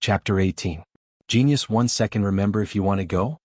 Chapter 18. Genius 1 second. Remember if you want to go?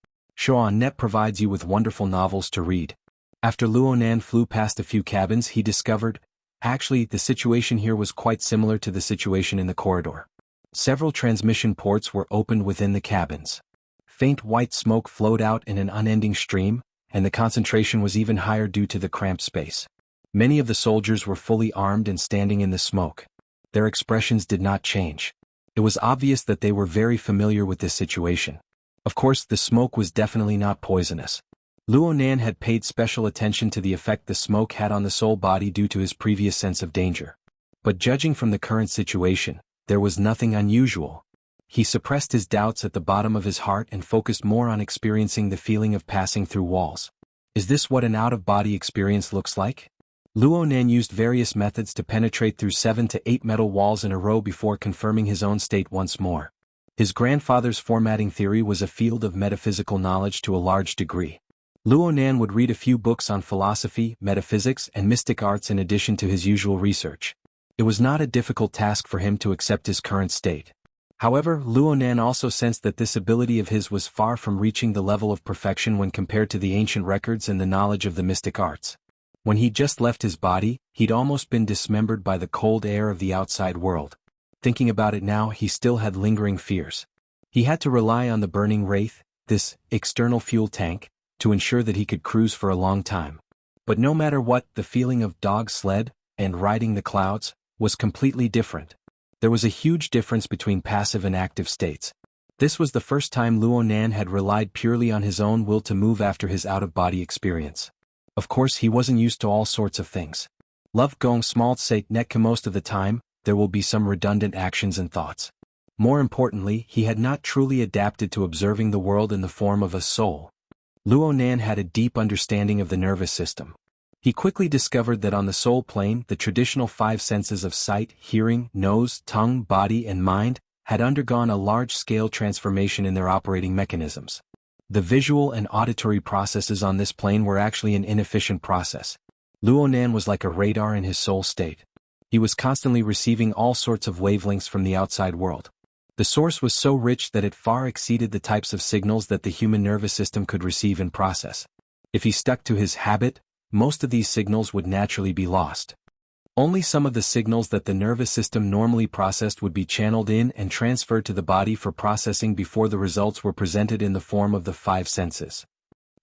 Net provides you with wonderful novels to read. After Luonan flew past a few cabins, he discovered, actually, the situation here was quite similar to the situation in the corridor. Several transmission ports were opened within the cabins. Faint white smoke flowed out in an unending stream, and the concentration was even higher due to the cramped space. Many of the soldiers were fully armed and standing in the smoke. Their expressions did not change. It was obvious that they were very familiar with this situation. Of course, the smoke was definitely not poisonous. Luonan had paid special attention to the effect the smoke had on the soul body due to his previous sense of danger. But judging from the current situation, there was nothing unusual. He suppressed his doubts at the bottom of his heart and focused more on experiencing the feeling of passing through walls. Is this what an out-of-body experience looks like? Luonan used various methods to penetrate through 7 to 8 metal walls in a row before confirming his own state once more. His grandfather's formatting theory was a field of metaphysical knowledge to a large degree. Luonan would read a few books on philosophy, metaphysics, and mystic arts in addition to his usual research. It was not a difficult task for him to accept his current state. However, Luonan also sensed that this ability of his was far from reaching the level of perfection when compared to the ancient records and the knowledge of the mystic arts. When he'd just left his body, he'd almost been dismembered by the cold air of the outside world. Thinking about it now, he still had lingering fears. He had to rely on the burning wraith, this external fuel tank, to ensure that he could cruise for a long time. But no matter what, the feeling of dog sled and riding the clouds was completely different. There was a huge difference between passive and active states. This was the first time Luonan had relied purely on his own will to move after his out-of-body experience. Of course, he wasn't used to all sorts of things. Love going small sake netka most of the time, there will be some redundant actions and thoughts. More importantly, he had not truly adapted to observing the world in the form of a soul. Luonan had a deep understanding of the nervous system. He quickly discovered that on the soul plane, the traditional 5 senses of sight, hearing, nose, tongue, body, and mind had undergone a large-scale transformation in their operating mechanisms. The visual and auditory processes on this plane were actually an inefficient process. Luonan was like a radar in his soul state. He was constantly receiving all sorts of wavelengths from the outside world. The source was so rich that it far exceeded the types of signals that the human nervous system could receive and process. If he stuck to his habit, most of these signals would naturally be lost. Only some of the signals that the nervous system normally processed would be channeled in and transferred to the body for processing before the results were presented in the form of the 5 senses.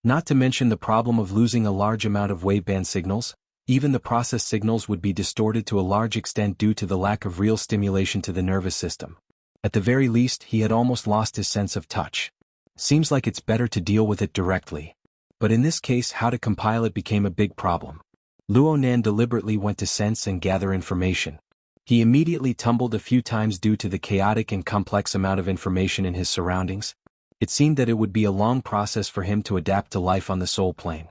Not to mention the problem of losing a large amount of waveband signals, even the processed signals would be distorted to a large extent due to the lack of real stimulation to the nervous system. At the very least, he had almost lost his sense of touch. Seems like it's better to deal with it directly. But in this case, how to compile it became a big problem. Luonan deliberately went to sense and gather information. He immediately tumbled a few times due to the chaotic and complex amount of information in his surroundings. It seemed that it would be a long process for him to adapt to life on the soul plane.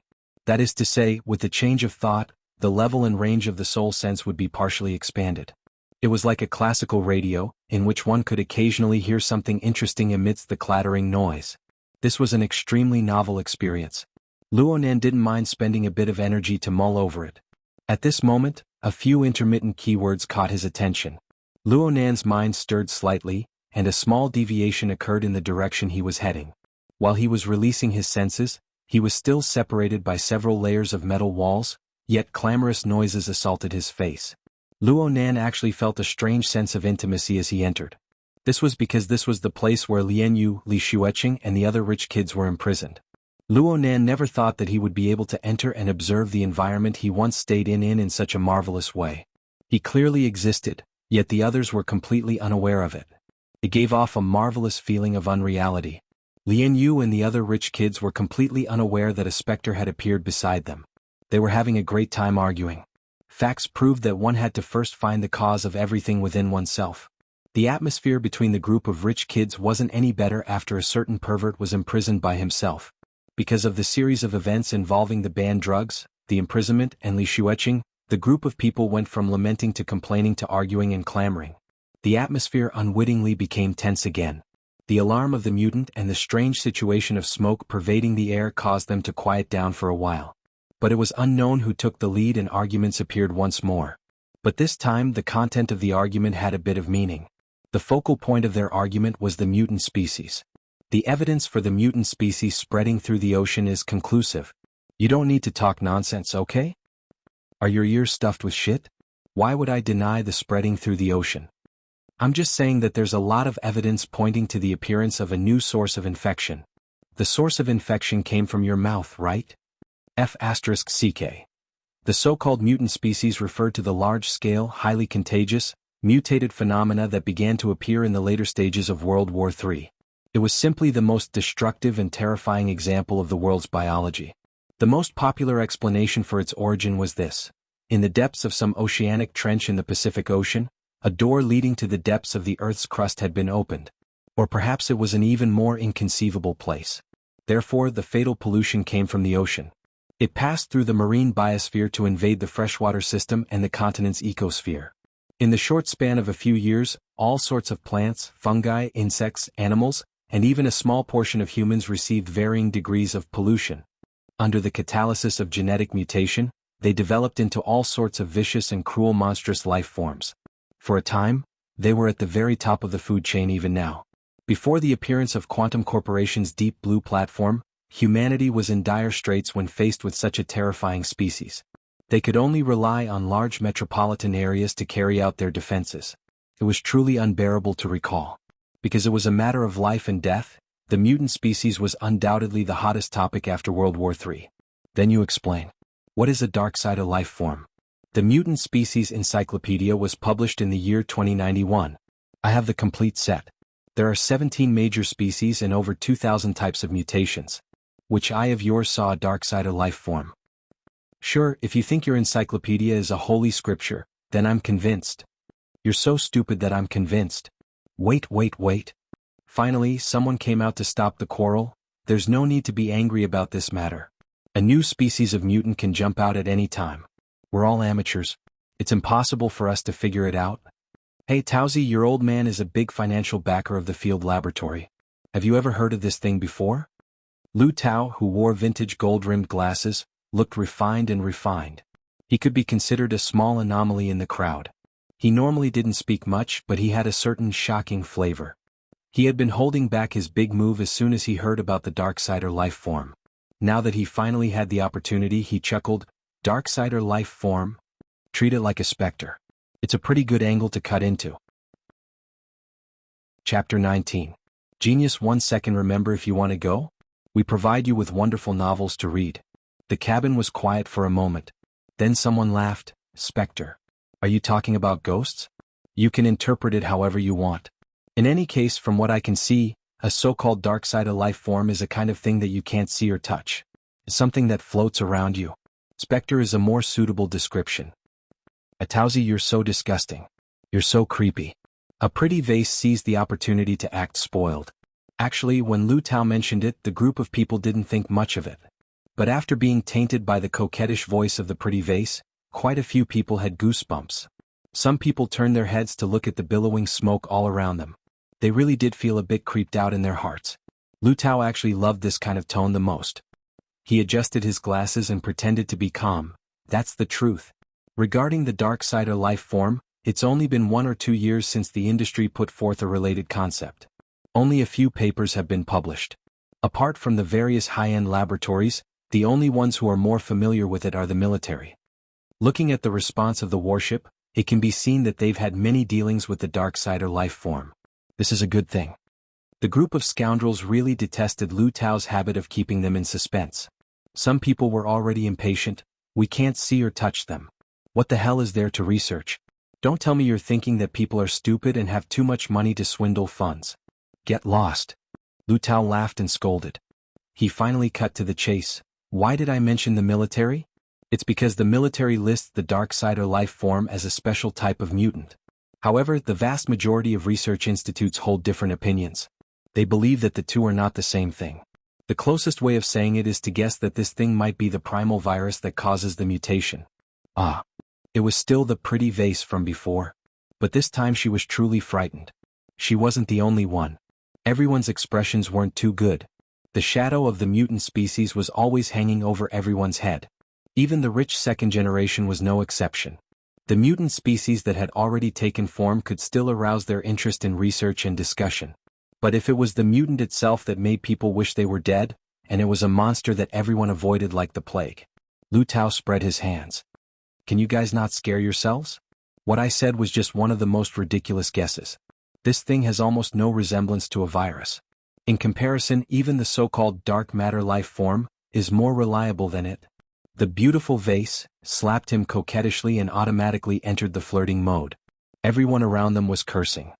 That is to say, with the change of thought, the level and range of the soul sense would be partially expanded. It was like a classical radio, in which one could occasionally hear something interesting amidst the clattering noise. This was an extremely novel experience. Luonan didn't mind spending a bit of energy to mull over it. At this moment, a few intermittent keywords caught his attention. Luonan's mind stirred slightly, and a small deviation occurred in the direction he was heading. While he was releasing his senses, he was still separated by several layers of metal walls, yet clamorous noises assaulted his face. Luonan actually felt a strange sense of intimacy as he entered. This was because this was the place where Lianyu, Li Xueqing, and the other rich kids were imprisoned. Luonan never thought that he would be able to enter and observe the environment he once stayed in such a marvelous way. He clearly existed, yet the others were completely unaware of it. It gave off a marvelous feeling of unreality. Lianyu and the other rich kids were completely unaware that a specter had appeared beside them. They were having a great time arguing. Facts proved that one had to first find the cause of everything within oneself. The atmosphere between the group of rich kids wasn't any better after a certain pervert was imprisoned by himself. Because of the series of events involving the banned drugs, the imprisonment, and Li Xueqing, the group of people went from lamenting to complaining to arguing and clamoring. The atmosphere unwittingly became tense again. The alarm of the mutant and the strange situation of smoke pervading the air caused them to quiet down for a while. But it was unknown who took the lead and arguments appeared once more. But this time the content of the argument had a bit of meaning. The focal point of their argument was the mutant species. The evidence for the mutant species spreading through the ocean is conclusive. You don't need to talk nonsense, okay? Are your ears stuffed with shit? Why would I deny the spreading through the ocean? I'm just saying that there's a lot of evidence pointing to the appearance of a new source of infection. The source of infection came from your mouth, right? F***CK. The so-called mutant species referred to the large-scale, highly contagious, mutated phenomena that began to appear in the later stages of World War III. It was simply the most destructive and terrifying example of the world's biology. The most popular explanation for its origin was this. In the depths of some oceanic trench in the Pacific Ocean, a door leading to the depths of the Earth's crust had been opened. Or perhaps it was an even more inconceivable place. Therefore, the fatal pollution came from the ocean. It passed through the marine biosphere to invade the freshwater system and the continent's ecosphere. In the short span of a few years, all sorts of plants, fungi, insects, animals, and even a small portion of humans received varying degrees of pollution. Under the catalysis of genetic mutation, they developed into all sorts of vicious and cruel monstrous life forms. For a time, they were at the very top of the food chain even now. Before the appearance of Quantum Corporation's Deep Blue platform, humanity was in dire straits when faced with such a terrifying species. They could only rely on large metropolitan areas to carry out their defenses. It was truly unbearable to recall. Because it was a matter of life and death, the mutant species was undoubtedly the hottest topic after World War III. Then you explain. What is a dark-side life form? The Mutant Species Encyclopedia was published in the year 2091. I have the complete set. There are 17 major species and over 2,000 types of mutations. Which eye of yours saw a dark-side life form? Sure, if you think your encyclopedia is a holy scripture, then I'm convinced. You're so stupid that I'm convinced. Wait. Finally, someone came out to stop the quarrel. There's no need to be angry about this matter. A new species of mutant can jump out at any time. We're all amateurs. It's impossible for us to figure it out. Hey Towsy, your old man is a big financial backer of the field laboratory. Have you ever heard of this thing before? Lu Tao, who wore vintage gold-rimmed glasses, looked refined. He could be considered a small anomaly in the crowd. He normally didn't speak much, but he had a certain shocking flavor. He had been holding back his big move as soon as he heard about the Darksider life form. Now that he finally had the opportunity, he chuckled, Darksider life form? Treat it like a specter. It's a pretty good angle to cut into. Chapter 19. Genius 1 second. Remember, if you want to go? We provide you with wonderful novels to read. The cabin was quiet for a moment. Then someone laughed. Specter. Are you talking about ghosts? You can interpret it however you want. In any case, from what I can see, a so-called dark side of life form is a kind of thing that you can't see or touch. It's something that floats around you. Specter is a more suitable description. Atauzi, you're so disgusting. You're so creepy. A pretty vase seized the opportunity to act spoiled. Actually, when Lu Tao mentioned it, the group of people didn't think much of it. But after being tainted by the coquettish voice of the pretty vase, quite a few people had goosebumps. Some people turned their heads to look at the billowing smoke all around them. They really did feel a bit creeped out in their hearts. Lu Tao actually loved this kind of tone the most. He adjusted his glasses and pretended to be calm. That's the truth. Regarding the dark side of life form, it's only been 1 or 2 years since the industry put forth a related concept. Only a few papers have been published. Apart from the various high-end laboratories, the only ones who are more familiar with it are the military. Looking at the response of the warship, it can be seen that they've had many dealings with the dark side of life form. This is a good thing. The group of scoundrels really detested Lu Tao's habit of keeping them in suspense. Some people were already impatient. We can't see or touch them. What the hell is there to research? Don't tell me you're thinking that people are stupid and have too much money to swindle funds. Get lost. Lu Tao laughed and scolded. He finally cut to the chase. Why did I mention the military? It's because the military lists the dark side or life form as a special type of mutant. However, the vast majority of research institutes hold different opinions. They believe that the two are not the same thing. The closest way of saying it is to guess that this thing might be the primal virus that causes the mutation. Ah. It was still the pretty vase from before. But this time she was truly frightened. She wasn't the only one. Everyone's expressions weren't too good. The shadow of the mutant species was always hanging over everyone's head. Even the rich second generation was no exception. The mutant species that had already taken form could still arouse their interest in research and discussion. But if it was the mutant itself that made people wish they were dead, and it was a monster that everyone avoided like the plague. Lu Tao spread his hands. Can you guys not scare yourselves? What I said was just one of the most ridiculous guesses. This thing has almost no resemblance to a virus. In comparison, even the so-called dark matter life form is more reliable than it. The beautiful vase slapped him coquettishly and automatically entered the flirting mode. Everyone around them was cursing.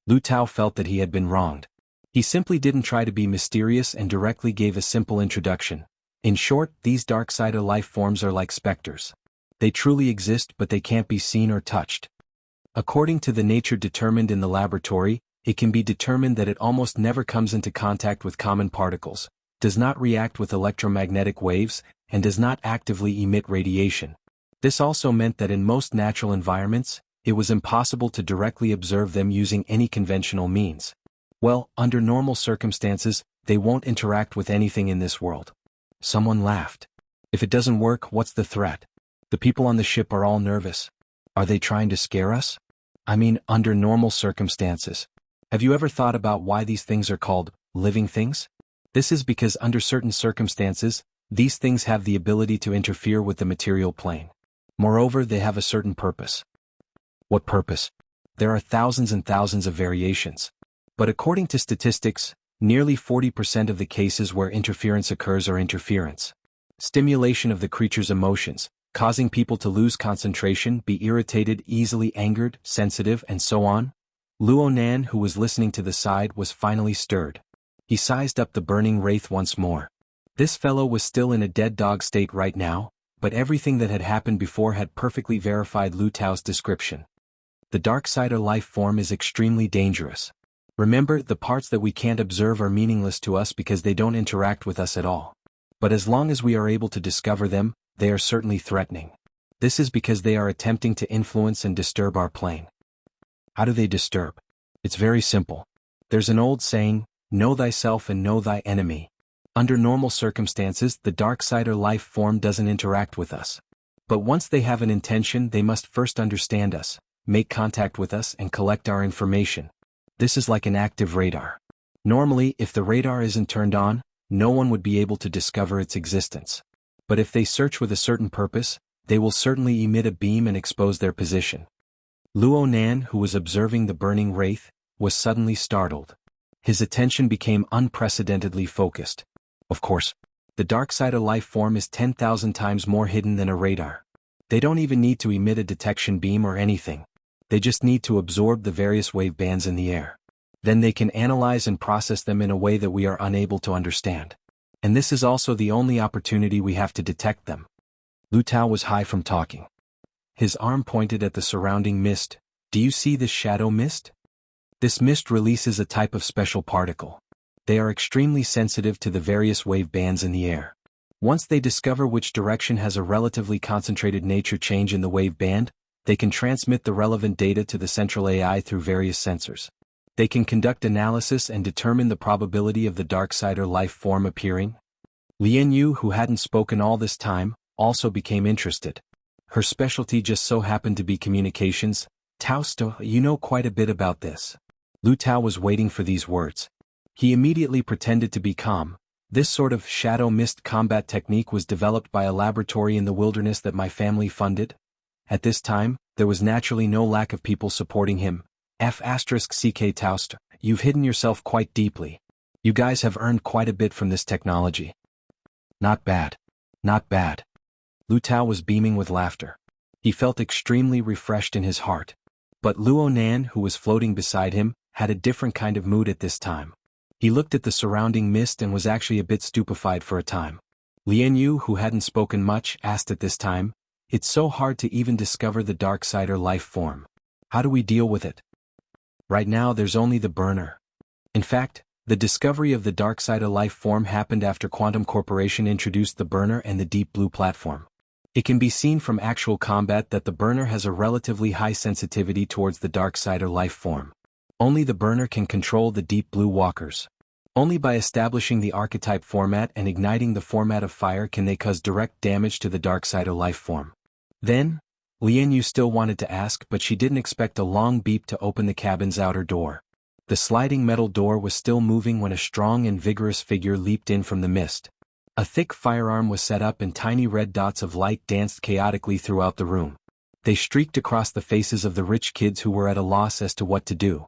Lu Tao felt that he had been wronged. He simply didn't try to be mysterious and directly gave a simple introduction. In short, these Darksider life forms are like specters. They truly exist, but they can't be seen or touched. According to the nature determined in the laboratory, it can be determined that it almost never comes into contact with common particles, does not react with electromagnetic waves, and does not actively emit radiation. This also meant that in most natural environments, it was impossible to directly observe them using any conventional means. Well, under normal circumstances, they won't interact with anything in this world. Someone laughed. If it doesn't work, what's the threat? The people on the ship are all nervous. Are they trying to scare us? I mean, under normal circumstances. Have you ever thought about why these things are called living things? This is because under certain circumstances, these things have the ability to interfere with the material plane. Moreover, they have a certain purpose. What purpose? There are thousands and thousands of variations. But according to statistics, nearly 40% of the cases where interference occurs are interference. Stimulation of the creature's emotions, causing people to lose concentration, be irritated, easily angered, sensitive, and so on. Luo Nan, who was listening to the side, was finally stirred. He sized up the burning wraith once more. This fellow was still in a dead dog state right now, but everything that had happened before had perfectly verified Lu Tao's description. The Darksider life form is extremely dangerous. Remember, the parts that we can't observe are meaningless to us because they don't interact with us at all. But as long as we are able to discover them, they are certainly threatening. This is because they are attempting to influence and disturb our plane. How do they disturb? It's very simple. There's an old saying, know thyself and know thy enemy. Under normal circumstances, the Darksider life form doesn't interact with us. But once they have an intention, they must first understand us, make contact with us, and collect our information. This is like an active radar. Normally, if the radar isn't turned on, no one would be able to discover its existence. But if they search with a certain purpose, they will certainly emit a beam and expose their position. Luo Nan, who was observing the burning wraith, was suddenly startled. His attention became unprecedentedly focused. Of course, the Darksider life form is 10,000 times more hidden than a radar. They don't even need to emit a detection beam or anything. They just need to absorb the various wave bands in the air. Then they can analyze and process them in a way that we are unable to understand. And this is also the only opportunity we have to detect them. Lu Tao was high from talking. His arm pointed at the surrounding mist. Do you see this shadow mist? This mist releases a type of special particle. They are extremely sensitive to the various wave bands in the air. Once they discover which direction has a relatively concentrated nature change in the wave band, they can transmit the relevant data to the central AI through various sensors. They can conduct analysis and determine the probability of the Darksider life form appearing. Lian Yu, who hadn't spoken all this time, also became interested. Her specialty just so happened to be communications. Tausto, you know quite a bit about this. Lu Tao was waiting for these words. He immediately pretended to be calm. This sort of shadow mist combat technique was developed by a laboratory in the wilderness that my family funded. At this time, there was naturally no lack of people supporting him. F***ck Taust, you've hidden yourself quite deeply. You guys have earned quite a bit from this technology. Not bad. Not bad. Lu Tao was beaming with laughter. He felt extremely refreshed in his heart. But Luo Nan, who was floating beside him, had a different kind of mood at this time. He looked at the surrounding mist and was actually a bit stupefied for a time. Lian Yu, who hadn't spoken much, asked at this time, it's so hard to even discover the Darksider life form. How do we deal with it? Right now there's only the burner. In fact, the discovery of the Darksider life form happened after Quantum Corporation introduced the burner and the Deep Blue platform. It can be seen from actual combat that the burner has a relatively high sensitivity towards the Darksider life form. Only the burner can control the Deep Blue walkers. Only by establishing the archetype format and igniting the format of fire can they cause direct damage to the Darksider life form. Then, Lian Yu still wanted to ask, but she didn't expect a long beep to open the cabin's outer door. The sliding metal door was still moving when a strong and vigorous figure leaped in from the mist. A thick firearm was set up and tiny red dots of light danced chaotically throughout the room. They streaked across the faces of the rich kids who were at a loss as to what to do.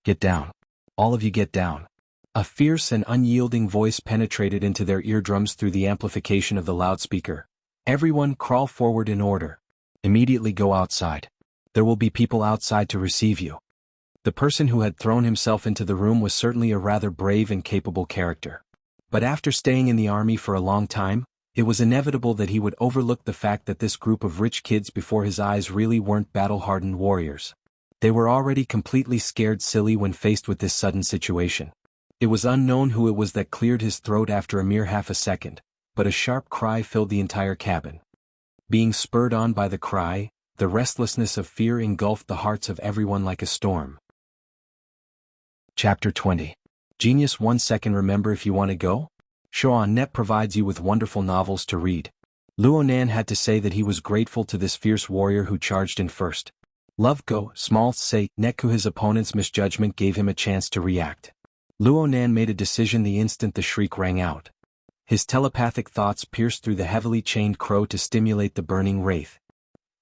"Get down. All of you get down." A fierce and unyielding voice penetrated into their eardrums through the amplification of the loudspeaker. "Everyone crawl forward in order. Immediately go outside. There will be people outside to receive you." The person who had thrown himself into the room was certainly a rather brave and capable character. But after staying in the army for a long time, it was inevitable that he would overlook the fact that this group of rich kids before his eyes really weren't battle-hardened warriors. They were already completely scared silly when faced with this sudden situation. It was unknown who it was that cleared his throat after a mere half a second, but a sharp cry filled the entire cabin. Being spurred on by the cry, the restlessness of fear engulfed the hearts of everyone like a storm. Chapter 20. Genius 1 second. Remember if you want to go? Showa.net provides you with wonderful novels to read. Luonan had to say that he was grateful to this fierce warrior who charged in first. Love go, small say, Neku. His opponent's misjudgment gave him a chance to react. Luonan made a decision the instant the shriek rang out. His telepathic thoughts pierced through the heavily chained crow to stimulate the burning wraith.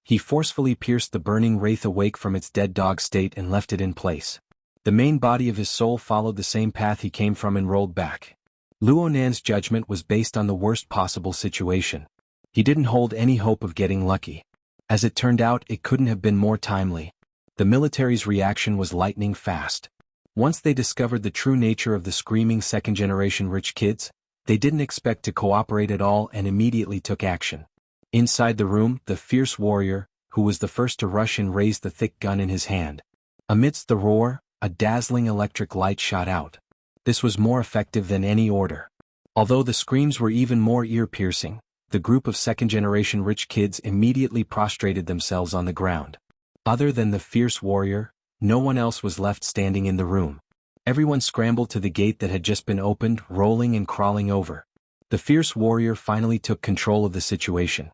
He forcefully pierced the burning wraith awake from its dead dog state and left it in place. The main body of his soul followed the same path he came from and rolled back. Luonan's judgment was based on the worst possible situation. He didn't hold any hope of getting lucky. As it turned out, it couldn't have been more timely. The military's reaction was lightning fast. Once they discovered the true nature of the screaming second-generation rich kids, they didn't expect to cooperate at all and immediately took action. Inside the room, the fierce warrior, who was the first to rush in, raised the thick gun in his hand. Amidst the roar, a dazzling electric light shot out. This was more effective than any order. Although the screams were even more ear-piercing, the group of second-generation rich kids immediately prostrated themselves on the ground. Other than the fierce warrior, no one else was left standing in the room. Everyone scrambled to the gate that had just been opened, rolling and crawling over. The fierce warrior finally took control of the situation.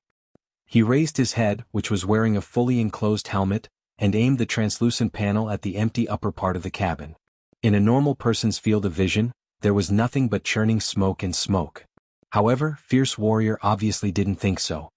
He raised his head, which was wearing a fully enclosed helmet, and aimed the translucent panel at the empty upper part of the cabin. In a normal person's field of vision, there was nothing but churning smoke and smoke. However, Fierce Warrior obviously didn't think so.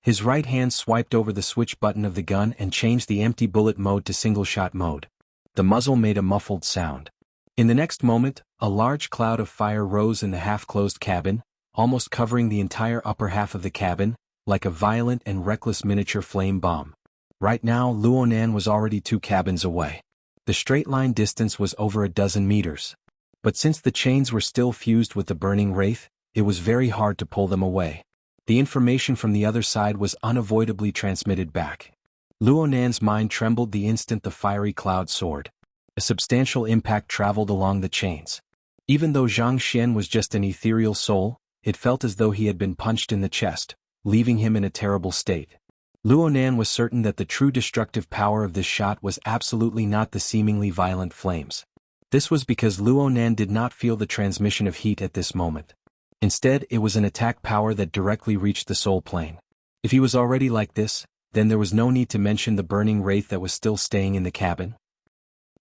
His right hand swiped over the switch button of the gun and changed the empty bullet mode to single-shot mode. The muzzle made a muffled sound. In the next moment, a large cloud of fire rose in the half-closed cabin, almost covering the entire upper half of the cabin, like a violent and reckless miniature flame bomb. Right now, Luonan was already 2 cabins away. The straight-line distance was over a dozen meters. But since the chains were still fused with the burning wraith, it was very hard to pull them away. The information from the other side was unavoidably transmitted back. Luonan's mind trembled the instant the fiery cloud soared. A substantial impact traveled along the chains. Even though Zhang Xian was just an ethereal soul, it felt as though he had been punched in the chest, leaving him in a terrible state. Luonan was certain that the true destructive power of this shot was absolutely not the seemingly violent flames. This was because Luonan did not feel the transmission of heat at this moment. Instead, it was an attack power that directly reached the soul plane. If he was already like this, then there was no need to mention the burning wraith that was still staying in the cabin.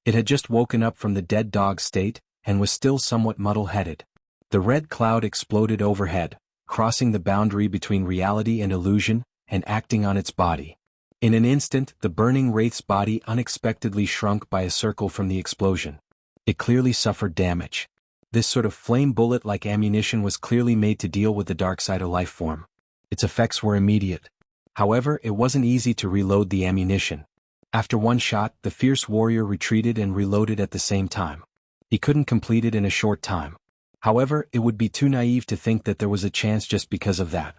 It had just woken up from the dead dog state, and was still somewhat muddle-headed. The red cloud exploded overhead, crossing the boundary between reality and illusion, and acting on its body. In an instant, the burning wraith's body unexpectedly shrunk by a circle from the explosion. It clearly suffered damage. This sort of flame bullet-like ammunition was clearly made to deal with the dark side of life form. Its effects were immediate. However, it wasn't easy to reload the ammunition. After one shot, the fierce warrior retreated and reloaded at the same time. He couldn't complete it in a short time. However, it would be too naive to think that there was a chance just because of that.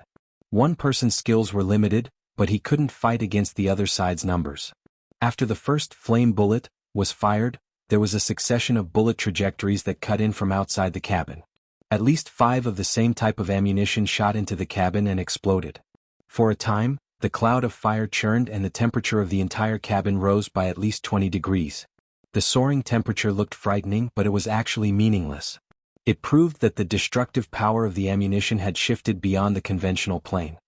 One person's skills were limited, but he couldn't fight against the other side's numbers. After the first flame bullet was fired, there was a succession of bullet trajectories that cut in from outside the cabin. At least 5 of the same type of ammunition shot into the cabin and exploded. For a time, the cloud of fire churned and the temperature of the entire cabin rose by at least 20 degrees. The soaring temperature looked frightening, but it was actually meaningless. It proved that the destructive power of the ammunition had shifted beyond the conventional plane.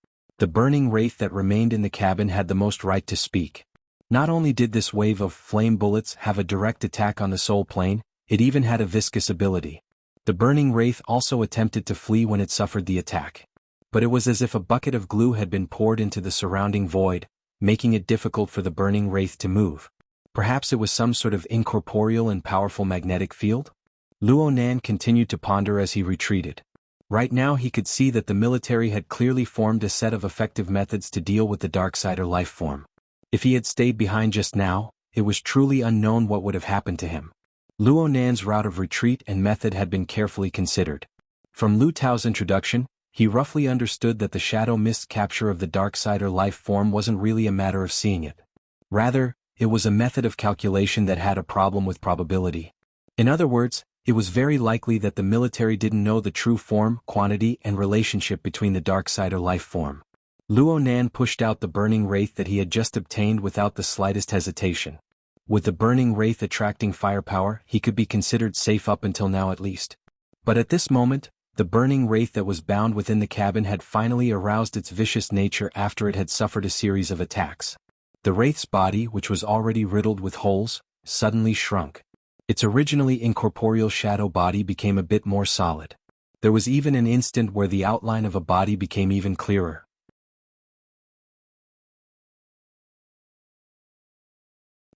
The burning wraith that remained in the cabin had the most right to speak. Not only did this wave of flame bullets have a direct attack on the soul plane, it even had a viscous ability. The burning wraith also attempted to flee when it suffered the attack. But it was as if a bucket of glue had been poured into the surrounding void, making it difficult for the burning wraith to move. Perhaps it was some sort of incorporeal and powerful magnetic field? Luo Nan continued to ponder as he retreated. Right now he could see that the military had clearly formed a set of effective methods to deal with the Darksider life form. If he had stayed behind just now, it was truly unknown what would have happened to him. Luo Nan's route of retreat and method had been carefully considered. From Lu Tao's introduction, he roughly understood that the shadow mist capture of the Darksider life form wasn't really a matter of seeing it. Rather, it was a method of calculation that had a problem with probability. In other words, it was very likely that the military didn't know the true form, quantity, and relationship between the Darksider life form. Luo Nan pushed out the burning wraith that he had just obtained without the slightest hesitation. With the burning wraith attracting firepower, he could be considered safe up until now at least. But at this moment, the burning wraith that was bound within the cabin had finally aroused its vicious nature after it had suffered a series of attacks. The wraith's body, which was already riddled with holes, suddenly shrunk. Its originally incorporeal shadow body became a bit more solid. There was even an instant where the outline of a body became even clearer.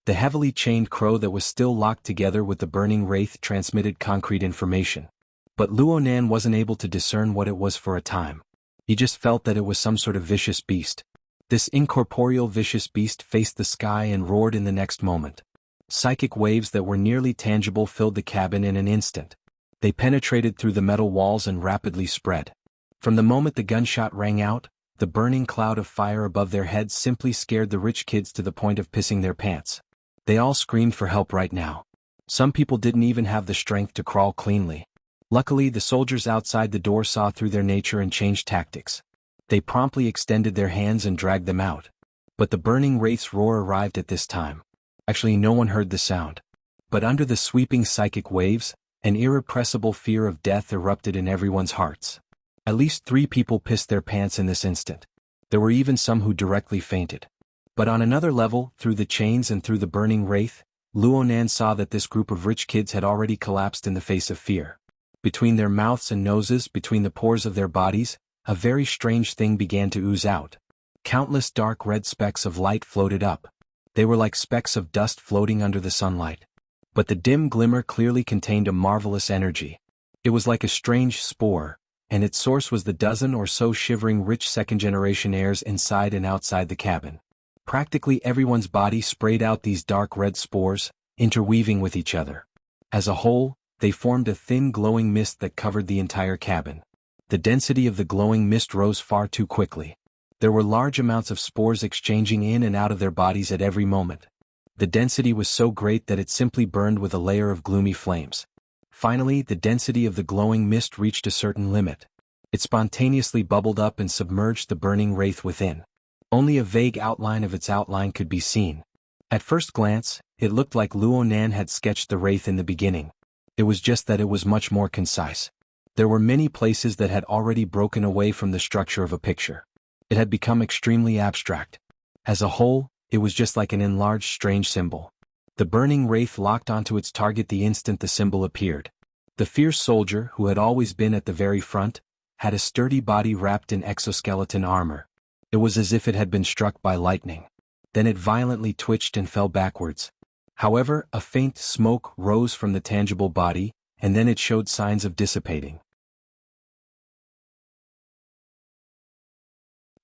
The heavily chained crow that was still locked together with the burning wraith transmitted concrete information. But Luo Nan wasn't able to discern what it was for a time. He just felt that it was some sort of vicious beast. This incorporeal vicious beast faced the sky and roared in the next moment. Psychic waves that were nearly tangible filled the cabin in an instant. They penetrated through the metal walls and rapidly spread. From the moment the gunshot rang out, the burning cloud of fire above their heads simply scared the rich kids to the point of pissing their pants. They all screamed for help right now. Some people didn't even have the strength to crawl cleanly. Luckily, the soldiers outside the door saw through their nature and changed tactics. They promptly extended their hands and dragged them out. But the burning wraith's roar arrived at this time. Actually, no one heard the sound. But under the sweeping psychic waves, an irrepressible fear of death erupted in everyone's hearts. At least 3 people pissed their pants in this instant. There were even some who directly fainted. But on another level, through the chains and through the burning wraith, Luo Nan saw that this group of rich kids had already collapsed in the face of fear. Between their mouths and noses, between the pores of their bodies, a very strange thing began to ooze out. Countless dark red specks of light floated up. They were like specks of dust floating under the sunlight. But the dim glimmer clearly contained a marvelous energy. It was like a strange spore, and its source was the dozen or so shivering rich second-generation heirs inside and outside the cabin. Practically everyone's body sprayed out these dark red spores, interweaving with each other. As a whole, they formed a thin glowing mist that covered the entire cabin. The density of the glowing mist rose far too quickly. There were large amounts of spores exchanging in and out of their bodies at every moment. The density was so great that it simply burned with a layer of gloomy flames. Finally, the density of the glowing mist reached a certain limit. It spontaneously bubbled up and submerged the burning wraith within. Only a vague outline of its outline could be seen. At first glance, it looked like Luo Nan had sketched the wraith in the beginning. It was just that it was much more concise. There were many places that had already broken away from the structure of a picture. It had become extremely abstract. As a whole, it was just like an enlarged strange symbol. The burning wraith locked onto its target the instant the symbol appeared. The fierce soldier, who had always been at the very front, had a sturdy body wrapped in exoskeleton armor. It was as if it had been struck by lightning. Then it violently twitched and fell backwards. However, a faint smoke rose from the tangible body, and then it showed signs of dissipating.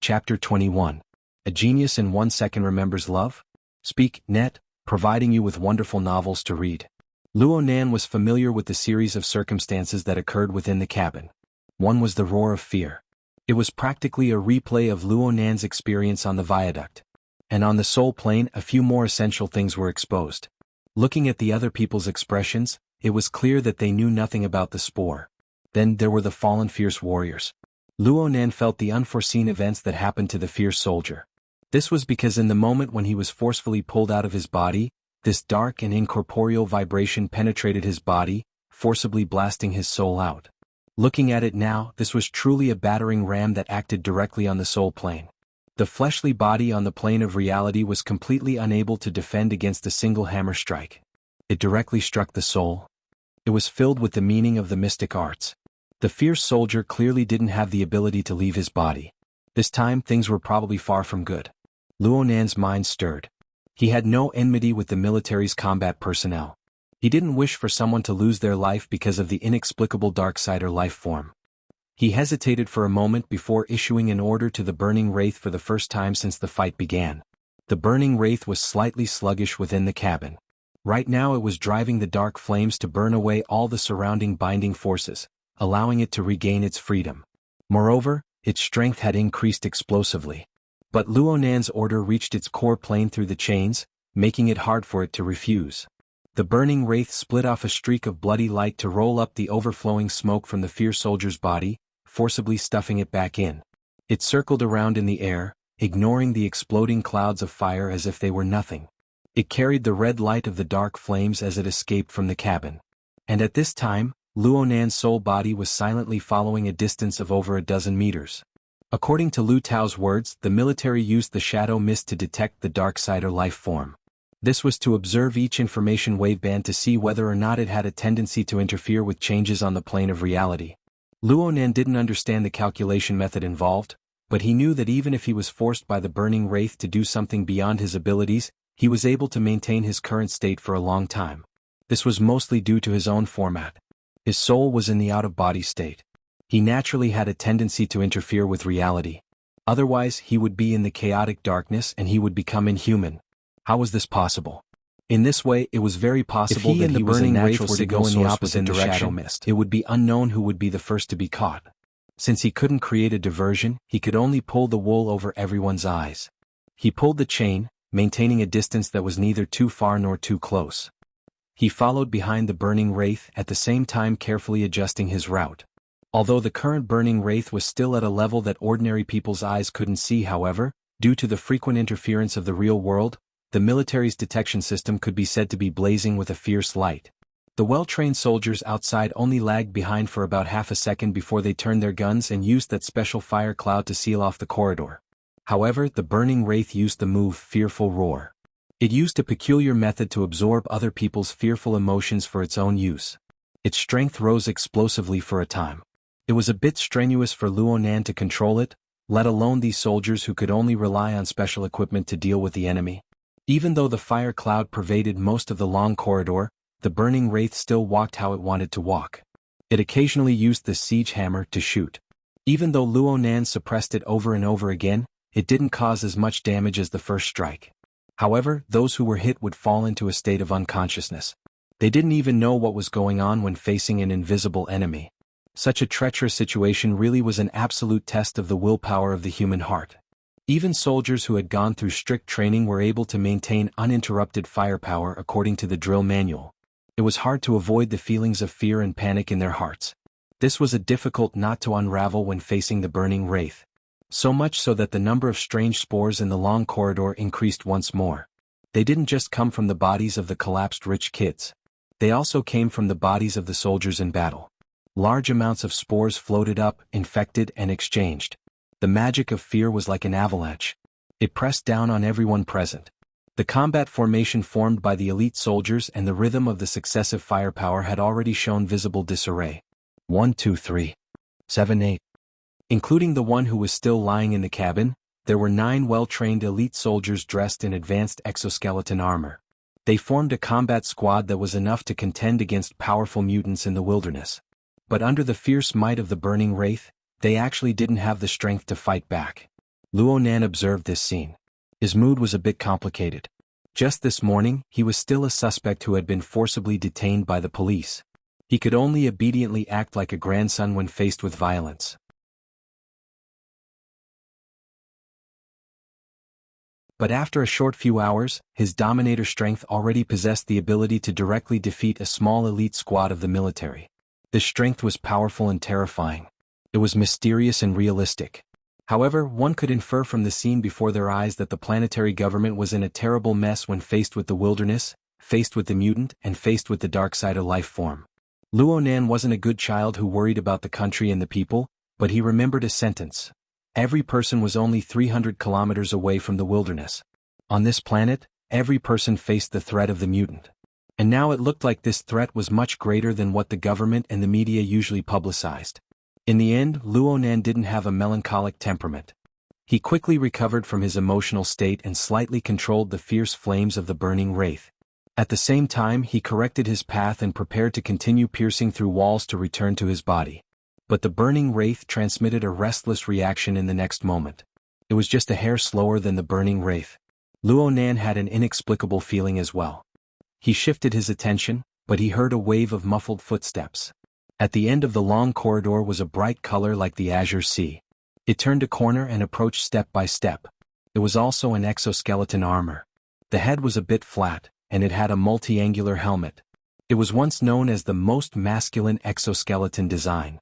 Chapter 21. A Genius in 1 Second Remembers Love? Speak, Net, providing you with wonderful novels to read. Luo Nan was familiar with the series of circumstances that occurred within the cabin. One was the roar of fear. It was practically a replay of Luo Nan's experience on the viaduct. And on the soul plane, a few more essential things were exposed. Looking at the other people's expressions, it was clear that they knew nothing about the spore. Then there were the fallen fierce warriors. Luo Nan felt the unforeseen events that happened to the fierce soldier. This was because in the moment when he was forcefully pulled out of his body, this dark and incorporeal vibration penetrated his body, forcibly blasting his soul out. Looking at it now, this was truly a battering ram that acted directly on the soul plane. The fleshly body on the plane of reality was completely unable to defend against a single hammer strike. It directly struck the soul. It was filled with the meaning of the mystic arts. The fierce soldier clearly didn't have the ability to leave his body. This time things were probably far from good. Luo Nan's mind stirred. He had no enmity with the military's combat personnel. He didn't wish for someone to lose their life because of the inexplicable Darksider life form. He hesitated for a moment before issuing an order to the Burning Wraith for the first time since the fight began. The Burning Wraith was slightly sluggish within the cabin. Right now it was driving the dark flames to burn away all the surrounding binding forces, allowing it to regain its freedom. Moreover, its strength had increased explosively. But Luo Nan's order reached its core plane through the chains, making it hard for it to refuse. The Burning Wraith split off a streak of bloody light to roll up the overflowing smoke from the fierce soldier's body, forcibly stuffing it back in. It circled around in the air, ignoring the exploding clouds of fire as if they were nothing. It carried the red light of the dark flames as it escaped from the cabin. And at this time, Luo Nan's soul body was silently following a distance of over a dozen meters. According to Lu Tao's words, the military used the shadow mist to detect the Darksider life form. This was to observe each information waveband to see whether or not it had a tendency to interfere with changes on the plane of reality. Luo Nan didn't understand the calculation method involved, but he knew that even if he was forced by the Burning Wraith to do something beyond his abilities, he was able to maintain his current state for a long time. This was mostly due to his own format. His soul was in the out-of-body state. He naturally had a tendency to interfere with reality. Otherwise, he would be in the chaotic darkness and he would become inhuman. How was this possible? In this way, it was very possible that he was a natural were to go in the opposite direction. It would be unknown who would be the first to be caught. Since he couldn't create a diversion, he could only pull the wool over everyone's eyes. He pulled the chain, maintaining a distance that was neither too far nor too close. He followed behind the Burning Wraith, at the same time carefully adjusting his route. Although the current Burning Wraith was still at a level that ordinary people's eyes couldn't see, however, due to the frequent interference of the real world, the military's detection system could be said to be blazing with a fierce light. The well-trained soldiers outside only lagged behind for about half a second before they turned their guns and used that special fire cloud to seal off the corridor. However, the Burning Wraith used the move Fearful Roar. It used a peculiar method to absorb other people's fearful emotions for its own use. Its strength rose explosively for a time. It was a bit strenuous for Luo Nan to control it, let alone these soldiers who could only rely on special equipment to deal with the enemy. Even though the fire cloud pervaded most of the long corridor, the Burning Wraith still walked how it wanted to walk. It occasionally used the siege hammer to shoot. Even though Luo Nan suppressed it over and over again, it didn't cause as much damage as the first strike. However, those who were hit would fall into a state of unconsciousness. They didn't even know what was going on when facing an invisible enemy. Such a treacherous situation really was an absolute test of the willpower of the human heart. Even soldiers who had gone through strict training were able to maintain uninterrupted firepower according to the drill manual. It was hard to avoid the feelings of fear and panic in their hearts. This was a difficult knot to unravel when facing the Burning Wraith. So much so that the number of strange spores in the long corridor increased once more. They didn't just come from the bodies of the collapsed rich kids. They also came from the bodies of the soldiers in battle. Large amounts of spores floated up, infected, and exchanged. The magic of fear was like an avalanche. It pressed down on everyone present. The combat formation formed by the elite soldiers and the rhythm of the successive firepower had already shown visible disarray. 1, 2, 3, 7, 8. Including the one who was still lying in the cabin, there were 9 well-trained elite soldiers dressed in advanced exoskeleton armor. They formed a combat squad that was enough to contend against powerful mutants in the wilderness. But under the fierce might of the Burning Wraith, they actually didn't have the strength to fight back. Luo Nan observed this scene. His mood was a bit complicated. Just this morning, he was still a suspect who had been forcibly detained by the police. He could only obediently act like a grandson when faced with violence. But after a short few hours, his Dominator strength already possessed the ability to directly defeat a small elite squad of the military. This strength was powerful and terrifying. It was mysterious and realistic. However, one could infer from the scene before their eyes that the planetary government was in a terrible mess when faced with the wilderness, faced with the mutant, and faced with the Darksider life form. Luonan wasn't a good child who worried about the country and the people, but he remembered a sentence. Every person was only 300 kilometers away from the wilderness. On this planet, every person faced the threat of the mutant. And now it looked like this threat was much greater than what the government and the media usually publicized. In the end, Luonan didn't have a melancholic temperament. He quickly recovered from his emotional state and slightly controlled the fierce flames of the burning wraith. At the same time, he corrected his path and prepared to continue piercing through walls to return to his body. But the burning wraith transmitted a restless reaction in the next moment. It was just a hair slower than the burning wraith. Luonan had an inexplicable feeling as well. He shifted his attention, but he heard a wave of muffled footsteps. At the end of the long corridor was a bright color like the azure sea. It turned a corner and approached step by step. It was also an exoskeleton armor. The head was a bit flat, and it had a multi-angular helmet. It was once known as the most masculine exoskeleton design.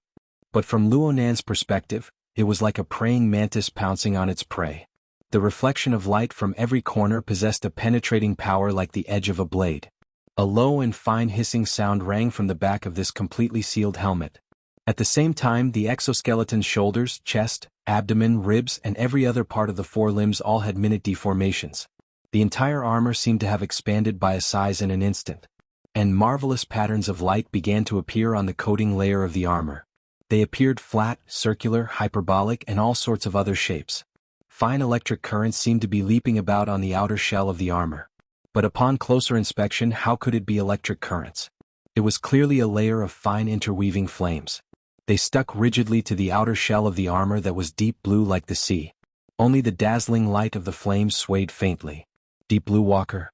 But from Luonan's perspective, it was like a praying mantis pouncing on its prey. The reflection of light from every corner possessed a penetrating power like the edge of a blade. A low and fine hissing sound rang from the back of this completely sealed helmet. At the same time, the exoskeleton's shoulders, chest, abdomen, ribs, and every other part of the forelimbs all had minute deformations. The entire armor seemed to have expanded by a size in an instant. And marvelous patterns of light began to appear on the coating layer of the armor. They appeared flat, circular, hyperbolic, and all sorts of other shapes. Fine electric currents seemed to be leaping about on the outer shell of the armor. But upon closer inspection, how could it be electric currents? It was clearly a layer of fine interweaving flames. They stuck rigidly to the outer shell of the armor that was deep blue like the sea. Only the dazzling light of the flames swayed faintly. Deep Blue Walker.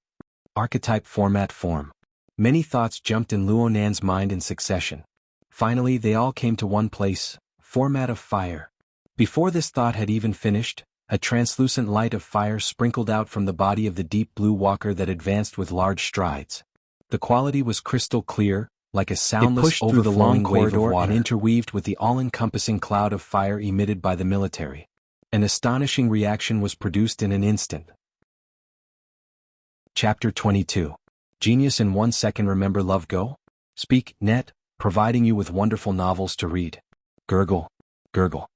Archetype format form. Many thoughts jumped in Luonan's mind in succession. Finally, they all came to one place: format of fire. Before this thought had even finished, a translucent light of fire sprinkled out from the body of the Deep Blue Walker that advanced with large strides. The quality was crystal clear, like a soundless through the long corridor corridor and interweaved with the all-encompassing cloud of fire emitted by the military. An astonishing reaction was produced in an instant. Chapter 22. Genius in 1 second. Remember Love Go? Speak, Net, providing you with wonderful novels to read. Gurgle, gurgle.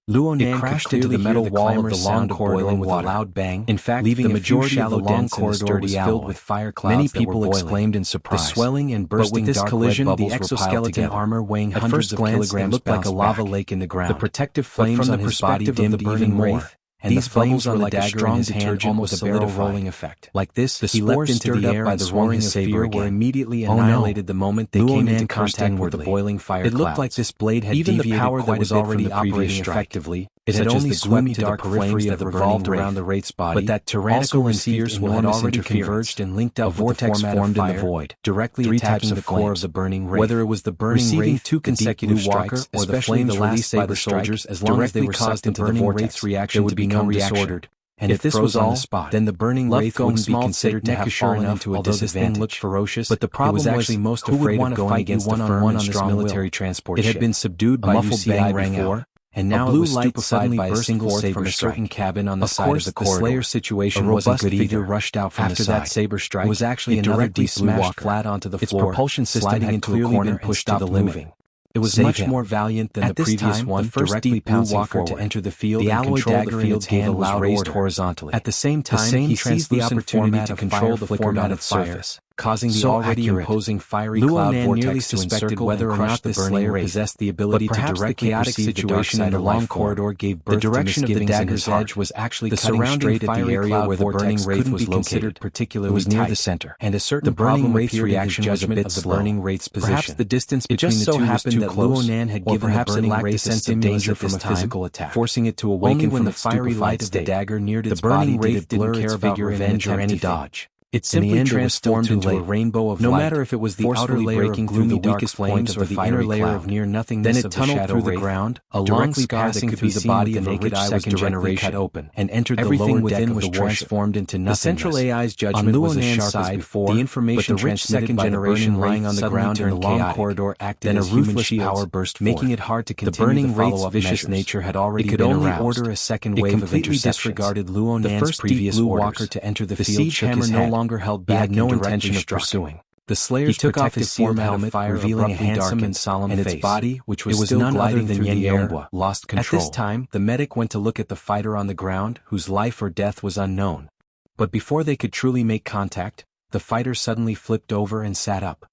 Luonan crashed into the metal wall of the long corridor with a loud bang, in fact, leaving the majority of the long corridor was filled with fire clouds. Many people exclaimed in surprise. The swelling and bursting dark collision, the exoskeleton armor weighing hundreds of kilograms looked like a lava lake in the ground. The protective flames on his body dimmed even more, and these bubbles were like a strong detergent with a barrel rolling effect. Like this, he leapt into the air by the roaring of fear were immediately annihilated the moment they came into contact with the boiling fire clouds. It looked like this blade had deviated the power that was already operating effectively. It had only gloomy dark periphery that revolved around the wraith's body, but that tyrannical and fierce one had already converged and linked up. A vortex formed in the void, directly attacking the core of the burning wraith. Whether it was the burning wraith, two consecutive strikes, or the flames released by the soldiers, as long as they were sucked into the vortex, reaction would become disordered. And if this was all, then the burning wraith wouldn't be considered to have fallen into a disadvantage. Looked ferocious, but the problem was actually most afraid of going against a firm and strong military transport ship. It had been subdued by muffled bang before, and now a blue light suddenly by a single saber from a certain cabin on the side of the corridor. The Slayer's situation wasn't good either. Rushed out from after that saber strike, it was actually another deep smashed flat onto the floor, its propulsion system sliding into a corner and pushed to the limit. It was much more valiant than the previous one, directly pouncing forward to enter the field. The alloy dagger in its hand was raised horizontally. At the same time, he seized the opportunity to control the formatted surface, causing the already imposing fiery cloud vortex to suspected whether or not the Slayer possessed the ability to directly perceive the dark side. A long corridor gave birth to misgivings. The direction of the dagger's edge was actually cutting straight at the area where the burning wraith was located. Particularly, it was near the center, and a certain burning wraith reaction was a bit slow. Burning wraith's position. Perhaps the distance between the two was too close, had given perhaps the burning wraith a sense of danger from a physical attack, forcing it to awaken when the fiery light of the dagger neared its body. The burning wraith didn't care about revenge or any dodge. It simply transformed into a rainbow of light. No matter if it was the outer layer of gloomy weakest flames or the inner layer of near nothingness. Then it tunneled through the ground, a long scar that could be seen with the naked eye was directly cut open, and entered the lower deck was transformed into nothingness. The central AI's judgment was as sharp as before, the information transmitted by the burning lying on the ground in the long corridor acted as ruthless power burst forth, making it hard to continue the follow-up measures. The burning wraith's vicious nature had already been aroused. It could only order a second wave of interceptions. It completely disregarded Luonan's previous orders. To enter the field. The siege hammer no longer held back. He had no intention of pursuing. The Slayer's protective form helmet, revealing a handsome and solemn face, its body, which was still none gliding other than Yen Yongbwa, lost control. At this time, the medic went to look at the fighter on the ground, whose life or death was unknown. But before they could truly make contact, the fighter suddenly flipped over and sat up.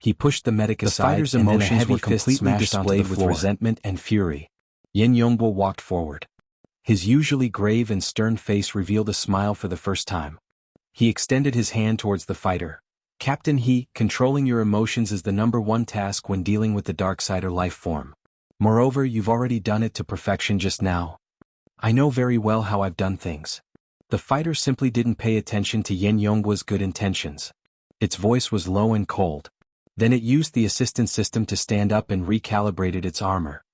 He pushed the medic aside, the fighter's emotions were completely displayed with resentment and fury. Yen Yongbwa walked forward. His usually grave and stern face revealed a smile for the first time. He extended his hand towards the fighter. Captain He, controlling your emotions is the #1 task when dealing with the Darksider life form. Moreover, you've already done it to perfection just now. I know very well how I've done things. The fighter simply didn't pay attention to Yen Yongbwa's good intentions. Its voice was low and cold. Then it used the assistance system to stand up and recalibrated its armor.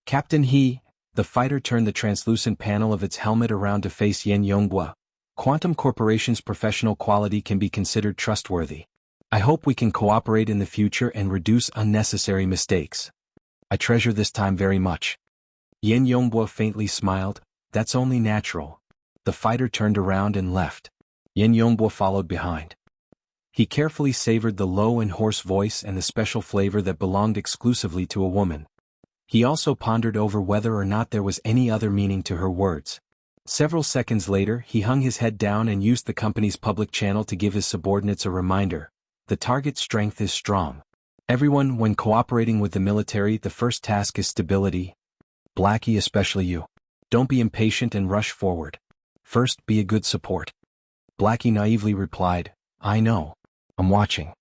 Captain He, the fighter turned the translucent panel of its helmet around to face Yen Yongbwa. Quantum Corporation's professional quality can be considered trustworthy. I hope we can cooperate in the future and reduce unnecessary mistakes. I treasure this time very much. Yen Yongbwa faintly smiled. That's only natural. The fighter turned around and left. Yen Yongbwa followed behind. He carefully savored the low and hoarse voice and the special flavor that belonged exclusively to a woman. He also pondered over whether or not there was any other meaning to her words. Several seconds later, he hung his head down and used the company's public channel to give his subordinates a reminder. The target strength is strong. Everyone, when cooperating with the military, the first task is stability. Blackie, especially you. Don't be impatient and rush forward. First, be a good support. Blackie naively replied, I know. I'm watching.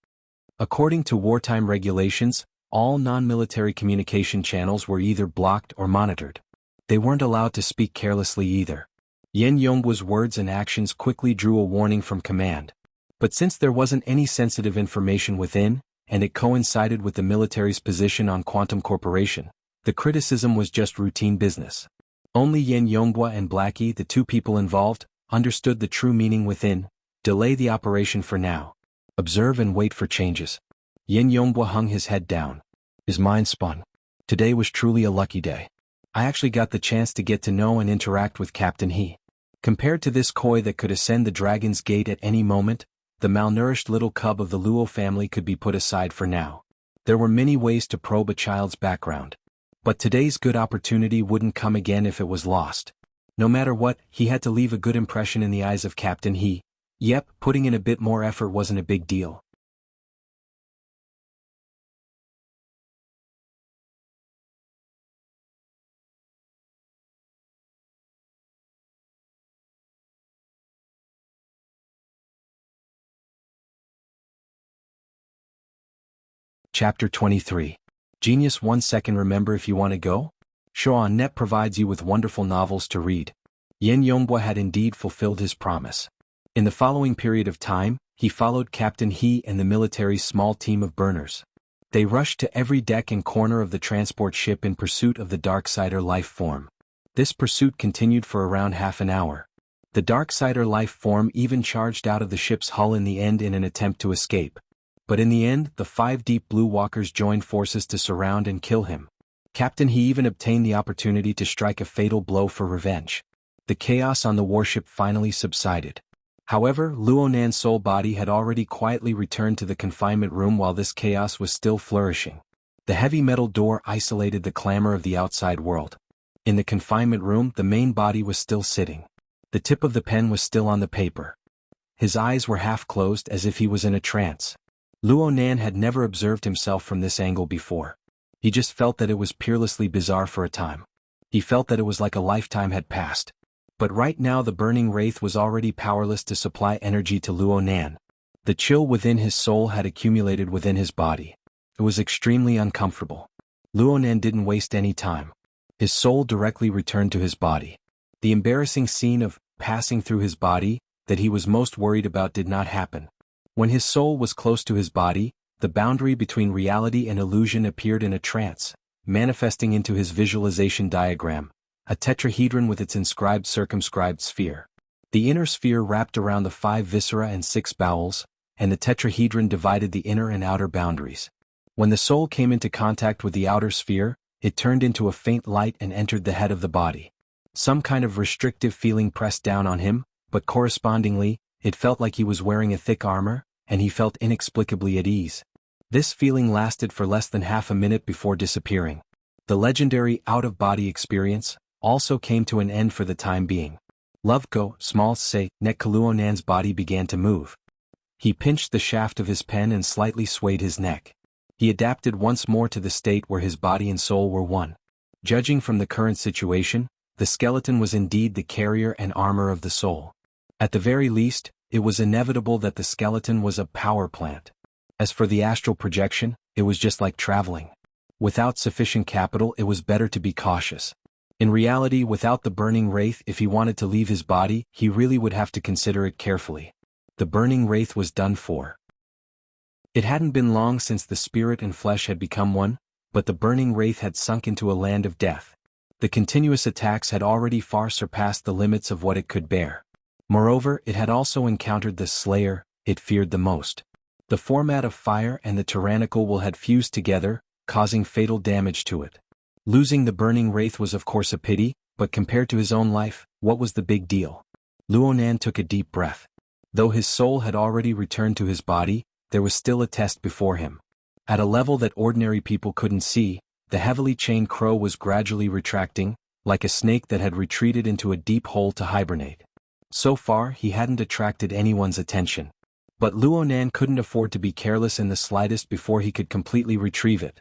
According to wartime regulations, all non-military communication channels were either blocked or monitored. They weren't allowed to speak carelessly either. Yen Yongbwa's words and actions quickly drew a warning from command. But since there wasn't any sensitive information within, and it coincided with the military's position on Quantum Corporation, the criticism was just routine business. Only Yen Yongbwa and Blackie, the two people involved, understood the true meaning within. Delay the operation for now. Observe and wait for changes. Yen Yongbwa hung his head down. His mind spun. Today was truly a lucky day. I actually got the chance to get to know and interact with Captain He. Compared to this koi that could ascend the Dragon's Gate at any moment, the malnourished little cub of the Luo family could be put aside for now. There were many ways to probe a child's background. But today's good opportunity wouldn't come again if it was lost. No matter what, he had to leave a good impression in the eyes of Captain He. Yep, putting in a bit more effort wasn't a big deal. Chapter 23. Genius 1 second. Remember if you want to go? Showa.net provides you with wonderful novels to read. Yen Yongbwa had indeed fulfilled his promise. In the following period of time, he followed Captain He and the military's small team of burners. They rushed to every deck and corner of the transport ship in pursuit of the Darksider life form. This pursuit continued for around half an hour. The Darksider life form even charged out of the ship's hull in the end in an attempt to escape. But in the end, the 5 Deep Blue Walkers joined forces to surround and kill him. Captain He even obtained the opportunity to strike a fatal blow for revenge. The chaos on the warship finally subsided. However, Luo Nan's soul body had already quietly returned to the confinement room while this chaos was still flourishing. The heavy metal door isolated the clamor of the outside world. In the confinement room, the main body was still sitting. The tip of the pen was still on the paper. His eyes were half closed as if he was in a trance. Luo Nan had never observed himself from this angle before. He just felt that it was peerlessly bizarre for a time. He felt that it was like a lifetime had passed. But right now the burning wraith was already powerless to supply energy to Luo Nan. The chill within his soul had accumulated within his body. It was extremely uncomfortable. Luo Nan didn't waste any time. His soul directly returned to his body. The embarrassing scene of passing through his body that he was most worried about did not happen. When his soul was close to his body, the boundary between reality and illusion appeared in a trance, manifesting into his visualization diagram, a tetrahedron with its inscribed circumscribed sphere. The inner sphere wrapped around the 5 viscera and 6 bowels, and the tetrahedron divided the inner and outer boundaries. When the soul came into contact with the outer sphere, it turned into a faint light and entered the head of the body. Some kind of restrictive feeling pressed down on him, but correspondingly, it felt like he was wearing a thick armor. and he felt inexplicably at ease. This feeling lasted for less than half a minute before disappearing. The legendary out-of-body experience also came to an end for the time being. Love go, small say, neck Luonan's body began to move. He pinched the shaft of his pen and slightly swayed his neck. He adapted once more to the state where his body and soul were one. Judging from the current situation, the skeleton was indeed the carrier and armor of the soul. At the very least, it was inevitable that the skeleton was a power plant. As for the astral projection, it was just like traveling. Without sufficient capital, it was better to be cautious. In reality, without the burning wraith, if he wanted to leave his body, he really would have to consider it carefully. The burning wraith was done for. It hadn't been long since the spirit and flesh had become one, but the burning wraith had sunk into a land of death. The continuous attacks had already far surpassed the limits of what it could bear. Moreover, it had also encountered the slayer it feared the most. The format of fire and the tyrannical will had fused together, causing fatal damage to it. Losing the burning wraith was of course a pity, but compared to his own life, what was the big deal? Luonan took a deep breath. Though his soul had already returned to his body, there was still a test before him. At a level that ordinary people couldn't see, the heavily chained crow was gradually retracting, like a snake that had retreated into a deep hole to hibernate. So far, he hadn't attracted anyone's attention. But Luonan couldn't afford to be careless in the slightest before he could completely retrieve it.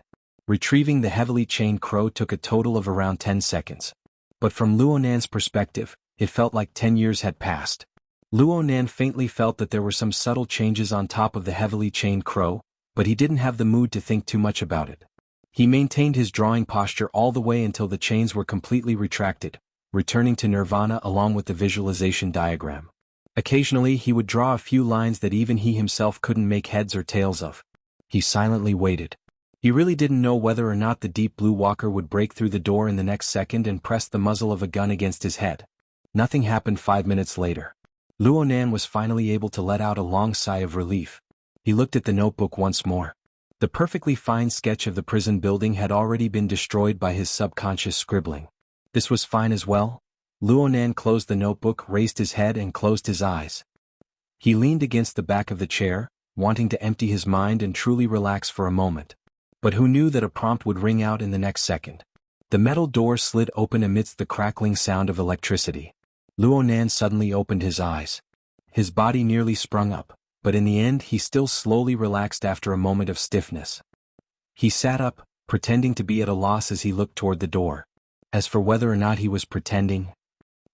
Retrieving the heavily chained crow took a total of around 10 seconds. But from Luonan's perspective, it felt like 10 years had passed. Luonan faintly felt that there were some subtle changes on top of the heavily chained crow, but he didn't have the mood to think too much about it. He maintained his drawing posture all the way until the chains were completely retracted, returning to nirvana along with the visualization diagram. Occasionally he would draw a few lines that even he himself couldn't make heads or tails of. He silently waited. He really didn't know whether or not the deep blue walker would break through the door in the next second and press the muzzle of a gun against his head. Nothing happened 5 minutes later. Luonan was finally able to let out a long sigh of relief. He looked at the notebook once more. The perfectly fine sketch of the prison building had already been destroyed by his subconscious scribbling. This was fine as well. Luonan closed the notebook, raised his head and closed his eyes. He leaned against the back of the chair, wanting to empty his mind and truly relax for a moment. But who knew that a prompt would ring out in the next second? The metal door slid open amidst the crackling sound of electricity. Luonan suddenly opened his eyes. His body nearly sprung up, but in the end he still slowly relaxed after a moment of stiffness. He sat up, pretending to be at a loss as he looked toward the door. As for whether or not he was pretending,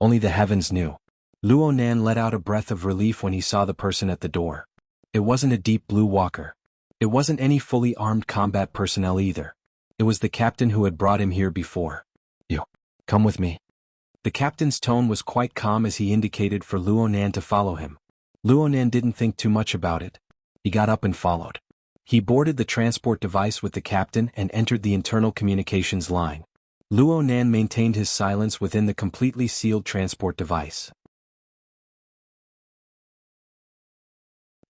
only the heavens knew. Luonan let out a breath of relief when he saw the person at the door. It wasn't a deep blue walker. It wasn't any fully armed combat personnel either. It was the captain who had brought him here before. "You, come with me." The captain's tone was quite calm as he indicated for Luonan to follow him. Luonan didn't think too much about it. He got up and followed. He boarded the transport device with the captain and entered the internal communications line. Luonan maintained his silence within the completely sealed transport device.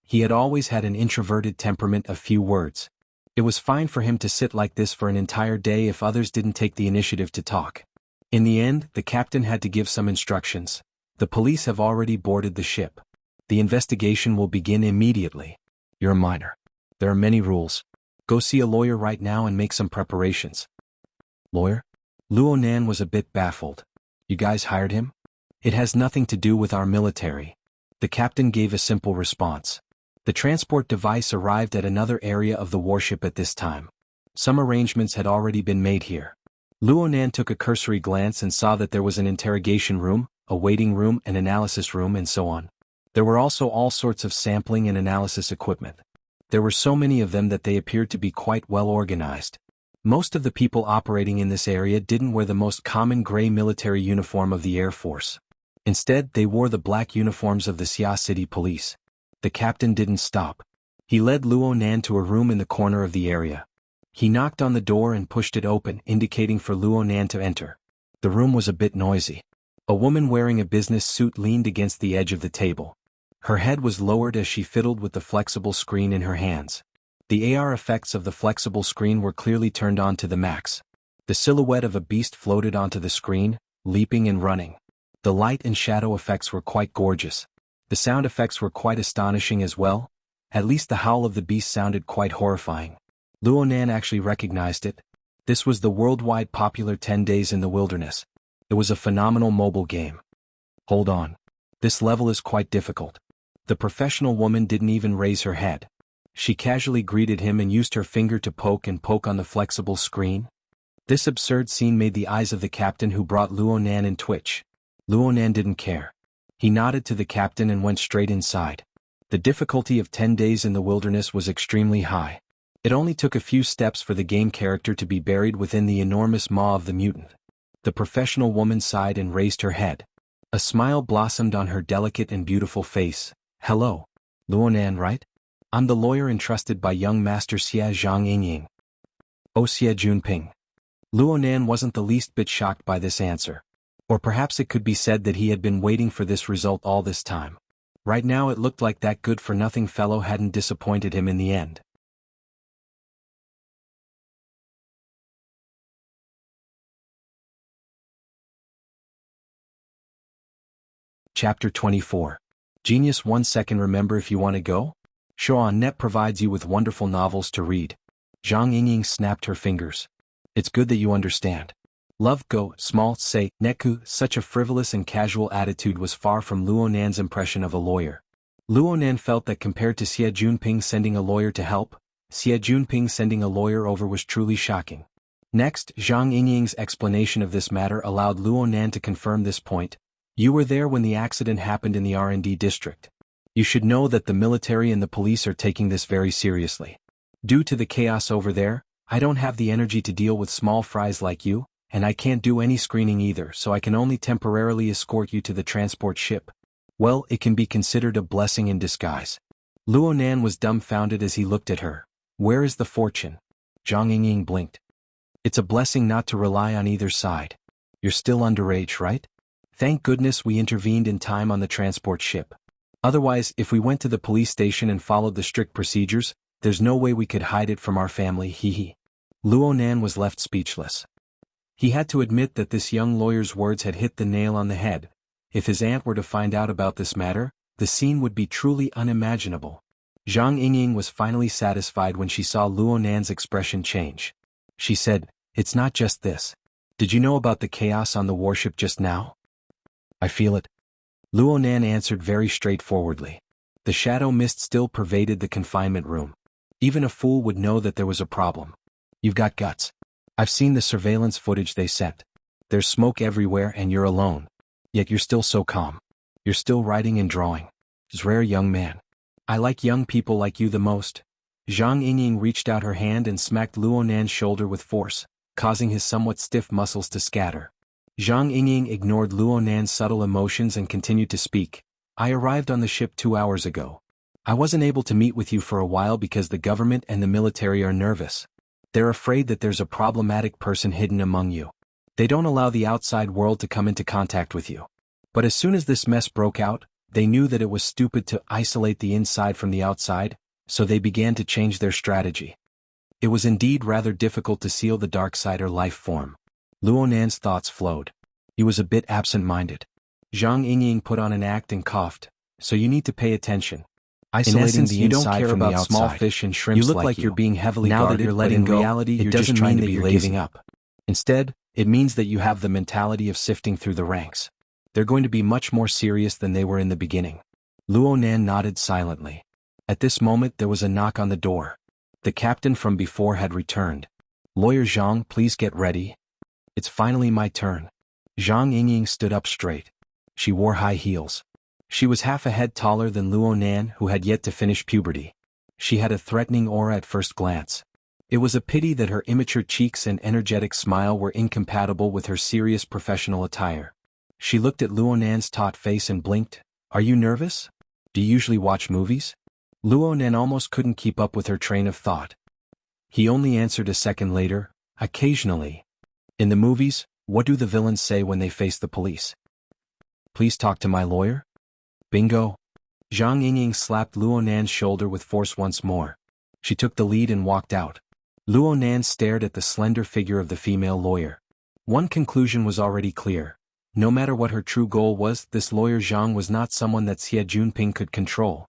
He had always had an introverted temperament of few words. It was fine for him to sit like this for an entire day if others didn't take the initiative to talk. In the end, the captain had to give some instructions. The police have already boarded the ship. The investigation will begin immediately. You're a minor. There are many rules. Go see a lawyer right now and make some preparations. Lawyer? Luonan was a bit baffled. You guys hired him? It has nothing to do with our military. The captain gave a simple response. The transport device arrived at another area of the warship at this time. Some arrangements had already been made here. Luonan took a cursory glance and saw that there was an interrogation room, a waiting room, an analysis room and so on. There were also all sorts of sampling and analysis equipment. There were so many of them that they appeared to be quite well organized. Most of the people operating in this area didn't wear the most common gray military uniform of the Air Force. Instead, they wore the black uniforms of the Xia City Police. The captain didn't stop. He led Luonan to a room in the corner of the area. He knocked on the door and pushed it open, indicating for Luonan to enter. The room was a bit noisy. A woman wearing a business suit leaned against the edge of the table. Her head was lowered as she fiddled with the flexible screen in her hands. The AR effects of the flexible screen were clearly turned on to the max. The silhouette of a beast floated onto the screen, leaping and running. The light and shadow effects were quite gorgeous. The sound effects were quite astonishing as well. At least the howl of the beast sounded quite horrifying. Luonan actually recognized it. This was the worldwide popular 10 Days in the Wilderness. It was a phenomenal mobile game. Hold on. This level is quite difficult. The professional woman didn't even raise her head. She casually greeted him and used her finger to poke on the flexible screen. This absurd scene made the eyes of the captain who brought Luonan in twitch. Luonan didn't care. He nodded to the captain and went straight inside. The difficulty of 10 Days in the Wilderness was extremely high. It only took a few steps for the game character to be buried within the enormous maw of the mutant. The professional woman sighed and raised her head. A smile blossomed on her delicate and beautiful face. Hello. Luonan, right? I'm the lawyer entrusted by young master Xia Zhang Yingying. Oh, Xia Junping. Luonan wasn't the least bit shocked by this answer. Or perhaps it could be said that he had been waiting for this result all this time. Right now it looked like that good-for-nothing fellow hadn't disappointed him in the end. Chapter 24. Genius 1 second. Remember if you want to go? Show.net provides you with wonderful novels to read. Zhang Yingying snapped her fingers. It's good that you understand. Love go, small, say, neku. Such a frivolous and casual attitude was far from Luonan's impression of a lawyer. Luonan felt that compared to Xie Junping sending a lawyer to help, Xie Junping sending a lawyer over was truly shocking. Next, Zhang Yingying's explanation of this matter allowed Luonan to confirm this point. You were there when the accident happened in the R&D district. You should know that the military and the police are taking this very seriously. Due to the chaos over there, I don't have the energy to deal with small fries like you, and I can't do any screening either, so I can only temporarily escort you to the transport ship. Well, it can be considered a blessing in disguise. Luonan was dumbfounded as he looked at her. Where is the fortune? Zhang Yingying blinked. It's a blessing not to rely on either side. You're still underage, right? Thank goodness we intervened in time on the transport ship. Otherwise, if we went to the police station and followed the strict procedures, there's no way we could hide it from our family, hee. Luonan was left speechless. He had to admit that this young lawyer's words had hit the nail on the head. If his aunt were to find out about this matter, the scene would be truly unimaginable. Zhang Yingying was finally satisfied when she saw Luonan's expression change. She said, It's not just this. Did you know about the chaos on the warship just now? I feel it. Luonan answered very straightforwardly. The shadow mist still pervaded the confinement room. Even a fool would know that there was a problem. You've got guts. I've seen the surveillance footage they sent. There's smoke everywhere and you're alone. Yet you're still so calm. You're still writing and drawing. It's rare, young man. I like young people like you the most. Zhang Yingying reached out her hand and smacked Luonan's shoulder with force, causing his somewhat stiff muscles to scatter. Zhang Yingying ignored Luonan's subtle emotions and continued to speak. I arrived on the ship 2 hours ago. I wasn't able to meet with you for a while because the government and the military are nervous. They're afraid that there's a problematic person hidden among you. They don't allow the outside world to come into contact with you. But as soon as this mess broke out, they knew that it was stupid to isolate the inside from the outside, so they began to change their strategy. It was indeed rather difficult to seal the Darksider life form. Luonan's thoughts flowed. He was a bit absent-minded. Zhang Yingying put on an act and coughed. So you need to pay attention. Isolating In essence, the you don't inside care from about the outside. small fish and shrimps. You look like you're being heavily now guarded, that you're but letting in go, reality it you're doesn't just trying mean to that be you're lazy. giving up. Instead, it means that you have the mentality of sifting through the ranks. They're going to be much more serious than they were in the beginning. Luonan nodded silently. At this moment there was a knock on the door. The captain from before had returned. Lawyer Zhang, please get ready. It's finally my turn. Zhang Yingying stood up straight. She wore high heels. She was half a head taller than Luonan, who had yet to finish puberty. She had a threatening aura at first glance. It was a pity that her immature cheeks and energetic smile were incompatible with her serious professional attire. She looked at Luonan's taut face and blinked. Are you nervous? Do you usually watch movies? Luonan almost couldn't keep up with her train of thought. He only answered a second later, occasionally. In the movies, what do the villains say when they face the police? Please talk to my lawyer? Bingo. Zhang Yingying slapped Luonan's shoulder with force once more. She took the lead and walked out. Luonan stared at the slender figure of the female lawyer. One conclusion was already clear. No matter what her true goal was, this lawyer Zhang was not someone that Xie Junping could control.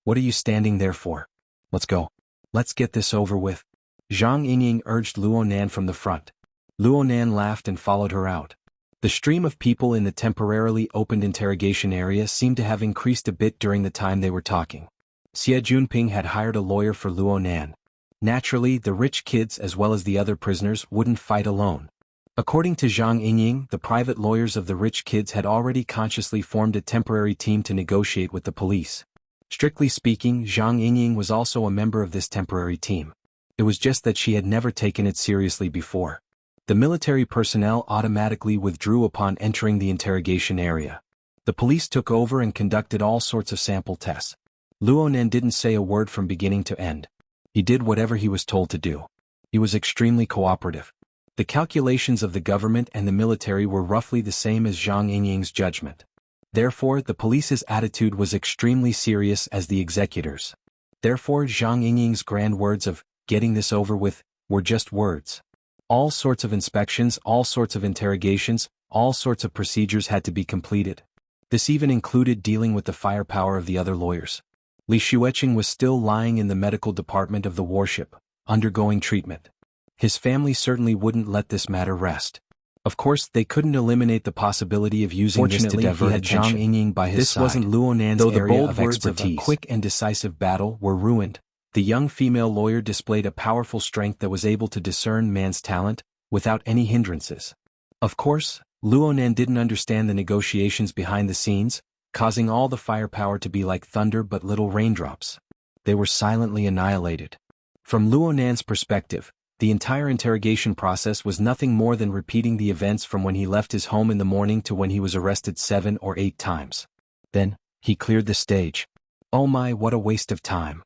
What are you standing there for? Let's go. Let's get this over with. Zhang Yingying urged Luonan from the front. Luonan laughed and followed her out. The stream of people in the temporarily opened interrogation area seemed to have increased a bit during the time they were talking. Xie Junping had hired a lawyer for Luonan. Naturally, the rich kids as well as the other prisoners wouldn't fight alone. According to Zhang Yingying, the private lawyers of the rich kids had already consciously formed a temporary team to negotiate with the police. Strictly speaking, Zhang Yingying was also a member of this temporary team. It was just that she had never taken it seriously before. The military personnel automatically withdrew upon entering the interrogation area. The police took over and conducted all sorts of sample tests. Luonan didn't say a word from beginning to end. He did whatever he was told to do. He was extremely cooperative. The calculations of the government and the military were roughly the same as Zhang Yingying's judgment. Therefore, the police's attitude was extremely serious as the executors. Therefore, Zhang Yingying's grand words of, "getting this over with," were just words. All sorts of inspections, all sorts of interrogations, all sorts of procedures had to be completed. This even included dealing with the firepower of the other lawyers. Li Xueqing was still lying in the medical department of the warship, undergoing treatment. His family certainly wouldn't let this matter rest. Of course, they couldn't eliminate the possibility of using this to divert attention. Zhang Yingying by his side. This wasn't Luonan's area of expertise. A quick and decisive battle were ruined. The young female lawyer displayed a powerful strength that was able to discern man's talent, without any hindrances. Of course, Luonan didn't understand the negotiations behind the scenes, causing all the firepower to be like thunder but little raindrops. They were silently annihilated. From Luonan's perspective, the entire interrogation process was nothing more than repeating the events from when he left his home in the morning to when he was arrested 7 or 8 times. Then, he cleared the stage. Oh my, what a waste of time.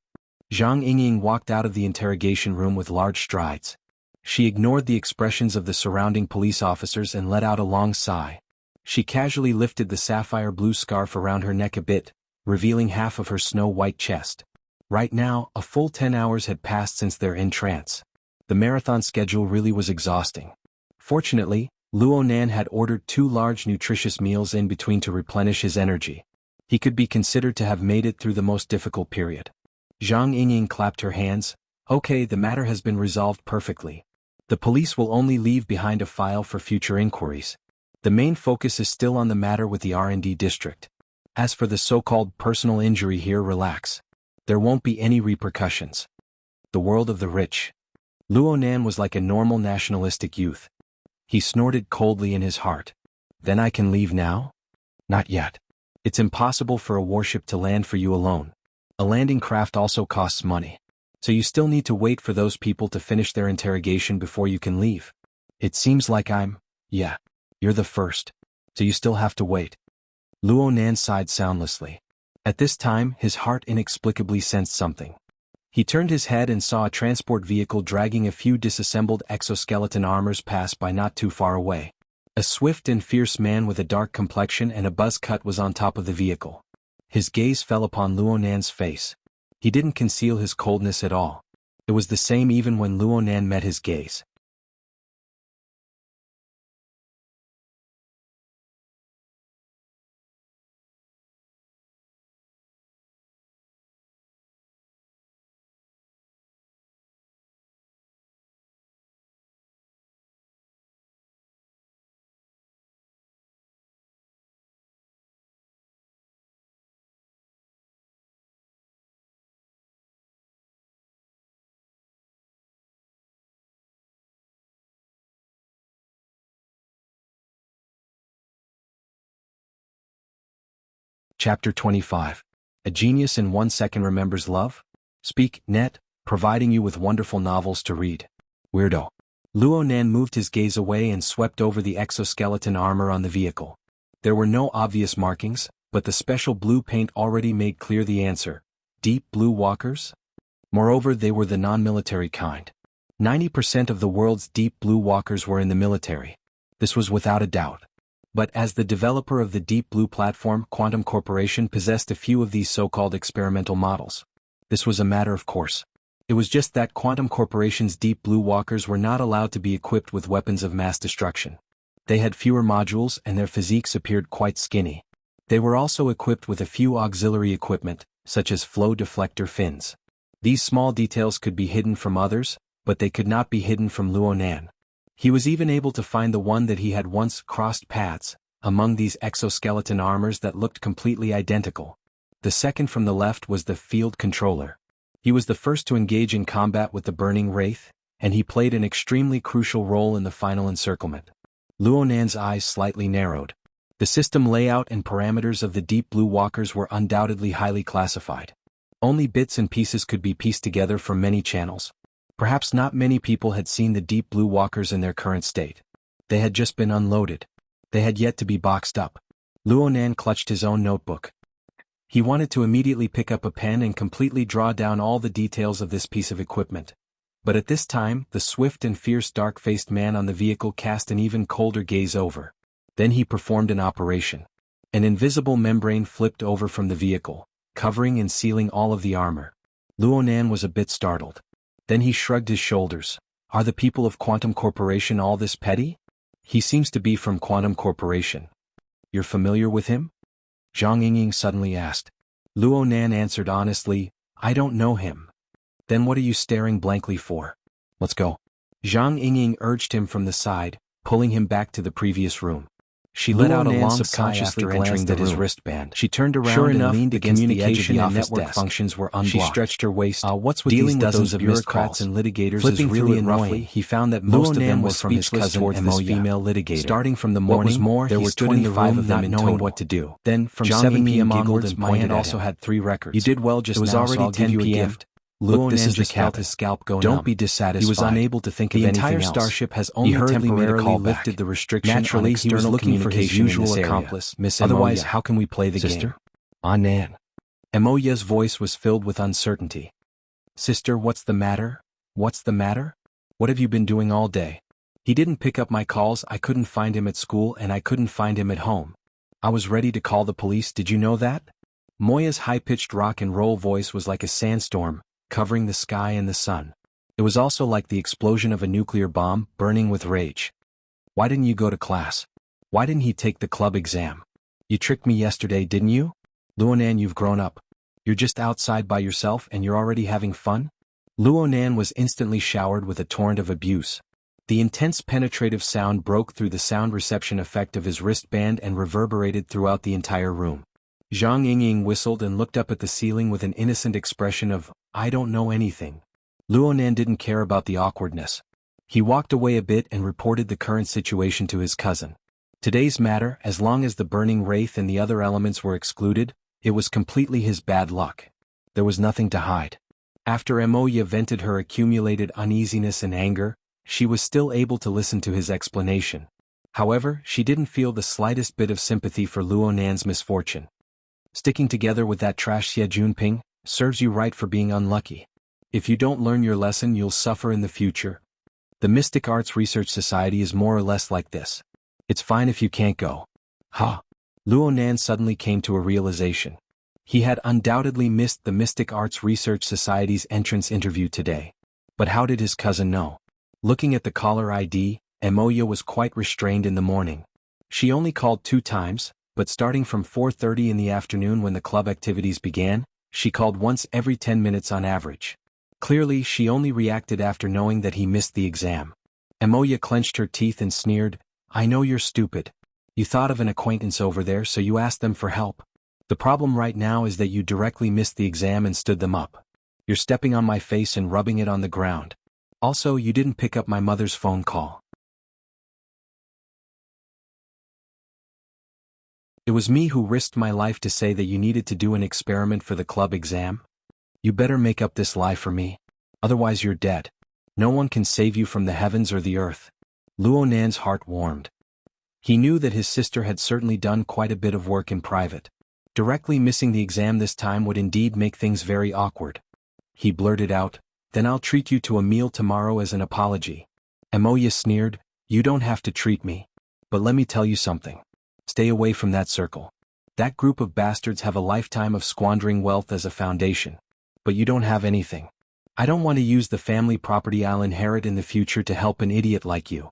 Zhang Yingying walked out of the interrogation room with large strides. She ignored the expressions of the surrounding police officers and let out a long sigh. She casually lifted the sapphire blue scarf around her neck a bit, revealing half of her snow-white chest. Right now, a full 10 hours had passed since their entrance. The marathon schedule really was exhausting. Fortunately, Luonan had ordered 2 large nutritious meals in between to replenish his energy. He could be considered to have made it through the most difficult period. Zhang Yingying clapped her hands. Okay, the matter has been resolved perfectly. The police will only leave behind a file for future inquiries. The main focus is still on the matter with the R&D district. As for the so-called personal injury here, relax. There won't be any repercussions. The world of the rich. Luonan was like a normal nationalistic youth. He snorted coldly in his heart. Then I can leave now? Not yet. It's impossible for a warship to land for you alone. A landing craft also costs money. So you still need to wait for those people to finish their interrogation before you can leave. It seems like yeah, you're the first. So you still have to wait. Luonan sighed soundlessly. At this time, his heart inexplicably sensed something. He turned his head and saw a transport vehicle dragging a few disassembled exoskeleton armors pass by not too far away. A swift and fierce man with a dark complexion and a buzz cut was on top of the vehicle. His gaze fell upon Luonan's face. He didn't conceal his coldness at all. It was the same even when Luonan met his gaze. Chapter 25. A genius in 1 second remembers love? Speak, net, providing you with wonderful novels to read. Weirdo. Luonan moved his gaze away and swept over the exoskeleton armor on the vehicle. There were no obvious markings, but the special blue paint already made clear the answer. Deep blue walkers? Moreover, they were the non-military kind. 90% of the world's deep blue walkers were in the military. This was without a doubt. But as the developer of the Deep Blue platform, Quantum Corporation possessed a few of these so-called experimental models. This was a matter of course. It was just that Quantum Corporation's Deep Blue walkers were not allowed to be equipped with weapons of mass destruction. They had fewer modules and their physiques appeared quite skinny. They were also equipped with a few auxiliary equipment, such as flow deflector fins. These small details could be hidden from others, but they could not be hidden from Luo Nan. He was even able to find the one that he had once crossed paths, among these exoskeleton armors that looked completely identical. The second from the left was the field controller. He was the first to engage in combat with the burning wraith, and he played an extremely crucial role in the final encirclement. Luo Nan's eyes slightly narrowed. The system layout and parameters of the Deep Blue Walkers were undoubtedly highly classified. Only bits and pieces could be pieced together from many channels. Perhaps not many people had seen the Deep Blue Walkers in their current state. They had just been unloaded. They had yet to be boxed up. Luo Nan clutched his own notebook. He wanted to immediately pick up a pen and completely draw down all the details of this piece of equipment. But at this time, the swift and fierce dark-faced man on the vehicle cast an even colder gaze over. Then he performed an operation. An invisible membrane flipped over from the vehicle, covering and sealing all of the armor. Luo Nan was a bit startled. Then he shrugged his shoulders. Are the people of Quantum Corporation all this petty? He seems to be from Quantum Corporation. You're familiar with him? Zhang Yingying suddenly asked. Luo Nan answered honestly, I don't know him. Then what are you staring blankly for? Let's go. Zhang Yingying urged him from the side, pulling him back to the previous room. She let out a long sigh after entering his wristband. She turned around and leaned against the edge of the office network functions were unblocked. She stretched her waist. What's with dealing with dozens of bureaucrats and litigators is really annoying. He found that most of them were from his cousin towards this female litigator. Starting from the morning, there were 25 of them not knowing what to do. Then, from 7 p.m. onwards, my aunt also had 3 records. You did well just now, so I'll give you a gift. Luo Nan just felt his scalp go numb. Don't be dissatisfied. He was unable to think of anything else. The entire starship has only temporarily lifted the restriction. Naturally, he was looking for his usual accomplice, Miss Emoya. Otherwise, how can we play the game? Nan. Emoya's voice was filled with uncertainty. Sister, what's the matter? What's the matter? What have you been doing all day? He didn't pick up my calls. I couldn't find him at school and I couldn't find him at home. I was ready to call the police. Did you know that? Moya's high-pitched rock and roll voice was like a sandstorm, covering the sky and the sun. It was also like the explosion of a nuclear bomb, burning with rage. Why didn't you go to class? Why didn't he take the club exam? You tricked me yesterday, didn't you? Luo Nan, you've grown up. You're just outside by yourself and you're already having fun? Luo Nan was instantly showered with a torrent of abuse. The intense penetrative sound broke through the sound reception effect of his wristband and reverberated throughout the entire room. Zhang Yingying whistled and looked up at the ceiling with an innocent expression of, I don't know anything. Luo Nan didn't care about the awkwardness. He walked away a bit and reported the current situation to his cousin. Today's matter, as long as the burning wraith and the other elements were excluded, it was completely his bad luck. There was nothing to hide. After Emoya vented her accumulated uneasiness and anger, she was still able to listen to his explanation. However, she didn't feel the slightest bit of sympathy for Luo Nan's misfortune. Sticking together with that trash Xie Junping serves you right for being unlucky. If you don't learn your lesson, you'll suffer in the future. The Mystic Arts Research Society is more or less like this. It's fine if you can't go. Ha! Luo Nan suddenly came to a realization. He had undoubtedly missed the Mystic Arts Research Society's entrance interview today. But how did his cousin know? Looking at the caller ID, Emoya was quite restrained in the morning. She only called 2 times, but starting from 4:30 in the afternoon when the club activities began, she called once every 10 minutes on average. Clearly, she only reacted after knowing that he missed the exam. Emoya clenched her teeth and sneered, I know you're stupid. You thought of an acquaintance over there so you asked them for help. The problem right now is that you directly missed the exam and stood them up. You're stepping on my face and rubbing it on the ground. Also, you didn't pick up my mother's phone call. It was me who risked my life to say that you needed to do an experiment for the club exam. You better make up this lie for me. Otherwise you're dead. No one can save you from the heavens or the earth. Luo Nan's heart warmed. He knew that his sister had certainly done quite a bit of work in private. Directly missing the exam this time would indeed make things very awkward. He blurted out, then I'll treat you to a meal tomorrow as an apology. Emoya sneered, you don't have to treat me. But let me tell you something. Stay away from that circle. That group of bastards have a lifetime of squandering wealth as a foundation. But you don't have anything. I don't want to use the family property I'll inherit in the future to help an idiot like you.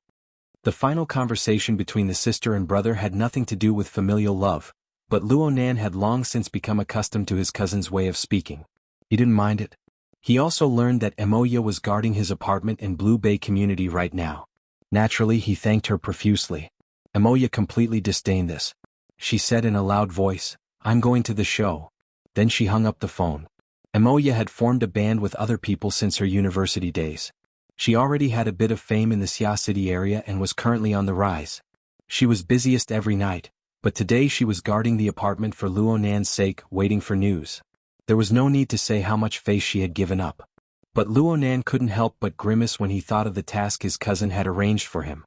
The final conversation between the sister and brother had nothing to do with familial love. But Luo Nan had long since become accustomed to his cousin's way of speaking. He didn't mind it. He also learned that Emoya was guarding his apartment in Blue Bay Community right now. Naturally, he thanked her profusely. Emoya completely disdained this. She said in a loud voice, "I'm going to the show." Then she hung up the phone. Emoya had formed a band with other people since her university days. She already had a bit of fame in the Xia City area and was currently on the rise. She was busiest every night, but today she was guarding the apartment for Luo Nan's sake, waiting for news. There was no need to say how much face she had given up. But Luo Nan couldn't help but grimace when he thought of the task his cousin had arranged for him.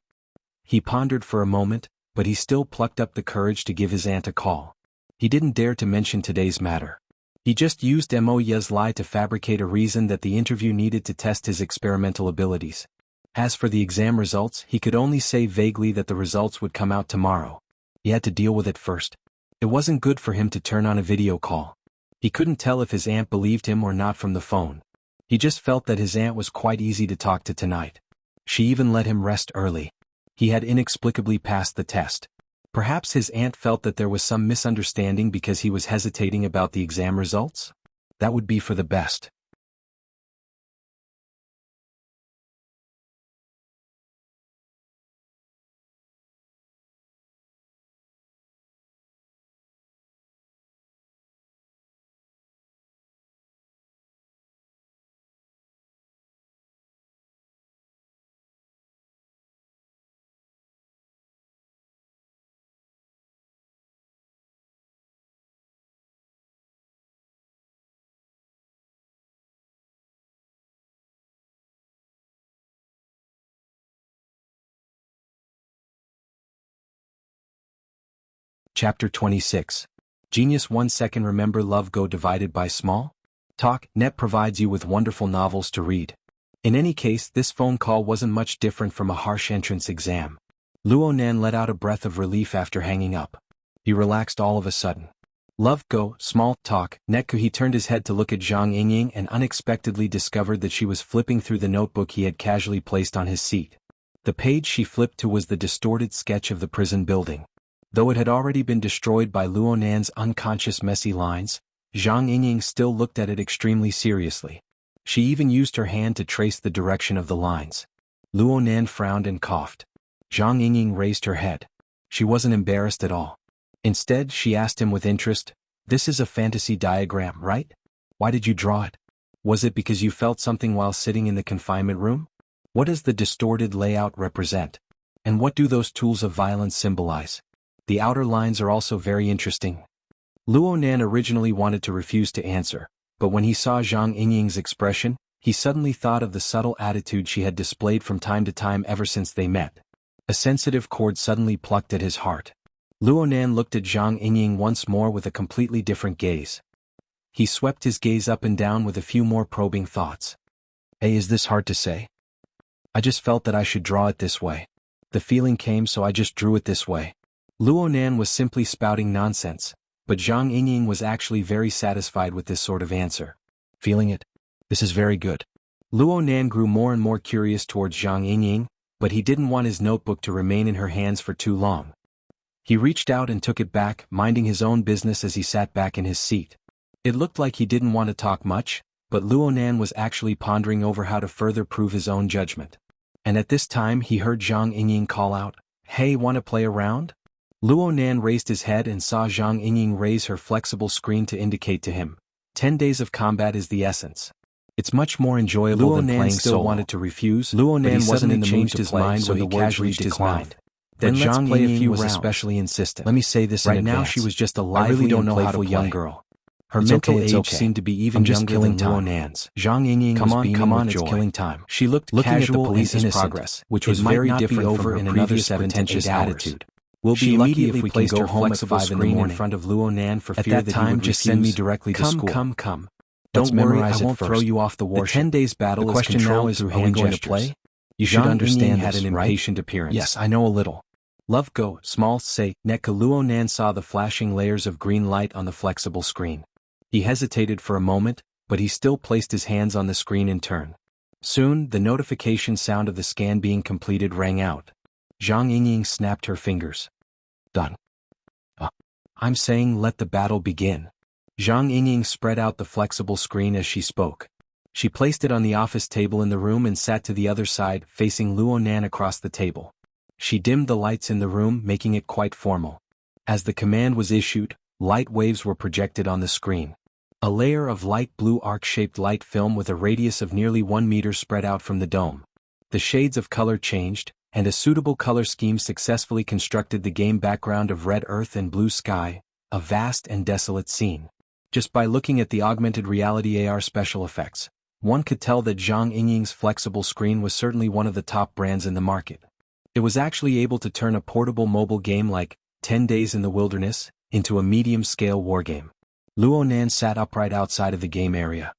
He pondered for a moment, but he still plucked up the courage to give his aunt a call. He didn't dare to mention today's matter. He just used Emoya's lie to fabricate a reason that the interview needed to test his experimental abilities. As for the exam results, he could only say vaguely that the results would come out tomorrow. He had to deal with it first. It wasn't good for him to turn on a video call. He couldn't tell if his aunt believed him or not from the phone. He just felt that his aunt was quite easy to talk to tonight. She even let him rest early. He had inexplicably passed the test. Perhaps his aunt felt that there was some misunderstanding because he was hesitating about the exam results? That would be for the best. Chapter 26. Genius 1 second. Remember love go divided by small? Talk. Net provides you with wonderful novels to read. In any case, this phone call wasn't much different from a harsh entrance exam. Luo Nan let out a breath of relief after hanging up. He relaxed all of a sudden. Love go, small, talk, Netku. He turned his head to look at Zhang Yingying and unexpectedly discovered that she was flipping through the notebook he had casually placed on his seat. The page she flipped to was the distorted sketch of the prison building. Though it had already been destroyed by Luo Nan's unconscious messy lines, Zhang Yingying still looked at it extremely seriously. She even used her hand to trace the direction of the lines. Luo Nan frowned and coughed. Zhang Yingying raised her head. She wasn't embarrassed at all. Instead, she asked him with interest, "This is a fantasy diagram, right? Why did you draw it? Was it because you felt something while sitting in the confinement room? What does the distorted layout represent? And what do those tools of violence symbolize? The outer lines are also very interesting." Luo Nan originally wanted to refuse to answer, but when he saw Zhang Yingying's expression, he suddenly thought of the subtle attitude she had displayed from time to time ever since they met. A sensitive chord suddenly plucked at his heart. Luo Nan looked at Zhang Yingying once more with a completely different gaze. He swept his gaze up and down with a few more probing thoughts. "Hey, is this hard to say? I just felt that I should draw it this way. The feeling came, so I just drew it this way." Luo Nan was simply spouting nonsense, but Zhang Yingying was actually very satisfied with this sort of answer. "Feeling it? This is very good." Luo Nan grew more and more curious towards Zhang Yingying, but he didn't want his notebook to remain in her hands for too long. He reached out and took it back, minding his own business as he sat back in his seat. It looked like he didn't want to talk much, but Luo Nan was actually pondering over how to further prove his own judgment. And at this time he heard Zhang Yingying call out, "Hey, wanna play around?" Luo Nan raised his head and saw Zhang Yingying raise her flexible screen to indicate to him, 10 days of combat is the essence. It's much more enjoyable than playing solo. Luo Nan wanted to refuse, Luo Nan wasn't in the mood to play, so he casually declined. Then let's play a few rounds. Especially insistent. Let me say this in advance. Right now she was just a lively and playful young girl. Her mental age seemed to be even younger than Luo Nan's. Zhang Yingying was beaming with joy. It's killing time. She looked casual at the police's progress, which was very different from her previous pretentious attitude. We'll be lucky if we can go home at 5 in the morning in front of Luo Nan for fear that he would just send me directly to school. Come. Don't worry, I won't throw you off the warship. The 10 days battle is controlled through hand gestures. You should understand this, right? Had an impatient appearance. Yes, I know a little. Love go, small, say, Neka. Luo Nan saw the flashing layers of green light on the flexible screen. He hesitated for a moment, but he still placed his hands on the screen in turn. Soon, the notification sound of the scan being completed rang out. Zhang Yingying snapped her fingers. Done. I'm saying let the battle begin. Zhang Yingying spread out the flexible screen as she spoke. She placed it on the office table in the room and sat to the other side, facing Luo Nan across the table. She dimmed the lights in the room, making it quite formal. As the command was issued, light waves were projected on the screen. A layer of light blue arc-shaped light film with a radius of nearly 1 meter spread out from the dome. The shades of color changed, and a suitable color scheme successfully constructed the game background of red earth and blue sky, a vast and desolate scene. Just by looking at the augmented reality AR special effects, one could tell that Zhang Yingying's flexible screen was certainly one of the top brands in the market. It was actually able to turn a portable mobile game like 10 Days in the Wilderness into a medium-scale wargame. Luo Nan sat upright outside of the game area.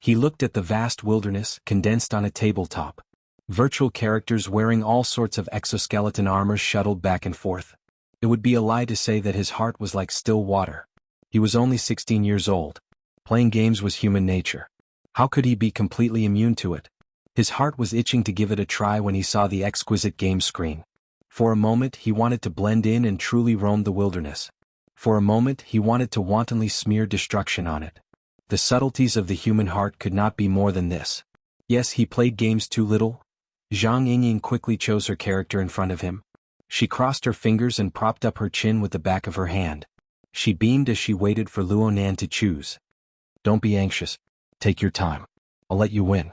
He looked at the vast wilderness condensed on a tabletop. Virtual characters wearing all sorts of exoskeleton armor shuttled back and forth. It would be a lie to say that his heart was like still water. He was only 16 years old. Playing games was human nature. How could he be completely immune to it? His heart was itching to give it a try when he saw the exquisite game screen. For a moment he wanted to blend in and truly roam the wilderness. For a moment he wanted to wantonly smear destruction on it. The subtleties of the human heart could not be more than this. Yes, he played games too little. Zhang Yingying quickly chose her character in front of him. She crossed her fingers and propped up her chin with the back of her hand. She beamed as she waited for Luo Nan to choose. Don't be anxious. Take your time. I'll let you win.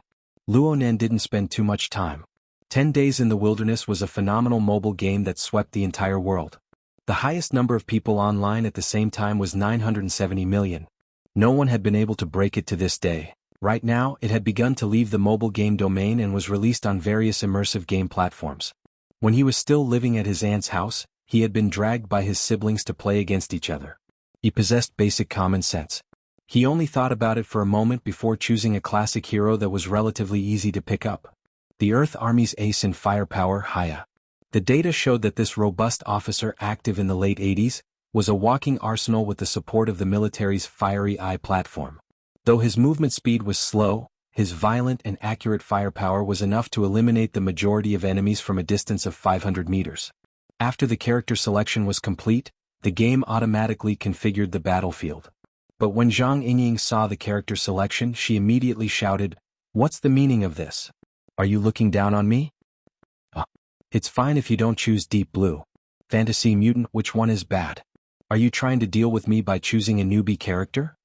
Luo Nan didn't spend too much time. 10 Days in the Wilderness was a phenomenal mobile game that swept the entire world. The highest number of people online at the same time was 970 million. No one had been able to break it to this day. Right now, it had begun to leave the mobile game domain and was released on various immersive game platforms. When he was still living at his aunt's house, he had been dragged by his siblings to play against each other. He possessed basic common sense. He only thought about it for a moment before choosing a classic hero that was relatively easy to pick up. The Earth Army's ace in firepower, Haya. The data showed that this robust officer, active in the late 80s, was a walking arsenal with the support of the military's Fiery Eye platform. Though his movement speed was slow, his violent and accurate firepower was enough to eliminate the majority of enemies from a distance of 500 meters. After the character selection was complete, the game automatically configured the battlefield. But when Zhang Yingying saw the character selection, she immediately shouted, "What's the meaning of this? Are you looking down on me?" It's fine if you don't choose Deep Blue. Fantasy Mutant, which one is bad? Are you trying to deal with me by choosing a newbie character?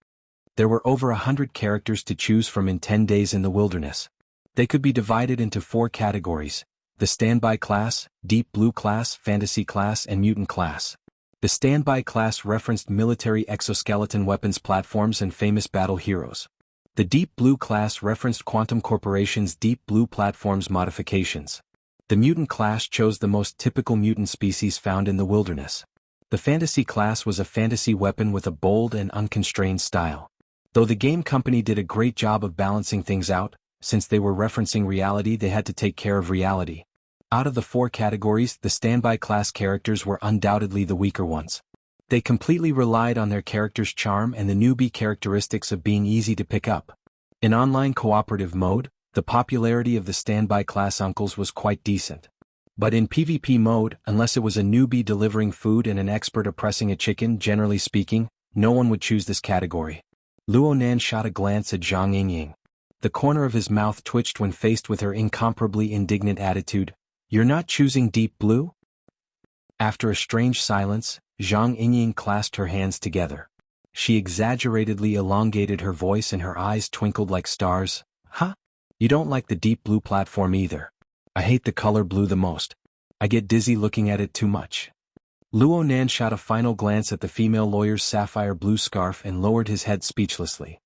There were over 100 characters to choose from in 10 Days in the Wilderness. They could be divided into 4 categories: the Standby class, Deep Blue class, Fantasy class, and Mutant class. The Standby class referenced military exoskeleton weapons platforms and famous battle heroes. The Deep Blue class referenced Quantum Corporation's Deep Blue platforms modifications. The Mutant class chose the most typical mutant species found in the wilderness. The Fantasy class was a fantasy weapon with a bold and unconstrained style. Though the game company did a great job of balancing things out, since they were referencing reality, they had to take care of reality. Out of the 4 categories, the Standby class characters were undoubtedly the weaker ones. They completely relied on their character's charm and the newbie characteristics of being easy to pick up. In online cooperative mode, the popularity of the Standby class uncles was quite decent. But in PvP mode, unless it was a newbie delivering food and an expert oppressing a chicken, generally speaking, no one would choose this category. Luo Nan shot a glance at Zhang Yingying. The corner of his mouth twitched when faced with her incomparably indignant attitude. "You're not choosing Deep Blue?" After a strange silence, Zhang Yingying clasped her hands together. She exaggeratedly elongated her voice and her eyes twinkled like stars. "Huh? You don't like the Deep Blue platform either. I hate the color blue the most. I get dizzy looking at it too much." Luo Nan shot a final glance at the female lawyer's sapphire blue scarf and lowered his head speechlessly.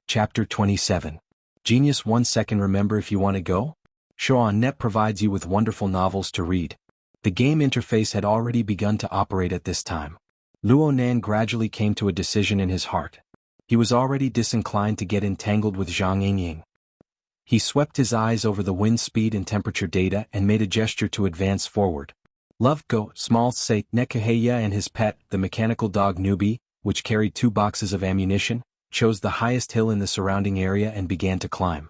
Chapter 27. Genius 1 second. Remember if you want to go? Show.net provides you with wonderful novels to read. The game interface had already begun to operate at this time. Luo Nan gradually came to a decision in his heart. He was already disinclined to get entangled with Zhang Yingying. He swept his eyes over the wind speed and temperature data and made a gesture to advance forward. Love Go, Small Say, Nekaheya and his pet, the mechanical dog Nubi, which carried 2 boxes of ammunition, chose the highest hill in the surrounding area and began to climb.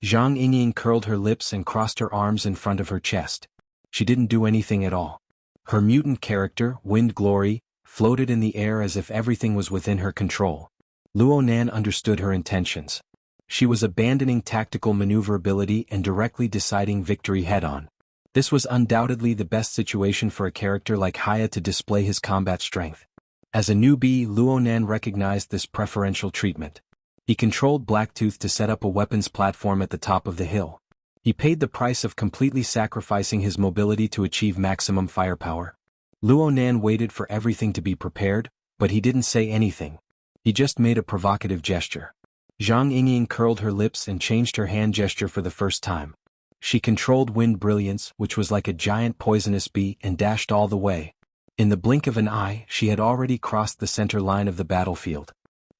Zhang Yingying curled her lips and crossed her arms in front of her chest. She didn't do anything at all. Her mutant character, Wind Glory, floated in the air as if everything was within her control. Luo Nan understood her intentions. She was abandoning tactical maneuverability and directly deciding victory head-on. This was undoubtedly the best situation for a character like Haya to display his combat strength. As a newbie, Luo Nan recognized this preferential treatment. He controlled Blacktooth to set up a weapons platform at the top of the hill. He paid the price of completely sacrificing his mobility to achieve maximum firepower. Luo Nan waited for everything to be prepared, but he didn't say anything. He just made a provocative gesture. Zhang Yingying curled her lips and changed her hand gesture for the first time. She controlled Wind Brilliance, which was like a giant poisonous bee, and dashed all the way. In the blink of an eye, she had already crossed the center line of the battlefield.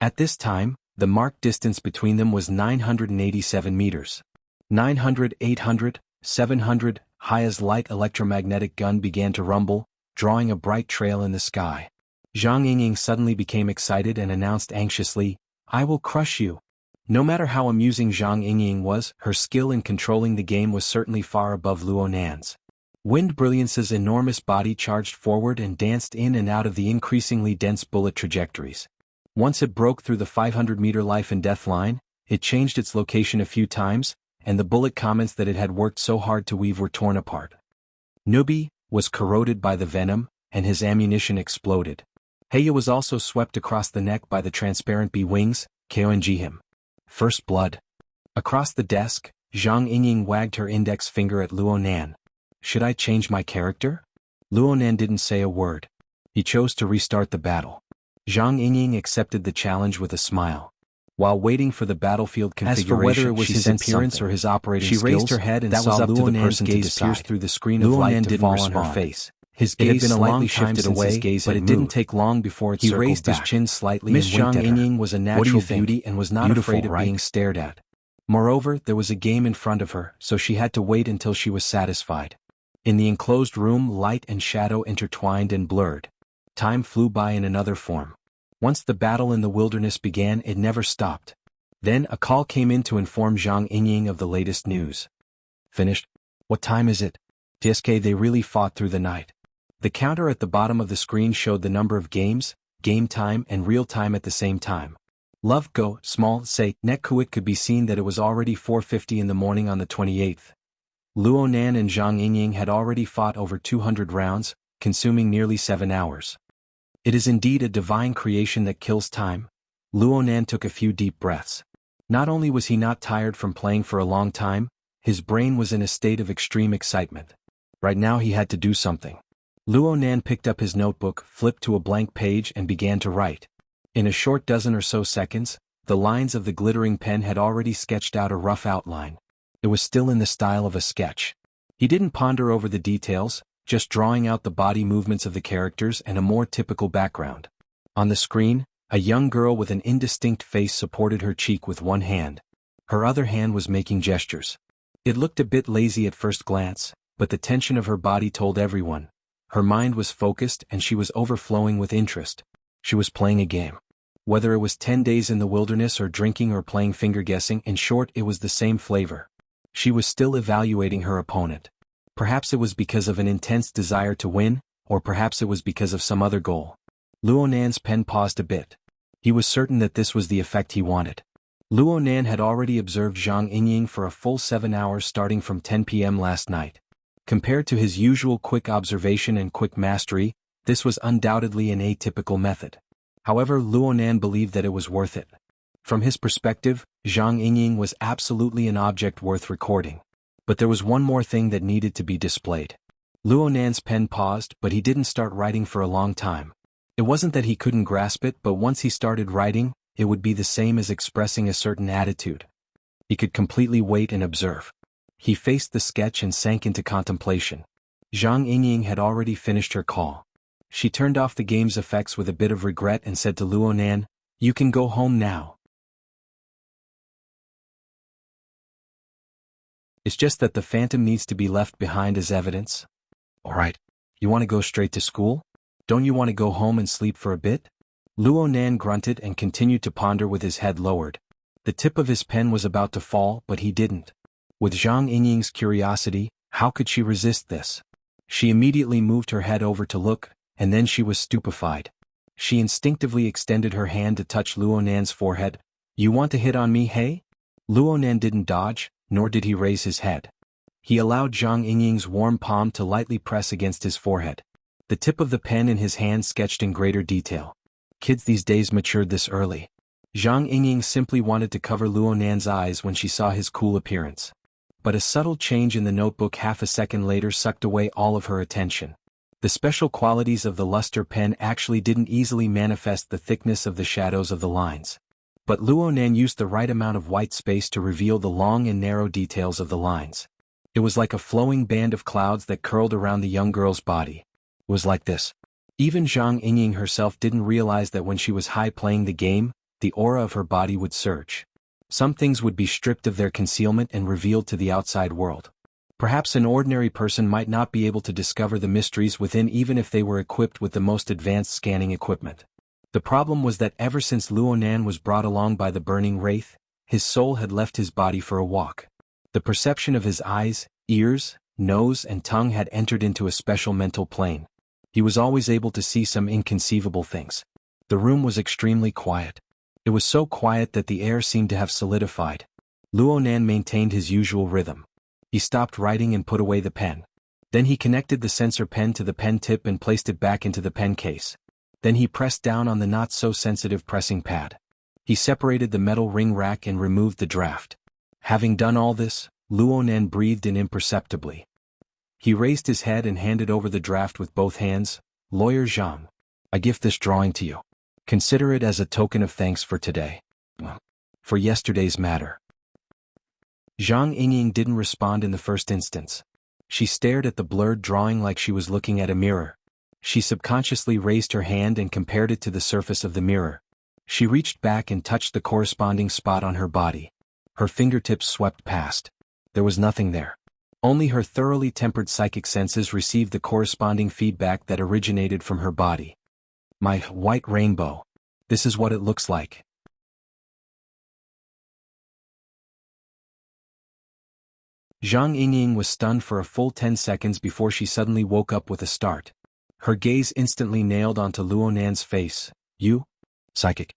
At this time, the marked distance between them was 987 meters. 900, 800, 700, Haya's light electromagnetic gun began to rumble, drawing a bright trail in the sky. Zhang Yingying suddenly became excited and announced anxiously, "I will crush you." No matter how amusing Zhang Yingying was, her skill in controlling the game was certainly far above Luo Nan's. Wind Brilliance's enormous body charged forward and danced in and out of the increasingly dense bullet trajectories. Once it broke through the 500-meter life and death line, it changed its location a few times, and the bullet comments that it had worked so hard to weave were torn apart. Nubi was corroded by the venom, and his ammunition exploded. Heya was also swept across the neck by the transparent bee wings, KONG him. First blood. Across the desk, Zhang Yingying wagged her index finger at Luo Nan. Should I change my character? Luo Nan didn't say a word. He chose to restart the battle. Zhang Yingying accepted the challenge with a smile. While waiting for the battlefield configuration, as for whether it was his appearance or his operating skills, she raised her head and that saw was up Luo to the Nan's person to gaze decide. pierce through the screen Luo of light Nan to didn't fall respond. on her face. His It had gaze been a long slightly time shifted since away, his gaze but had it didn't moved. take long before it He circled raised his back. chin slightly Miss and winked Zhang at her. Yingying was a What do natural you think? beauty and was not Beautiful, afraid of right? being stared at. Moreover, there was a game in front of her, so she had to wait until she was satisfied. In the enclosed room, light and shadow intertwined and blurred. Time flew by in another form. Once the battle in the wilderness began, it never stopped. Then a call came in to inform Zhang Yingying of the latest news. Finished? What time is it? TSK, they really fought through the night. The counter at the bottom of the screen showed the number of games, game time and real time at the same time. Love Go, Small Say, Netkuit could be seen that it was already 4:50 in the morning on the 28th. Luo Nan and Zhang Yingying had already fought over 200 rounds, consuming nearly 7 hours. It is indeed a divine creation that kills time. Luo Nan took a few deep breaths. Not only was he not tired from playing for a long time, his brain was in a state of extreme excitement. Right now he had to do something. Luo Nan picked up his notebook, flipped to a blank page and began to write. In a short dozen or so seconds, the lines of the glittering pen had already sketched out a rough outline. It was still in the style of a sketch. He didn't ponder over the details, just drawing out the body movements of the characters and a more typical background. On the screen, a young girl with an indistinct face supported her cheek with one hand. Her other hand was making gestures. It looked a bit lazy at first glance, but the tension of her body told everyone. Her mind was focused and she was overflowing with interest. She was playing a game. Whether it was 10 days in the wilderness or drinking or playing finger guessing, in short, it was the same flavor. She was still evaluating her opponent. Perhaps it was because of an intense desire to win, or perhaps it was because of some other goal. Luo Nan's pen paused a bit. He was certain that this was the effect he wanted. Luo Nan had already observed Zhang Yingying for a full 7 hours starting from 10 p.m. last night. Compared to his usual quick observation and quick mastery, this was undoubtedly an atypical method. However, Luo Nan believed that it was worth it. From his perspective, Zhang Yingying was absolutely an object worth recording. But there was one more thing that needed to be displayed. Luo Nan's pen paused, but he didn't start writing for a long time. It wasn't that he couldn't grasp it, but once he started writing, it would be the same as expressing a certain attitude. He could completely wait and observe. He faced the sketch and sank into contemplation. Zhang Yingying had already finished her call. She turned off the game's effects with a bit of regret and said to Luo Nan, "You can go home now. It's just that the phantom needs to be left behind as evidence." "All right." You want to go straight to school? Don't you want to go home and sleep for a bit? Luo Nan grunted and continued to ponder with his head lowered. The tip of his pen was about to fall, but he didn't. With Zhang Yingying's curiosity, how could she resist this? She immediately moved her head over to look, and then she was stupefied. She instinctively extended her hand to touch Luo Nan's forehead. You want to hit on me, hey? Luo Nan didn't dodge, nor did he raise his head. He allowed Zhang Yingying's warm palm to lightly press against his forehead. The tip of the pen in his hand sketched in greater detail. Kids these days matured this early. Zhang Yingying simply wanted to cover Luo Nan's eyes when she saw his cool appearance. But a subtle change in the notebook half a second later sucked away all of her attention. The special qualities of the luster pen actually didn't easily manifest the thickness of the shadows of the lines. But Luo Nan used the right amount of white space to reveal the long and narrow details of the lines. It was like a flowing band of clouds that curled around the young girl's body. It was like this. Even Zhang Yingying herself didn't realize that when she was high playing the game, the aura of her body would surge. Some things would be stripped of their concealment and revealed to the outside world. Perhaps an ordinary person might not be able to discover the mysteries within even if they were equipped with the most advanced scanning equipment. The problem was that ever since Luo Nan was brought along by the burning wraith, his soul had left his body for a walk. The perception of his eyes, ears, nose and tongue had entered into a special mental plane. He was always able to see some inconceivable things. The room was extremely quiet. It was so quiet that the air seemed to have solidified. Luo Nan maintained his usual rhythm. He stopped writing and put away the pen. Then he connected the sensor pen to the pen tip and placed it back into the pen case. Then he pressed down on the not-so-sensitive pressing pad. He separated the metal ring rack and removed the draft. Having done all this, Luo Nan breathed in imperceptibly. He raised his head and handed over the draft with both hands. Lawyer Zhang, I give this drawing to you. Consider it as a token of thanks for today. For yesterday's matter. Zhang Yingying didn't respond in the first instance. She stared at the blurred drawing like she was looking at a mirror. She subconsciously raised her hand and compared it to the surface of the mirror. She reached back and touched the corresponding spot on her body. Her fingertips swept past. There was nothing there. Only her thoroughly tempered psychic senses received the corresponding feedback that originated from her body. My white rainbow. This is what it looks like. Zhang Yingying was stunned for a full 10 seconds before she suddenly woke up with a start. Her gaze instantly nailed onto Luo Nan's face. You? Psychic.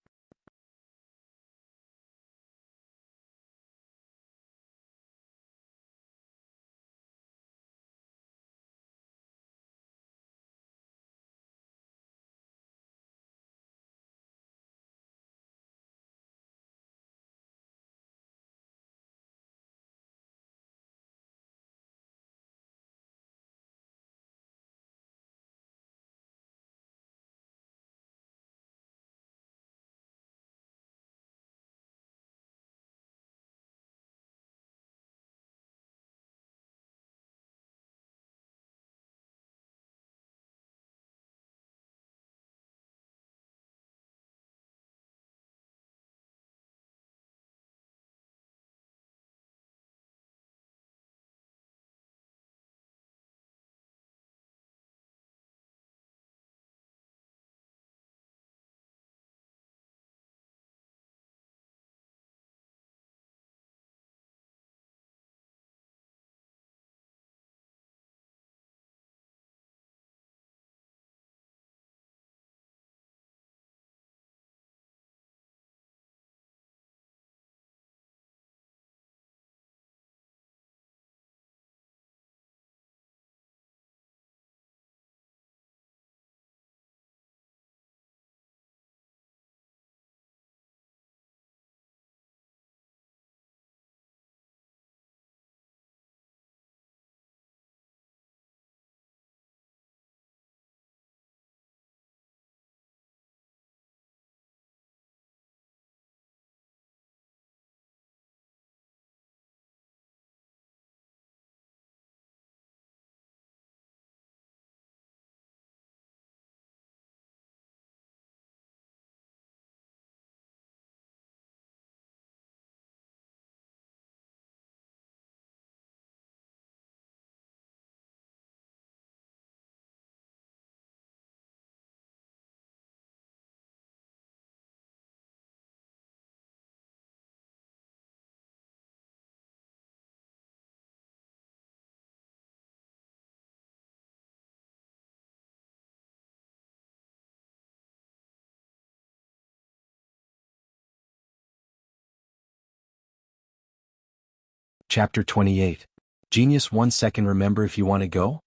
Chapter 28. Genius 1 second. Remember if you want to go?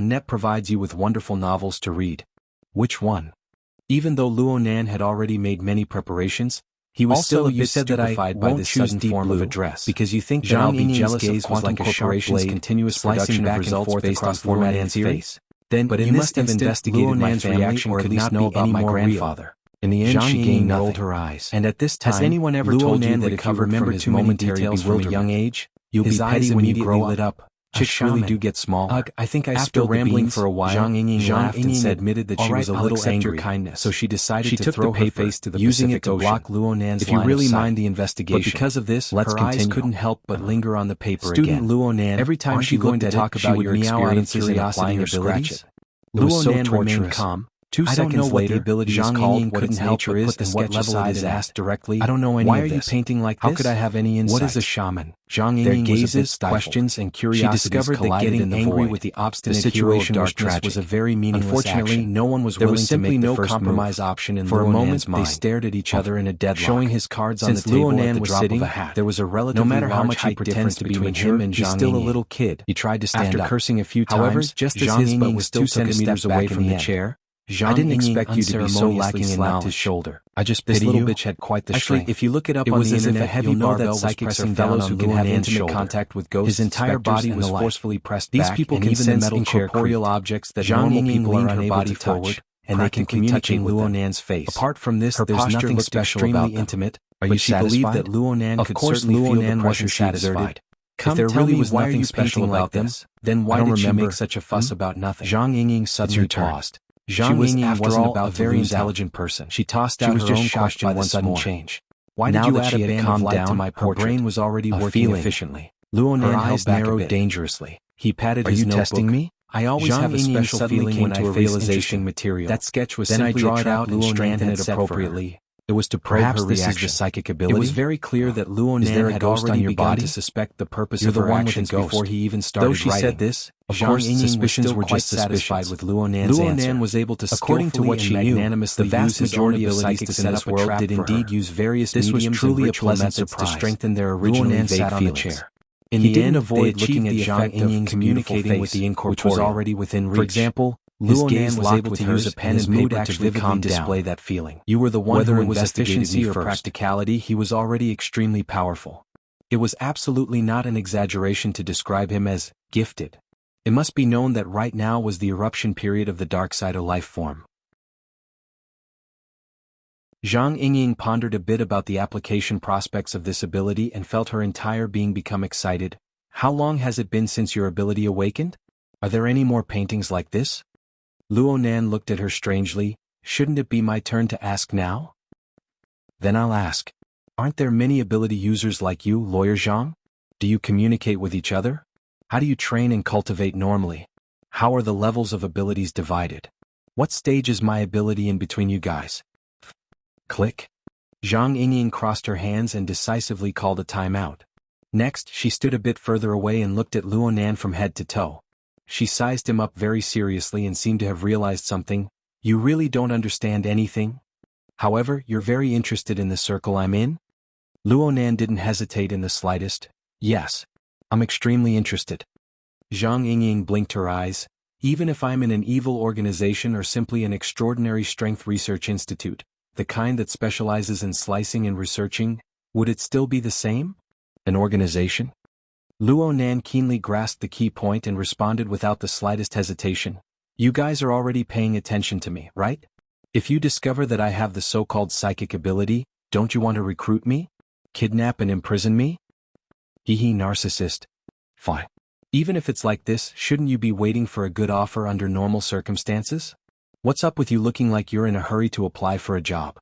Net provides you with wonderful novels to read. Which one? Even though Luo Nan had already made many preparations, he was still a bit stupefied by this sudden form of address. Because you think that I'll be jealous of quantum corporation's continuous production of results based on formatting face. Then, but in this instant, Luo Nan's reaction could not be any more grandfather. In the end, she gained nothing. Rolled her eyes. And at this time, has anyone ever told you that if you remember too many details from a young age, you'll be petty when you grow up? Chicks really do get small. I think I spilled rambling for a while. Zhang Yingying laughed and said, admitted that she was a little angry. So she decided to throw her face to the using it to block Luo Nan's line of sight. If you really mind the investigation, but because of this, her eyes couldn't help but linger on the paper again. Student Luo Nan, every time she looked at talk about your experiences in applying her abilities, Luo Nan remained calm. 2 seconds later, Zhang Yingying couldn't help but put the sketch aside and asked directly, I don't know any of this. Why are you painting like this? How could I have any insight? What is a shaman? Zhang Yingying gazes, questions, and curiosities collided in the void. With the obstinate situation of darkness was a very meaningless action. No one was willing to make the first compromise option in Luo Nan's mind. They stared at each other in a deadlock. Showing his cards on the table at the drop of a hat. There was a relatively no matter how much he pretends to be between him and Zhang Yingying. He's still a little kid. He tried to stand up. After cursing a few times, however, just as his butt was 2 centimeters away from the chair, I didn't expect you to be so lacking in knowledge. His shoulder. I just pity you. This little bitch had quite the strength. Actually, if you look it up on the internet, you'll know that psychics are fellows who can have intimate contact with ghosts. His entire body was forcefully pressed back. These people can sense incorporeal objects that normal people are unable to touch, and they can communicate with Luo Nan's face. Apart from this, there's nothing special about them. But she believed that Luo Nan could certainly feel the pressure she exerted. If there really was nothing special about them, then why did she make such a fuss about nothing? Zhang Yingying suddenly paused. Zhang Yingying wasn't about a very intelligent person. She tossed out her own question by the sudden change. Why did you add a band of light to my portrait? Her brain was already working efficiently. Luo Nan eyes narrowed dangerously. He patted his notebook. Are you testing me? I always have a special feeling when I face interesting material. That sketch was simply a trap Luo Nan had set appropriately. It was to probe her reaction. This is the psychic ability. It was very clear that Luo Nan had already begun to suspect the purpose of her actions before he even started writing. Though she said this, Zhang Yingying's suspicions were just satisfied with Luo Nan's answer. Luo Nan was able to according to what she knew, the vast majority of psychics in this world did indeed use various mediums and ritual methods to strengthen their originally vague feelings. In the end, avoid looking at Zhang Yingying's communicating with the incorporeal, which was already within reach. For example, Luo Nan was able to use a pen and paper to vividly display that feeling. You were the one who investigated me first. Whether it was efficiency or practicality, he was already extremely powerful. It was absolutely not an exaggeration to describe him as gifted. It must be known that right now was the eruption period of the dark side of life form. Zhang Yingying pondered a bit about the application prospects of this ability and felt her entire being become excited. How long has it been since your ability awakened? Are there any more paintings like this? Luo Nan looked at her strangely. Shouldn't it be my turn to ask now? Then I'll ask. Aren't there many ability users like you, Lawyer Zhang? Do you communicate with each other? How do you train and cultivate normally? How are the levels of abilities divided? What stage is my ability in between you guys? Click. Zhang Yingying crossed her hands and decisively called a timeout. Next, she stood a bit further away and looked at Luo Nan from head to toe. She sized him up very seriously and seemed to have realized something. You really don't understand anything? However, you're very interested in the circle I'm in? Luo Nan didn't hesitate in the slightest. Yes. I'm extremely interested. Zhang Yingying blinked her eyes. Even if I'm in an evil organization or simply an extraordinary strength research institute, the kind that specializes in slicing and researching, would it still be the same? An organization? Luo Nan keenly grasped the key point and responded without the slightest hesitation. You guys are already paying attention to me, right? If you discover that I have the so-called psychic ability, don't you want to recruit me? Kidnap and imprison me? Hee narcissist. Fine. Even if it's like this, shouldn't you be waiting for a good offer under normal circumstances? What's up with you looking like you're in a hurry to apply for a job?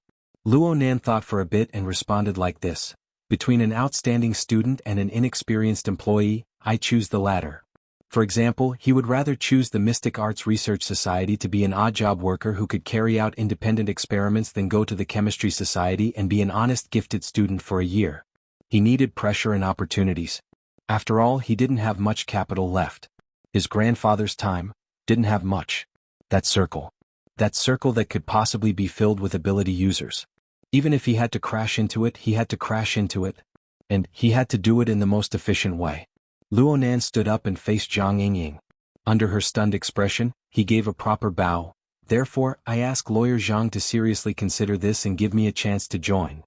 Luo Nan thought for a bit and responded like this. Between an outstanding student and an inexperienced employee, I choose the latter. For example, he would rather choose the Mystic Arts Research Society to be an odd-job worker who could carry out independent experiments than go to the Chemistry Society and be an honest gifted student for a year. He needed pressure and opportunities. After all, he didn't have much capital left. His grandfather's time didn't have much. That circle that could possibly be filled with ability users. Even if he had to crash into it, he had to crash into it. And he had to do it in the most efficient way. Luonan stood up and faced Zhang Yingying. Under her stunned expression, he gave a proper bow. Therefore, I ask Lawyer Zhang to seriously consider this and give me a chance to join.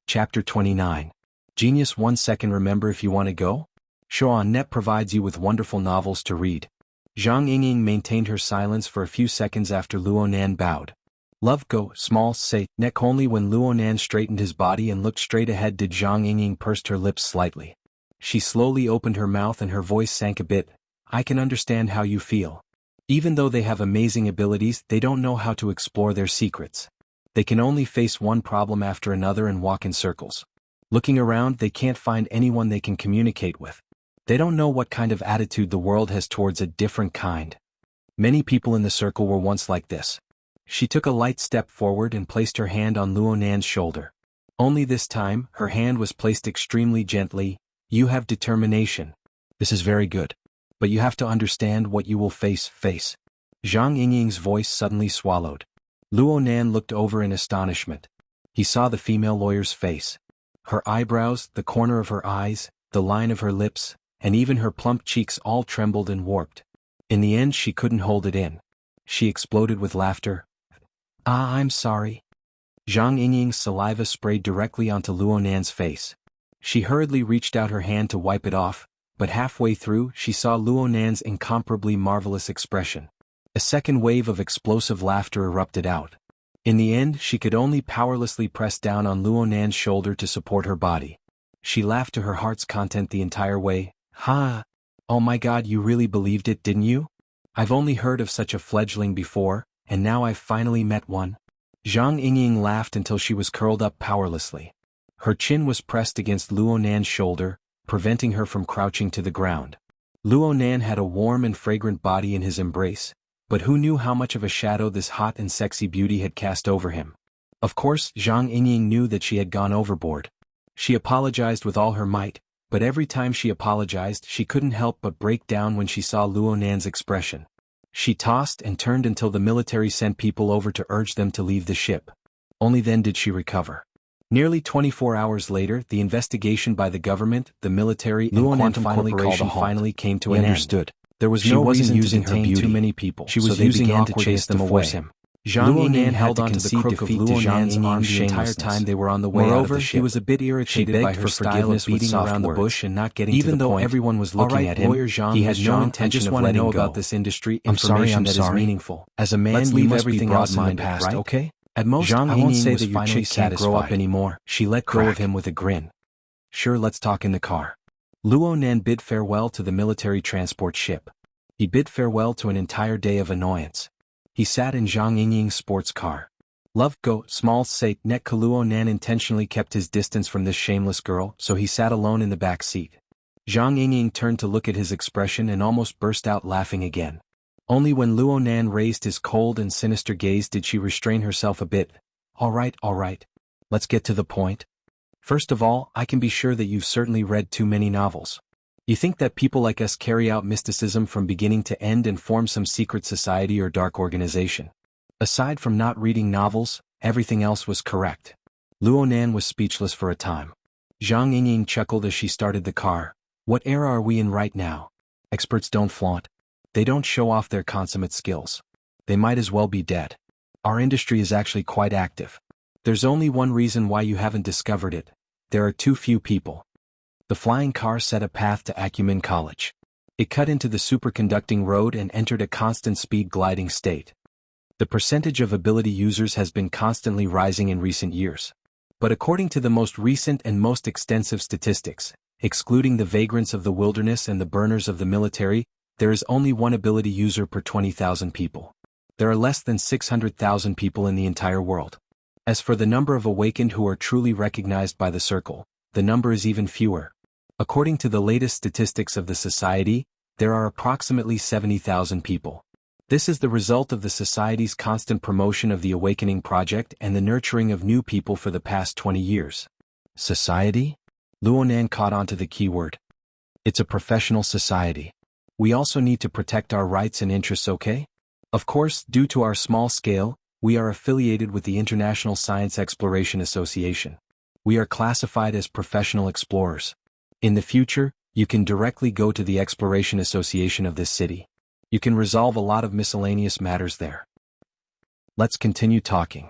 Chapter 29. Genius 1 second. Remember if you want to go? Show.net provides you with wonderful novels to read. Zhang Yingying maintained her silence for a few seconds after Luonan bowed. Love go, small, say, neck. Only when Luonan straightened his body and looked straight ahead did Zhang Yingying pursed her lips slightly. She slowly opened her mouth and her voice sank a bit. I can understand how you feel. Even though they have amazing abilities, they don't know how to explore their secrets. They can only face one problem after another and walk in circles. Looking around, they can't find anyone they can communicate with. They don't know what kind of attitude the world has towards a different kind. Many people in the circle were once like this. She took a light step forward and placed her hand on Luonan's shoulder. Only this time, her hand was placed extremely gently. You have determination. This is very good. But you have to understand what you will face. Zhang Yingying's voice suddenly swallowed. Luonan looked over in astonishment. He saw the female lawyer's face. Her eyebrows, the corner of her eyes, the line of her lips, and even her plump cheeks all trembled and warped. In the end she couldn't hold it in. She exploded with laughter. I'm sorry. Zhang Yingying's saliva sprayed directly onto Luonan's face. She hurriedly reached out her hand to wipe it off, but halfway through she saw Luonan's incomparably marvelous expression. A second wave of explosive laughter erupted out. In the end she could only powerlessly press down on Luonan's shoulder to support her body. She laughed to her heart's content the entire way. Ha! Oh my God, you really believed it, didn't you? I've only heard of such a fledgling before, and now I've finally met one. Zhang Yingying laughed until she was curled up powerlessly. Her chin was pressed against Luonan's shoulder, preventing her from crouching to the ground. Luonan had a warm and fragrant body in his embrace, but who knew how much of a shadow this hot and sexy beauty had cast over him? Of course, Zhang Yingying knew that she had gone overboard. She apologized with all her might, but every time she apologized she couldn't help but break down when she saw Luonan's expression. She tossed and turned until the military sent people over to urge them to leave the ship. Only then did she recover. Nearly 24 hours later, the investigation by the government, the military, and Quantum Corporation finally came to an end. There was no reason using her beauty. Too many people. She was using awkwardness to chase them away. Zhang Yingying held on to the crook of Luonan's arm the entire time they were on the way out of the ship. He was a bit irritated by her style of beating around the bush and not getting to the point. Even though everyone was looking at him, he had no intention of letting go. About this industry information that is meaningful. As a man, let's leave everything else in the past, right? Okay? At most, I won't say that your chick can't grow up anymore. She let go of him with a grin. Sure, let's talk in the car. Luonan bid farewell to the military transport ship. He bid farewell to an entire day of annoyance. He sat in Zhang Yingying's sports car. Love go, small say, net. Luonan intentionally kept his distance from this shameless girl, so he sat alone in the back seat. Zhang Yingying turned to look at his expression and almost burst out laughing again. Only when Luonan raised his cold and sinister gaze did she restrain herself a bit. All right. Let's get to the point. First of all, I can be sure that you've certainly read too many novels. You think that people like us carry out mysticism from beginning to end and form some secret society or dark organization. Aside from not reading novels, everything else was correct. Luonan was speechless for a time. Zhang Yingying chuckled as she started the car. What era are we in right now? Experts don't flaunt. They don't show off their consummate skills. They might as well be dead. Our industry is actually quite active. There's only one reason why you haven't discovered it. There are too few people. The flying car set a path to Acumen College. It cut into the superconducting road and entered a constant speed gliding state. The percentage of ability users has been constantly rising in recent years. But according to the most recent and most extensive statistics, excluding the vagrants of the wilderness and the burners of the military, there is only one ability user per 20,000 people. There are less than 600,000 people in the entire world. As for the number of awakened who are truly recognized by the circle, the number is even fewer. According to the latest statistics of the society, there are approximately 70,000 people. This is the result of the society's constant promotion of the Awakening Project and the nurturing of new people for the past 20 years. Society? Luonan caught on to the key word. It's a professional society. We also need to protect our rights and interests, okay? Of course, due to our small scale, We are affiliated with the International Science Exploration Association. We are classified as professional explorers. In the future, you can directly go to the Exploration Association of this city. You can resolve a lot of miscellaneous matters there. Let's continue talking.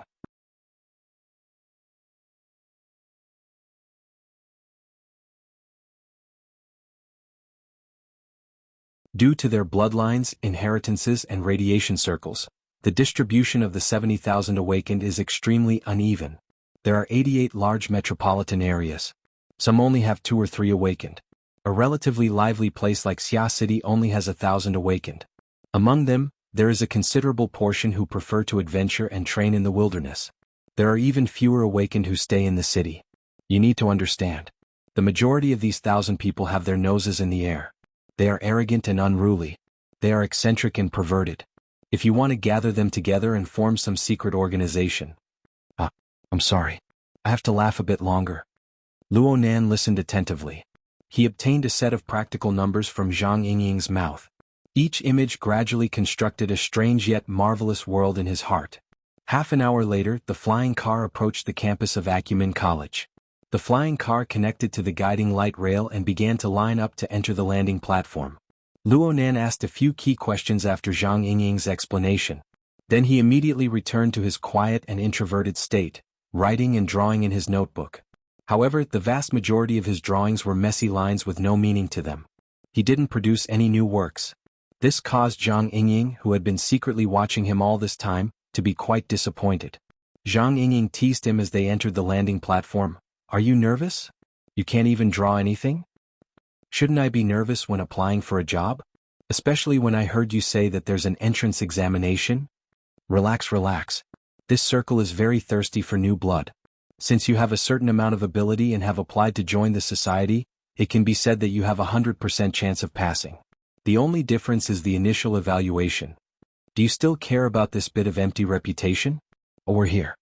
Due to their bloodlines, inheritances, and radiation circles, the distribution of the 70,000 awakened is extremely uneven. There are 88 large metropolitan areas. Some only have 2 or 3 awakened. A relatively lively place like Xia City only has 1,000 awakened. Among them, there is a considerable portion who prefer to adventure and train in the wilderness. There are even fewer awakened who stay in the city. You need to understand. The majority of these 1,000 people have their noses in the air. They are arrogant and unruly. They are eccentric and perverted. If you want to gather them together and form some secret organization. I'm sorry. I have to laugh a bit longer. Luo Nan listened attentively. He obtained a set of practical numbers from Zhang Yingying's mouth. Each image gradually constructed a strange yet marvelous world in his heart. Half an hour later, the flying car approached the campus of Acumen College. The flying car connected to the guiding light rail and began to line up to enter the landing platform. Luo Nan asked a few key questions after Zhang Yingying's explanation. Then he immediately returned to his quiet and introverted state, writing and drawing in his notebook. However, the vast majority of his drawings were messy lines with no meaning to them. He didn't produce any new works. This caused Zhang Yingying, who had been secretly watching him all this time, to be quite disappointed. Zhang Yingying teased him as they entered the landing platform. Are you nervous? You can't even draw anything? Shouldn't I be nervous when applying for a job? Especially when I heard you say that there's an entrance examination? Relax, relax. This circle is very thirsty for new blood. Since you have a certain amount of ability and have applied to join the society, it can be said that you have 100% chance of passing. The only difference is the initial evaluation. Do you still care about this bit of empty reputation? Oh, we're here.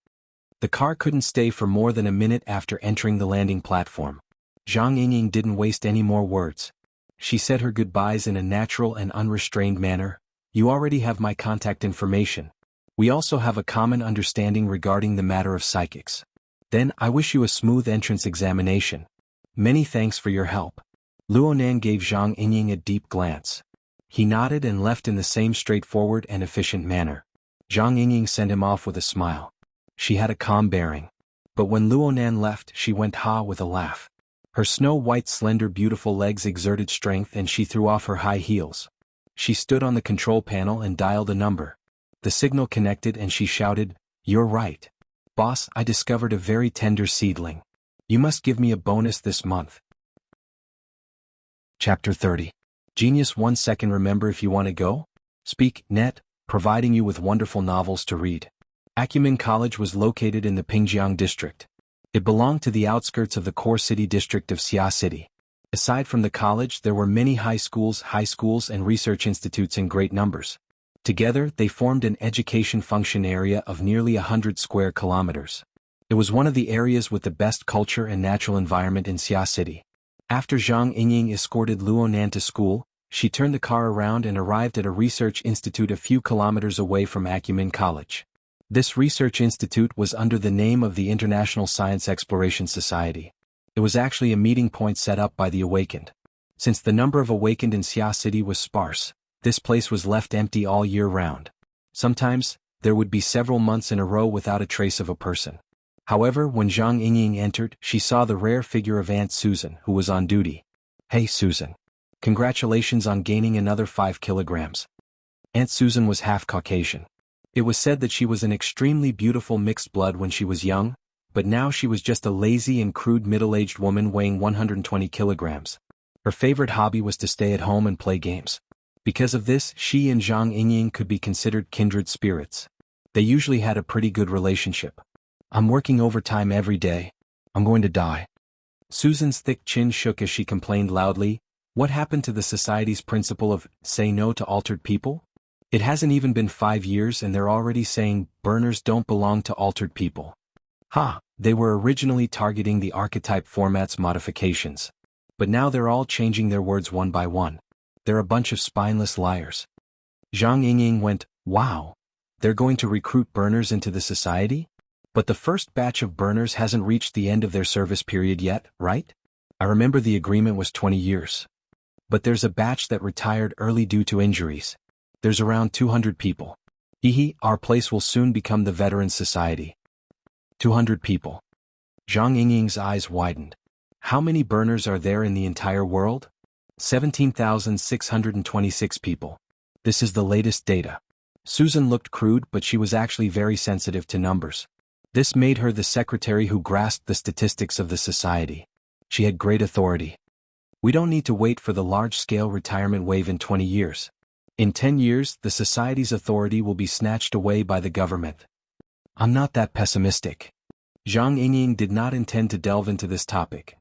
The car couldn't stay for more than a minute after entering the landing platform. Zhang Yingying didn't waste any more words. She said her goodbyes in a natural and unrestrained manner. You already have my contact information. We also have a common understanding regarding the matter of psychics. Then, I wish you a smooth entrance examination. Many thanks for your help. Luo Nan gave Zhang Yingying a deep glance. He nodded and left in the same straightforward and efficient manner. Zhang Yingying sent him off with a smile. She had a calm bearing. But when Luo Nan left, she went ha with a laugh. Her snow-white slender beautiful legs exerted strength and she threw off her high heels. She stood on the control panel and dialed a number. The signal connected and she shouted, "You're right. Boss, I discovered a very tender seedling. You must give me a bonus this month." Chapter 30. Genius 1 second. Remember if you want to go? Speak, net, providing you with wonderful novels to read. Acumen College was located in the Pingjiang district. It belonged to the outskirts of the core city district of Xia City. Aside from the college, there were many high schools, and research institutes in great numbers. Together, they formed an education function area of nearly 100 square kilometers. It was one of the areas with the best culture and natural environment in Xia City. After Zhang Yingying escorted Luo Nan to school, she turned the car around and arrived at a research institute a few kilometers away from Acumen College. This research institute was under the name of the International Science Exploration Society. It was actually a meeting point set up by the awakened. Since the number of awakened in Xia City was sparse, this place was left empty all year round. Sometimes, there would be several months in a row without a trace of a person. However, when Zhang Yingying entered, she saw the rare figure of Aunt Susan, who was on duty. "Hey Susan. Congratulations on gaining another 5 kilograms. Aunt Susan was half Caucasian. It was said that she was an extremely beautiful mixed blood when she was young, but now she was just a lazy and crude middle-aged woman weighing 120 kilograms. Her favorite hobby was to stay at home and play games. Because of this, she and Zhang Yingying could be considered kindred spirits. They usually had a pretty good relationship. "I'm working overtime every day. I'm going to die." Susan's thick chin shook as she complained loudly. What happened to the society's principle of say no to altered people? It hasn't even been 5 years and they're already saying burners don't belong to altered people. They were originally targeting the archetype format's modifications. But now they're all changing their words one by one. They're a bunch of spineless liars. Zhang Yingying went, "Wow. They're going to recruit burners into the society? But the first batch of burners hasn't reached the end of their service period yet, right? I remember the agreement was 20 years. But there's a batch that retired early due to injuries. There's around 200 people. Our place will soon become the Veterans Society. 200 people. Zhang Yingying's eyes widened. How many burners are there in the entire world? 17,626 people. This is the latest data. Susan looked crude, but she was actually very sensitive to numbers. This made her the secretary who grasped the statistics of the society. She had great authority. We don't need to wait for the large-scale retirement wave in 20 years. In 10 years, the society's authority will be snatched away by the government. I'm not that pessimistic. Zhang Yingying did not intend to delve into this topic.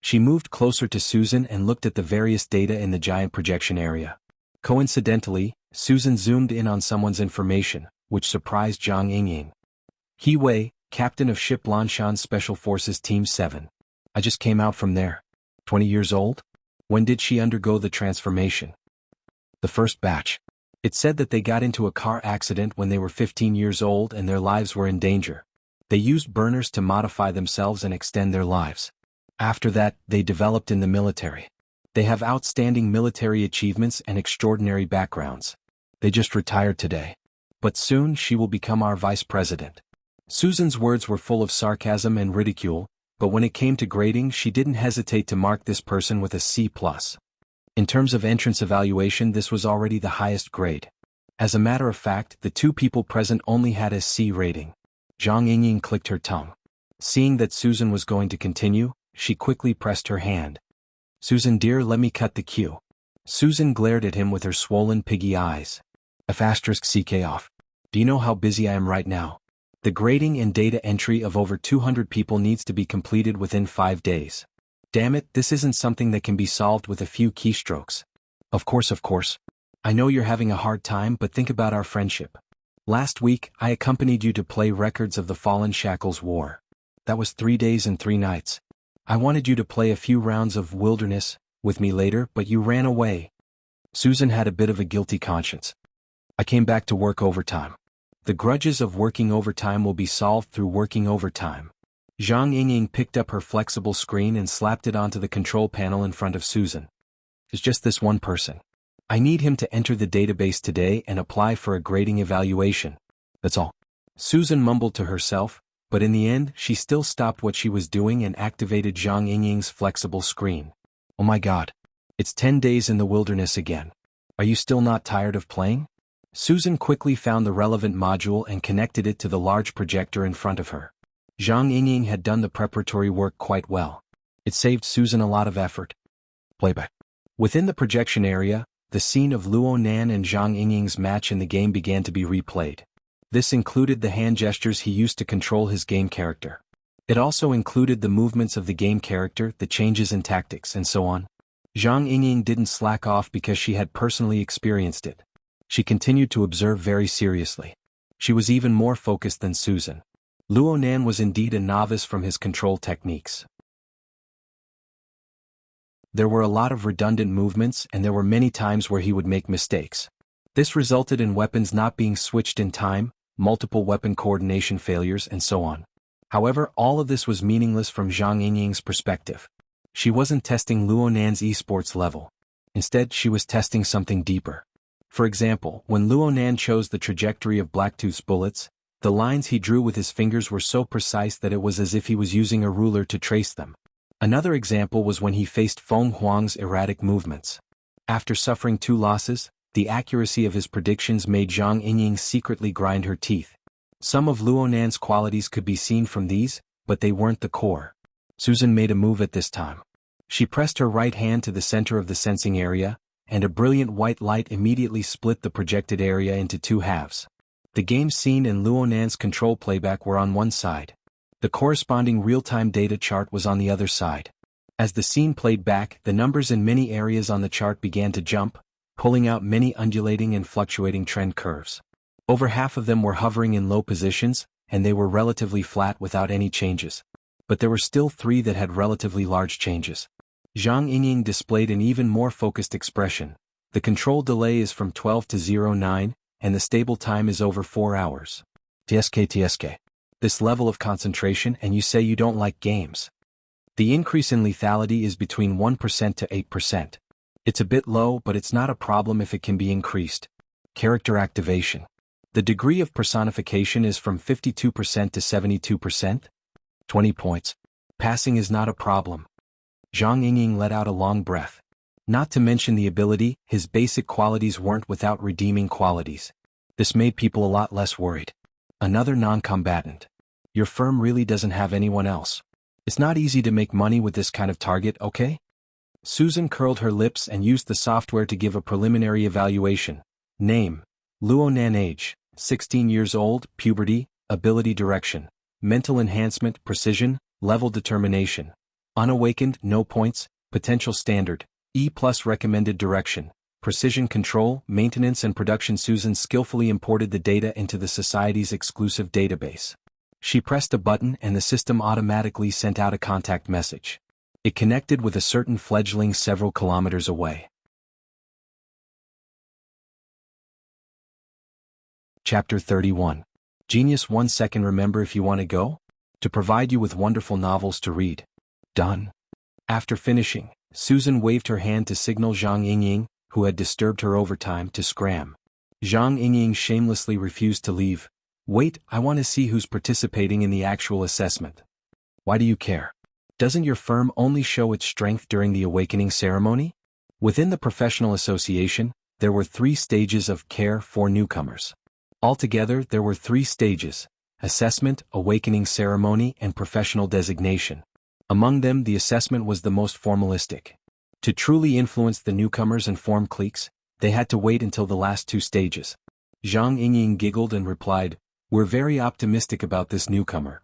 She moved closer to Susan and looked at the various data in the giant projection area. Coincidentally, Susan zoomed in on someone's information, which surprised Zhang Yingying. He Wei, captain of ship Lanshan Special Forces Team 7. I just came out from there. 20 years old? When did she undergo the transformation? The first batch. It said that they got into a car accident when they were 15 years old and their lives were in danger. They used burners to modify themselves and extend their lives. After that, they developed in the military. They have outstanding military achievements and extraordinary backgrounds. They just retired today. But soon she will become our vice president. Susan's words were full of sarcasm and ridicule, but when it came to grading she didn't hesitate to mark this person with a C+. In terms of entrance evaluation, this was already the highest grade. As a matter of fact, the two people present only had a C rating. Zhang Yingying clicked her tongue. Seeing that Susan was going to continue, she quickly pressed her hand. Susan dear, let me cut the queue. Susan glared at him with her swollen piggy eyes. F***CK off. Do you know how busy I am right now? The grading and data entry of over 200 people needs to be completed within 5 days. Damn it, this isn't something that can be solved with a few keystrokes. Of course. I know you're having a hard time, but think about our friendship. Last week, I accompanied you to play Records of the Fallen Shackles War. That was 3 days and 3 nights. I wanted you to play a few rounds of Wilderness with me later, but you ran away. Susan had a bit of a guilty conscience. I came back to work overtime. The grudges of working overtime will be solved through working overtime. Zhang Yingying picked up her flexible screen and slapped it onto the control panel in front of Susan. It's just this one person. I need him to enter the database today and apply for a grading evaluation. That's all. Susan mumbled to herself, but in the end she still stopped what she was doing and activated Zhang Yingying's flexible screen. Oh my god. It's 10 days in the wilderness again. Are you still not tired of playing? Susan quickly found the relevant module and connected it to the large projector in front of her. Zhang Yingying had done the preparatory work quite well. It saved Susan a lot of effort. Playback. Within the projection area, the scene of Luo Nan and Zhang Yingying's match in the game began to be replayed. This included the hand gestures he used to control his game character. It also included the movements of the game character, the changes in tactics, and so on. Zhang Yingying didn't slack off because she had personally experienced it. She continued to observe very seriously. She was even more focused than Susan. Luo Nan was indeed a novice from his control techniques. There were a lot of redundant movements and there were many times where he would make mistakes. This resulted in weapons not being switched in time, multiple weapon coordination failures, and so on. However, all of this was meaningless from Zhang Yingying's perspective. She wasn't testing Luo Nan's esports level. Instead, she was testing something deeper. For example, when Luo Nan chose the trajectory of Blacktooth's bullets, the lines he drew with his fingers were so precise that it was as if he was using a ruler to trace them. Another example was when he faced Feng Huang's erratic movements. After suffering 2 losses, the accuracy of his predictions made Zhang Yingying secretly grind her teeth. Some of Luo Nan's qualities could be seen from these, but they weren't the core. Susan made a move at this time. She pressed her right hand to the center of the sensing area, and a brilliant white light immediately split the projected area into 2 halves. The game scene and Luo Nan's control playback were on one side. The corresponding real-time data chart was on the other side. As the scene played back, the numbers in many areas on the chart began to jump, pulling out many undulating and fluctuating trend curves. Over half of them were hovering in low positions, and they were relatively flat without any changes. But there were still 3 that had relatively large changes. Zhang Yingying displayed an even more focused expression. The control delay is from 12 to 09, and the stable time is over 4 hours. TSK. This level of concentration, and you say you don't like games. The increase in lethality is between 1% to 8%. It's a bit low, but it's not a problem if it can be increased. Character activation. The degree of personification is from 52% to 72%. 20 points. Passing is not a problem. Zhang Yingying let out a long breath. Not to mention the ability, his basic qualities weren't without redeeming qualities. This made people a lot less worried. Another non-combatant. Your firm really doesn't have anyone else. It's not easy to make money with this kind of target, okay? Susan curled her lips and used the software to give a preliminary evaluation. Name: Luonan. Age: 16 years old, puberty, ability direction, mental enhancement, precision, level determination. Unawakened, no points, potential standard, E+ recommended direction, precision control, maintenance and production. Susan skillfully imported the data into the Society's exclusive database. She pressed a button and the system automatically sent out a contact message. It connected with a certain fledgling several kilometers away. Chapter 31. Genius 1 second. Remember if you want to go? To provide you with wonderful novels to read. Done. After finishing, Susan waved her hand to signal Zhang Yingying, who had disturbed her overtime, to scram. Zhang Yingying shamelessly refused to leave. Wait, I want to see who's participating in the actual assessment. Why do you care? Doesn't your firm only show its strength during the awakening ceremony? Within the professional association, there were 3 stages of care for newcomers. Altogether, there were 3 stages: assessment, awakening ceremony, and professional designation. Among them, the assessment was the most formalistic. To truly influence the newcomers and form cliques, they had to wait until the last 2 stages. Zhang Yingying giggled and replied, "We're very optimistic about this newcomer."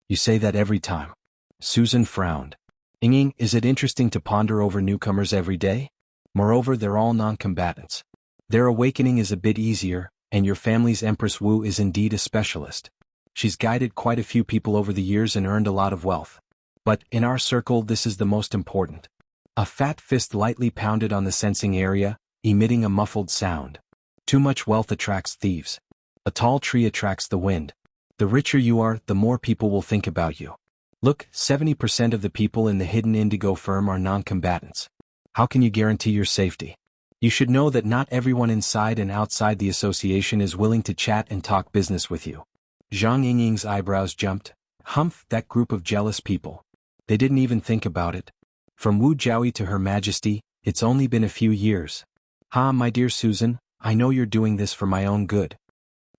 You say that every time. Susan frowned. Yingying, is it interesting to ponder over newcomers every day? Moreover, they're all non-combatants. Their awakening is a bit easier, and your family's Empress Wu is indeed a specialist. She's guided quite a few people over the years and earned a lot of wealth. But, in our circle, this is the most important. A fat fist lightly pounded on the sensing area, emitting a muffled sound. Too much wealth attracts thieves. A tall tree attracts the wind. The richer you are, the more people will think about you. Look, 70% of the people in the hidden indigo firm are non-combatants. How can you guarantee your safety? You should know that not everyone inside and outside the association is willing to chat and talk business with you. Zhang Yingying's eyebrows jumped. Humph, that group of jealous people. They didn't even think about it. From Wu Jiaoyi to Her Majesty, it's only been a few years. Ha, my dear Susan, I know you're doing this for my own good.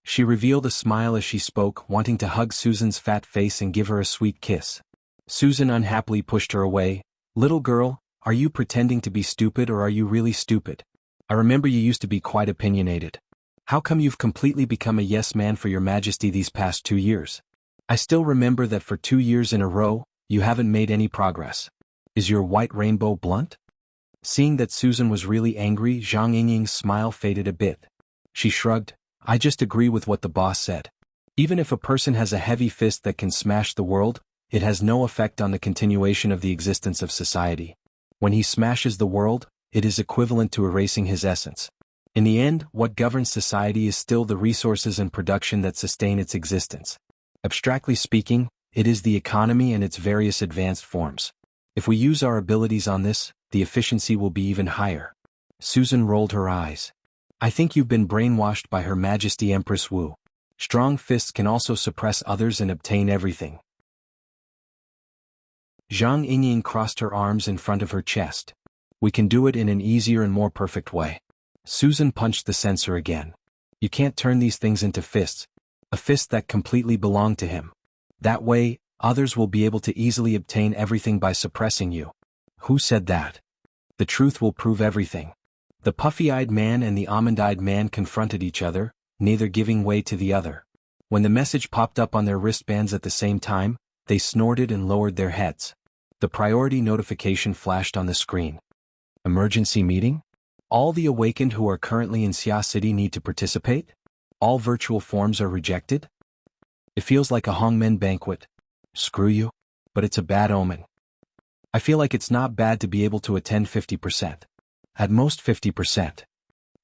She revealed a smile as she spoke, wanting to hug Susan's fat face and give her a sweet kiss. Susan unhappily pushed her away. Little girl, are you pretending to be stupid or are you really stupid? I remember you used to be quite opinionated. How come you've completely become a yes man for Your Majesty these past 2 years? I still remember that for 2 years in a row, you haven't made any progress. Is your white rainbow blunt? Seeing that Susan was really angry, Zhang Yingying's smile faded a bit. She shrugged. I just agree with what the boss said. Even if a person has a heavy fist that can smash the world, it has no effect on the continuation of the existence of society. When he smashes the world, it is equivalent to erasing his essence. In the end, what governs society is still the resources and production that sustain its existence. Abstractly speaking, it is the economy and its various advanced forms. If we use our abilities on this, the efficiency will be even higher. Susan rolled her eyes. I think you've been brainwashed by Her Majesty Empress Wu. Strong fists can also suppress others and obtain everything. Zhang Yingying crossed her arms in front of her chest. We can do it in an easier and more perfect way. Susan punched the sensor again. You can't turn these things into fists. A fist that completely belonged to him. That way, others will be able to easily obtain everything by suppressing you. Who said that? The truth will prove everything. The puffy-eyed man and the almond-eyed man confronted each other, neither giving way to the other. When the message popped up on their wristbands at the same time, they snorted and lowered their heads. The priority notification flashed on the screen. Emergency meeting? All the awakened who are currently in Xia City need to participate? All virtual forms are rejected? It feels like a Hongmen banquet. Screw you. But it's a bad omen. I feel like it's not bad to be able to attend 50%. At most 50%.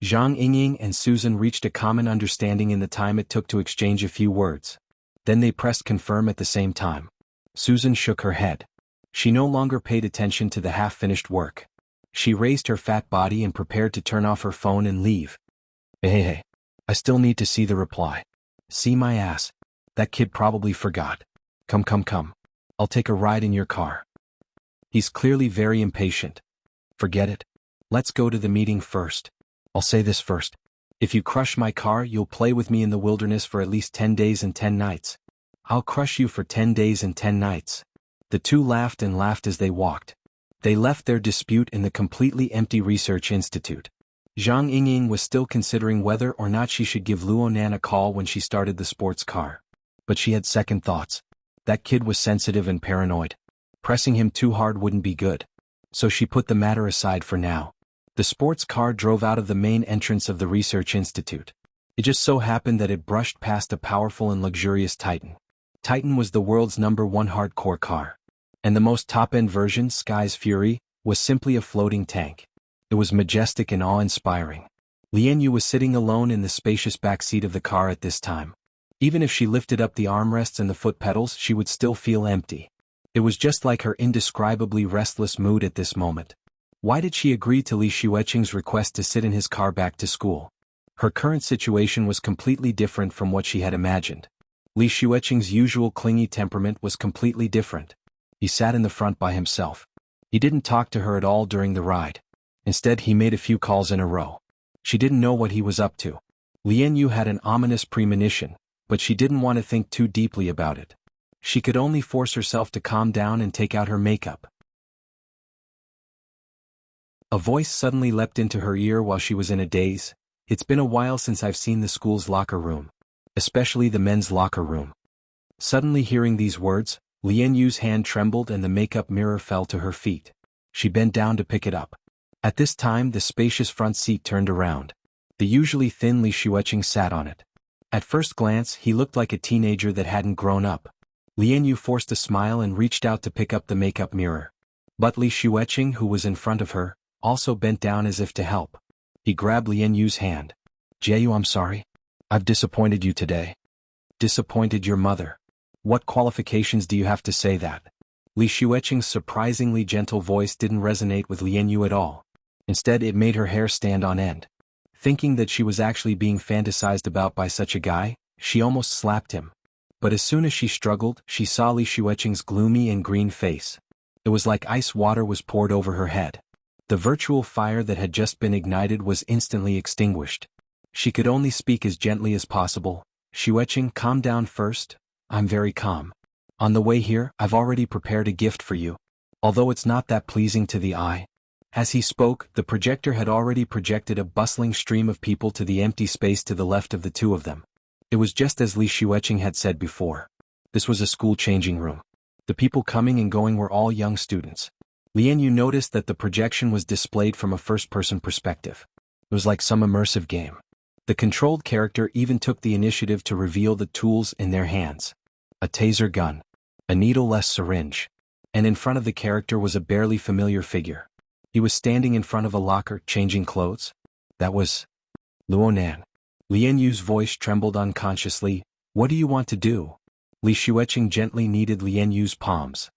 Zhang Yingying and Susan reached a common understanding in the time it took to exchange a few words. Then they pressed confirm at the same time. Susan shook her head. She no longer paid attention to the half-finished work. She raised her fat body and prepared to turn off her phone and leave. Hey, I still need to see the reply. See my ass. That kid probably forgot. Come. I'll take a ride in your car. He's clearly very impatient. Forget it. Let's go to the meeting first. I'll say this first. If you crush my car, you'll play with me in the wilderness for at least 10 days and 10 nights. I'll crush you for 10 days and 10 nights. The two laughed and laughed as they walked. They left their dispute in the completely empty research institute. Zhang Yingying was still considering whether or not she should give Luo Nan a call when she started the sports car. But she had second thoughts. That kid was sensitive and paranoid. Pressing him too hard wouldn't be good. So she put the matter aside for now. The sports car drove out of the main entrance of the research institute. It just so happened that it brushed past a powerful and luxurious Titan. Titan was the world's #1 hardcore car. And the most top-end version, Sky's Fury, was simply a floating tank. It was majestic and awe-inspiring. Lian Yu was sitting alone in the spacious back seat of the car at this time. Even if she lifted up the armrests and the foot pedals, she would still feel empty. It was just like her indescribably restless mood at this moment. Why did she agree to Li Xueqing's request to sit in his car back to school? Her current situation was completely different from what she had imagined. Li Xueqing's usual clingy temperament was completely different. He sat in the front by himself. He didn't talk to her at all during the ride. Instead, he made a few calls in a row. She didn't know what he was up to. Lian Yu had an ominous premonition, but she didn't want to think too deeply about it. She could only force herself to calm down and take out her makeup. A voice suddenly leapt into her ear while she was in a daze. It's been a while since I've seen the school's locker room. Especially the men's locker room. Suddenly hearing these words, Lian Yu's hand trembled and the makeup mirror fell to her feet. She bent down to pick it up. At this time the spacious front seat turned around. The usually thin Li Xueqing sat on it. At first glance he looked like a teenager that hadn't grown up. Lian Yu forced a smile and reached out to pick up the makeup mirror. But Li Xueqing, who was in front of her, also bent down as if to help. He grabbed Lian Yu's hand. Jieyu, I'm sorry. I've disappointed you today. Disappointed your mother. What qualifications do you have to say that? Li Xueqing's surprisingly gentle voice didn't resonate with Lian Yu at all. Instead, it made her hair stand on end. Thinking that she was actually being fantasized about by such a guy, she almost slapped him. But as soon as she struggled, she saw Li Xueqing's gloomy and green face. It was like ice water was poured over her head. The virtual fire that had just been ignited was instantly extinguished. She could only speak as gently as possible. Xueqing, calm down first. I'm very calm. On the way here, I've already prepared a gift for you. Although it's not that pleasing to the eye. As he spoke, the projector had already projected a bustling stream of people to the empty space to the left of the two of them. It was just as Li Xueqing had said before. This was a school changing room. The people coming and going were all young students. Lian Yu noticed that the projection was displayed from a first-person perspective. It was like some immersive game. The controlled character even took the initiative to reveal the tools in their hands. A taser gun. A needle-less syringe. And in front of the character was a barely familiar figure. He was standing in front of a locker, changing clothes. That was Luo Nan. Lian Yu's voice trembled unconsciously. What do you want to do? Li Xueqing gently kneaded Lian Yu's palms.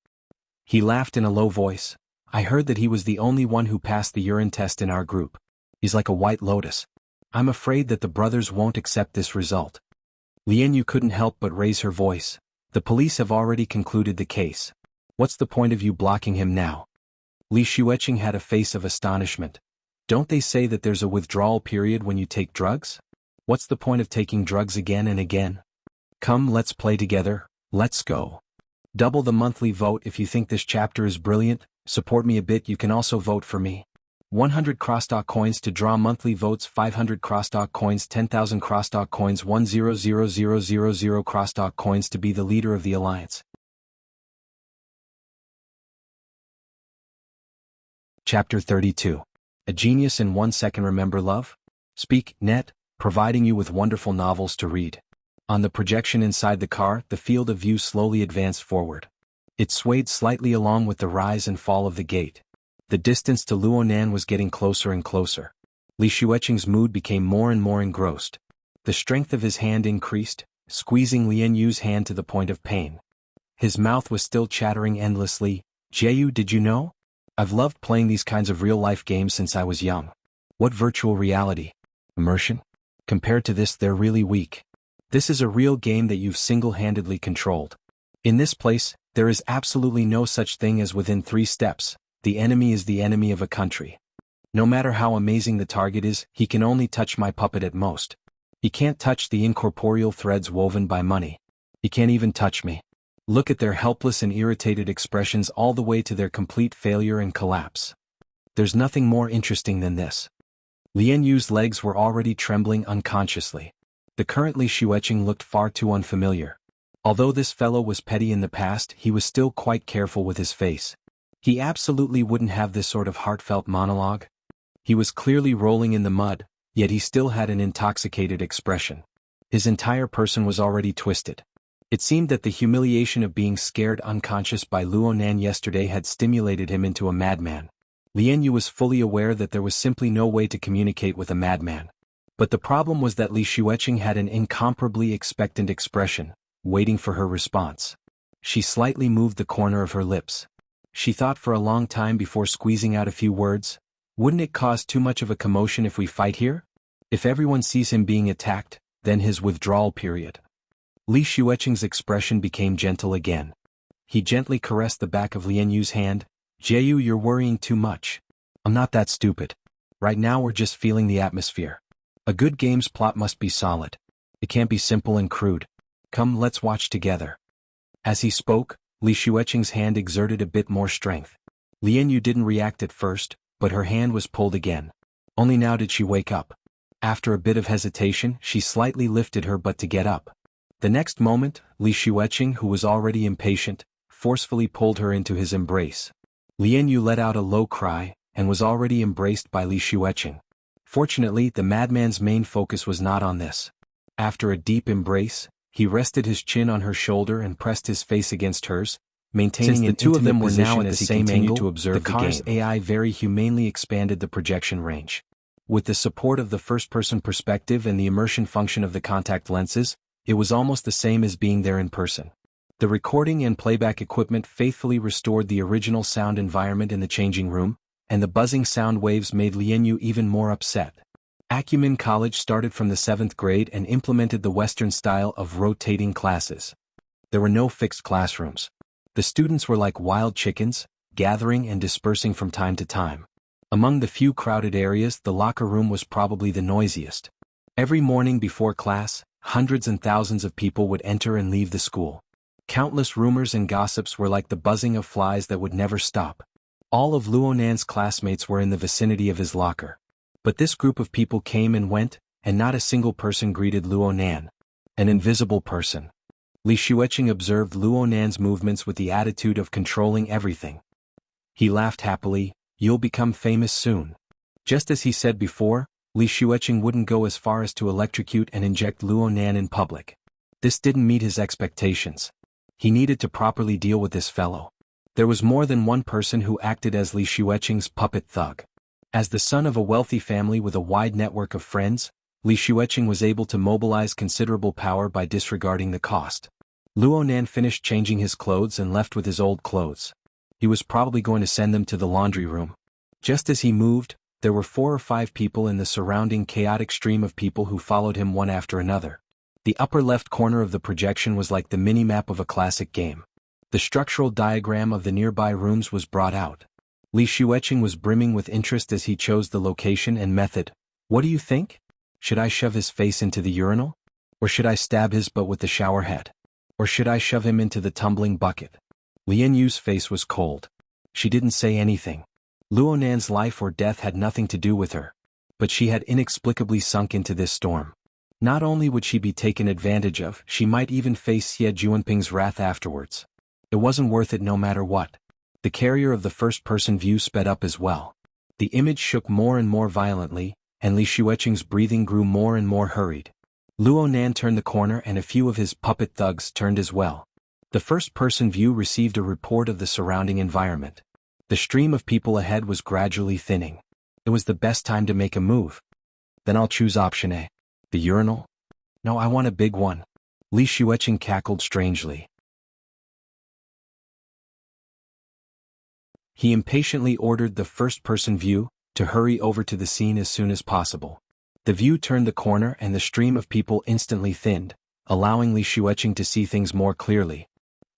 He laughed in a low voice. I heard that he was the only one who passed the urine test in our group. He's like a white lotus. I'm afraid that the brothers won't accept this result. Lian Yu couldn't help but raise her voice. The police have already concluded the case. What's the point of you blocking him now? Li Xueqing had a face of astonishment. Don't they say that there's a withdrawal period when you take drugs? What's the point of taking drugs again and again? Come, let's play together. Let's go. Double the monthly vote if you think this chapter is brilliant. Support me a bit, you can also vote for me. 100 crosstalk coins to draw monthly votes, 500 crosstalk coins, 10,000 crosstalk coins, 100,000 crosstalk coins to be the leader of the alliance. Chapter 32. A Genius in 1 Second. Remember love? Speak, net, providing you with wonderful novels to read. On the projection inside the car, the field of view slowly advanced forward. It swayed slightly along with the rise and fall of the gate. The distance to Luo Nan was getting closer and closer. Li Xueqing's mood became more and more engrossed. The strength of his hand increased, squeezing Lian Yu's hand to the point of pain. His mouth was still chattering endlessly. "Jiayu, did you know? I've loved playing these kinds of real-life games since I was young. What virtual reality? Immersion? Compared to this, they're really weak. This is a real game that you've single-handedly controlled. In this place, there is absolutely no such thing as within 3 steps. The enemy is the enemy of a country. No matter how amazing the target is, he can only touch my puppet at most. He can't touch the incorporeal threads woven by money. He can't even touch me." Look at their helpless and irritated expressions all the way to their complete failure and collapse. There's nothing more interesting than this. Lian Yu's legs were already trembling unconsciously. The current Li Xueqing looked far too unfamiliar. Although this fellow was petty in the past, he was still quite careful with his face. He absolutely wouldn't have this sort of heartfelt monologue. He was clearly rolling in the mud, yet he still had an intoxicated expression. His entire person was already twisted. It seemed that the humiliation of being scared unconscious by Luonan yesterday had stimulated him into a madman. Lian Yu was fully aware that there was simply no way to communicate with a madman. But the problem was that Li Xueqing had an incomparably expectant expression, waiting for her response. She slightly moved the corner of her lips. She thought for a long time before squeezing out a few words. "Wouldn't it cause too much of a commotion if we fight here? If everyone sees him being attacked, then his withdrawal period." Li Xueqing's expression became gentle again. He gently caressed the back of Lian Yu's hand. "Jiayu, you're worrying too much. I'm not that stupid. Right now we're just feeling the atmosphere. A good game's plot must be solid. It can't be simple and crude. Come, let's watch together." As he spoke, Li Xueqing's hand exerted a bit more strength. Lian Yu didn't react at first, but her hand was pulled again. Only now did she wake up. After a bit of hesitation, she slightly lifted her butt to get up. The next moment, Li Xueqing, who was already impatient, forcefully pulled her into his embrace. Lian Yu let out a low cry, and was already embraced by Li Xueqing. Fortunately, the madman's main focus was not on this. After a deep embrace, he rested his chin on her shoulder and pressed his face against hers, maintaining an intimate position. Since the two of them were now at the same angle, to observe the car's AI very humanely expanded the projection range. With the support of the first-person perspective and the immersion function of the contact lenses, it was almost the same as being there in person. The recording and playback equipment faithfully restored the original sound environment in the changing room, and the buzzing sound waves made Lian Yu even more upset. Acumen College started from the 7th grade and implemented the Western style of rotating classes. There were no fixed classrooms. The students were like wild chickens, gathering and dispersing from time to time. Among the few crowded areas, the locker room was probably the noisiest. Every morning before class, hundreds and thousands of people would enter and leave the school. Countless rumors and gossips were like the buzzing of flies that would never stop. All of Luonan's classmates were in the vicinity of his locker. But this group of people came and went, and not a single person greeted Luonan. An invisible person. Li Xueqing observed Luonan's movements with the attitude of controlling everything. He laughed happily. "You'll become famous soon." Just as he said before, Li Xueqing wouldn't go as far as to electrocute and inject Luonan in public. This didn't meet his expectations. He needed to properly deal with this fellow. There was more than one person who acted as Li Xueqing's puppet thug. As the son of a wealthy family with a wide network of friends, Li Xueqing was able to mobilize considerable power by disregarding the cost. Luonan finished changing his clothes and left with his old clothes. He was probably going to send them to the laundry room. Just as he moved, there were 4 or 5 people in the surrounding chaotic stream of people who followed him one after another. The upper left corner of the projection was like the mini-map of a classic game. The structural diagram of the nearby rooms was brought out. Li Xueqing was brimming with interest as he chose the location and method. "What do you think? Should I shove his face into the urinal? Or should I stab his butt with the shower head? Or should I shove him into the tumbling bucket?" Lian Yu's face was cold. She didn't say anything. Luonan's life or death had nothing to do with her. But she had inexplicably sunk into this storm. Not only would she be taken advantage of, she might even face Xie Juanping's wrath afterwards. It wasn't worth it no matter what. The carrier of the first-person view sped up as well. The image shook more and more violently, and Li Xueqing's breathing grew more and more hurried. Luonan turned the corner and a few of his puppet thugs turned as well. The first-person view received a report of the surrounding environment. The stream of people ahead was gradually thinning. It was the best time to make a move. Then I'll choose option A. The urinal? No, I want a big one. Li Xueqing cackled strangely. He impatiently ordered the first-person view to hurry over to the scene as soon as possible. The view turned the corner and the stream of people instantly thinned, allowing Li Xueqing to see things more clearly.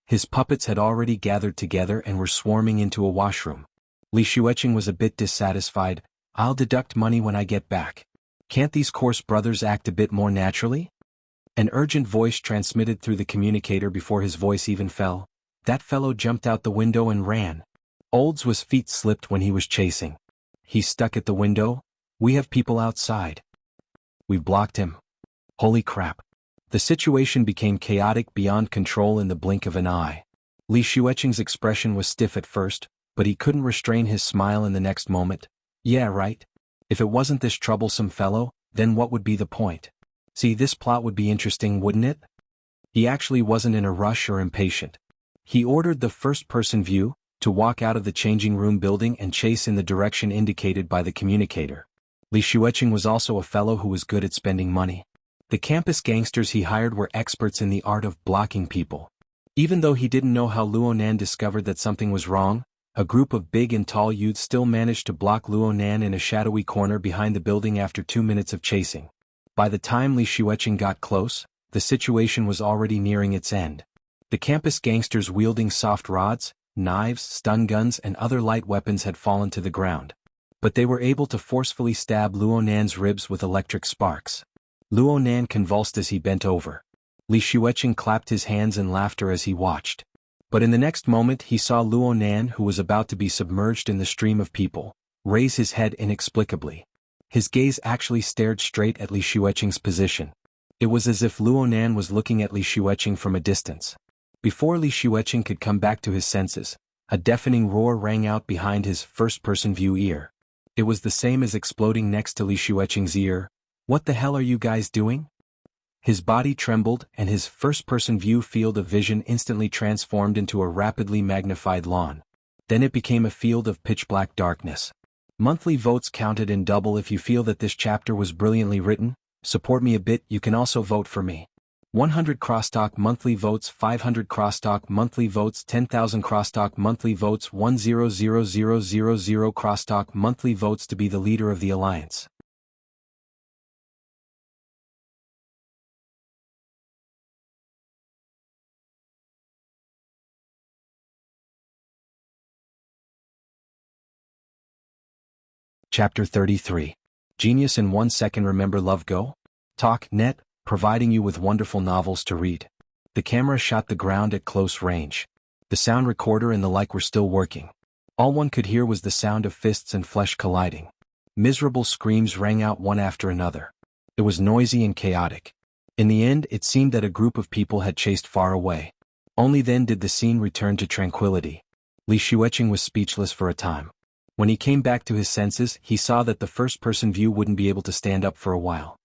His puppets had already gathered together and were swarming into a washroom. Li Xueqing was a bit dissatisfied. I'll deduct money when I get back. Can't these coarse brothers act a bit more naturally? An urgent voice transmitted through the communicator before his voice even fell. That fellow jumped out the window and ran. Olds' feet slipped when he was chasing. He's stuck at the window. We have people outside. We've blocked him. Holy crap. The situation became chaotic beyond control in the blink of an eye. Li Xueqing's expression was stiff at first, but he couldn't restrain his smile in the next moment. Yeah, right. If it wasn't this troublesome fellow, then what would be the point? See, this plot would be interesting, wouldn't it? He actually wasn't in a rush or impatient. He ordered the first-person view to walk out of the changing room building and chase in the direction indicated by the communicator. Li Xueqing was also a fellow who was good at spending money. The campus gangsters he hired were experts in the art of blocking people. Even though he didn't know how Luonan discovered that something was wrong, a group of big and tall youths still managed to block Luonan in a shadowy corner behind the building after 2 minutes of chasing. By the time Li Xueqing got close, the situation was already nearing its end. The campus gangsters wielding soft rods, knives, stun guns and other light weapons had fallen to the ground. But they were able to forcefully stab Luonan's ribs with electric sparks. Luonan convulsed as he bent over. Li Xueqing clapped his hands in laughter as he watched. But in the next moment he saw Luonan, who was about to be submerged in the stream of people, raise his head inexplicably. His gaze actually stared straight at Li Xueqing's position. It was as if Luonan was looking at Li Xueqing from a distance. Before Li Xueqing could come back to his senses, a deafening roar rang out behind his first-person view ear. It was the same as exploding next to Li Xueqing's ear. What the hell are you guys doing? His body trembled and his first-person view field of vision instantly transformed into a rapidly magnified lawn. Then it became a field of pitch-black darkness. Monthly votes counted in double. If you feel that this chapter was brilliantly written, support me a bit. You can also vote for me. 100 crosstalk monthly votes, 500 crosstalk monthly votes, 10,000 crosstalk monthly votes, 100,000 crosstalk monthly votes to be the leader of the alliance. Chapter 33. Genius in 1 second. Remember Love Go? Talk Net, providing you with wonderful novels to read. The camera shot the ground at close range. The sound recorder and the like were still working. All one could hear was the sound of fists and flesh colliding. Miserable screams rang out one after another. It was noisy and chaotic. In the end, it seemed that a group of people had chased far away. Only then did the scene return to tranquility. Li Xueqing was speechless for a time. When he came back to his senses, he saw that the first-person view wouldn't be able to stand up for a while.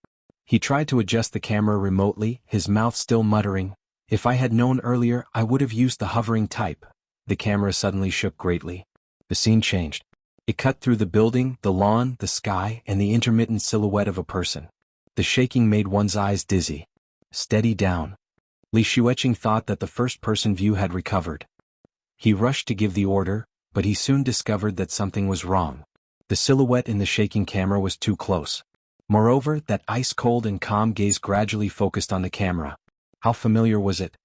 He tried to adjust the camera remotely, his mouth still muttering, "If I had known earlier, I would have used the hovering type." The camera suddenly shook greatly. The scene changed. It cut through the building, the lawn, the sky, and the intermittent silhouette of a person. The shaking made one's eyes dizzy. Steady down. Li Xueqing thought that the first-person view had recovered. He rushed to give the order, but he soon discovered that something was wrong. The silhouette in the shaking camera was too close. Moreover, that ice-cold and calm gaze gradually focused on the camera. How familiar was it?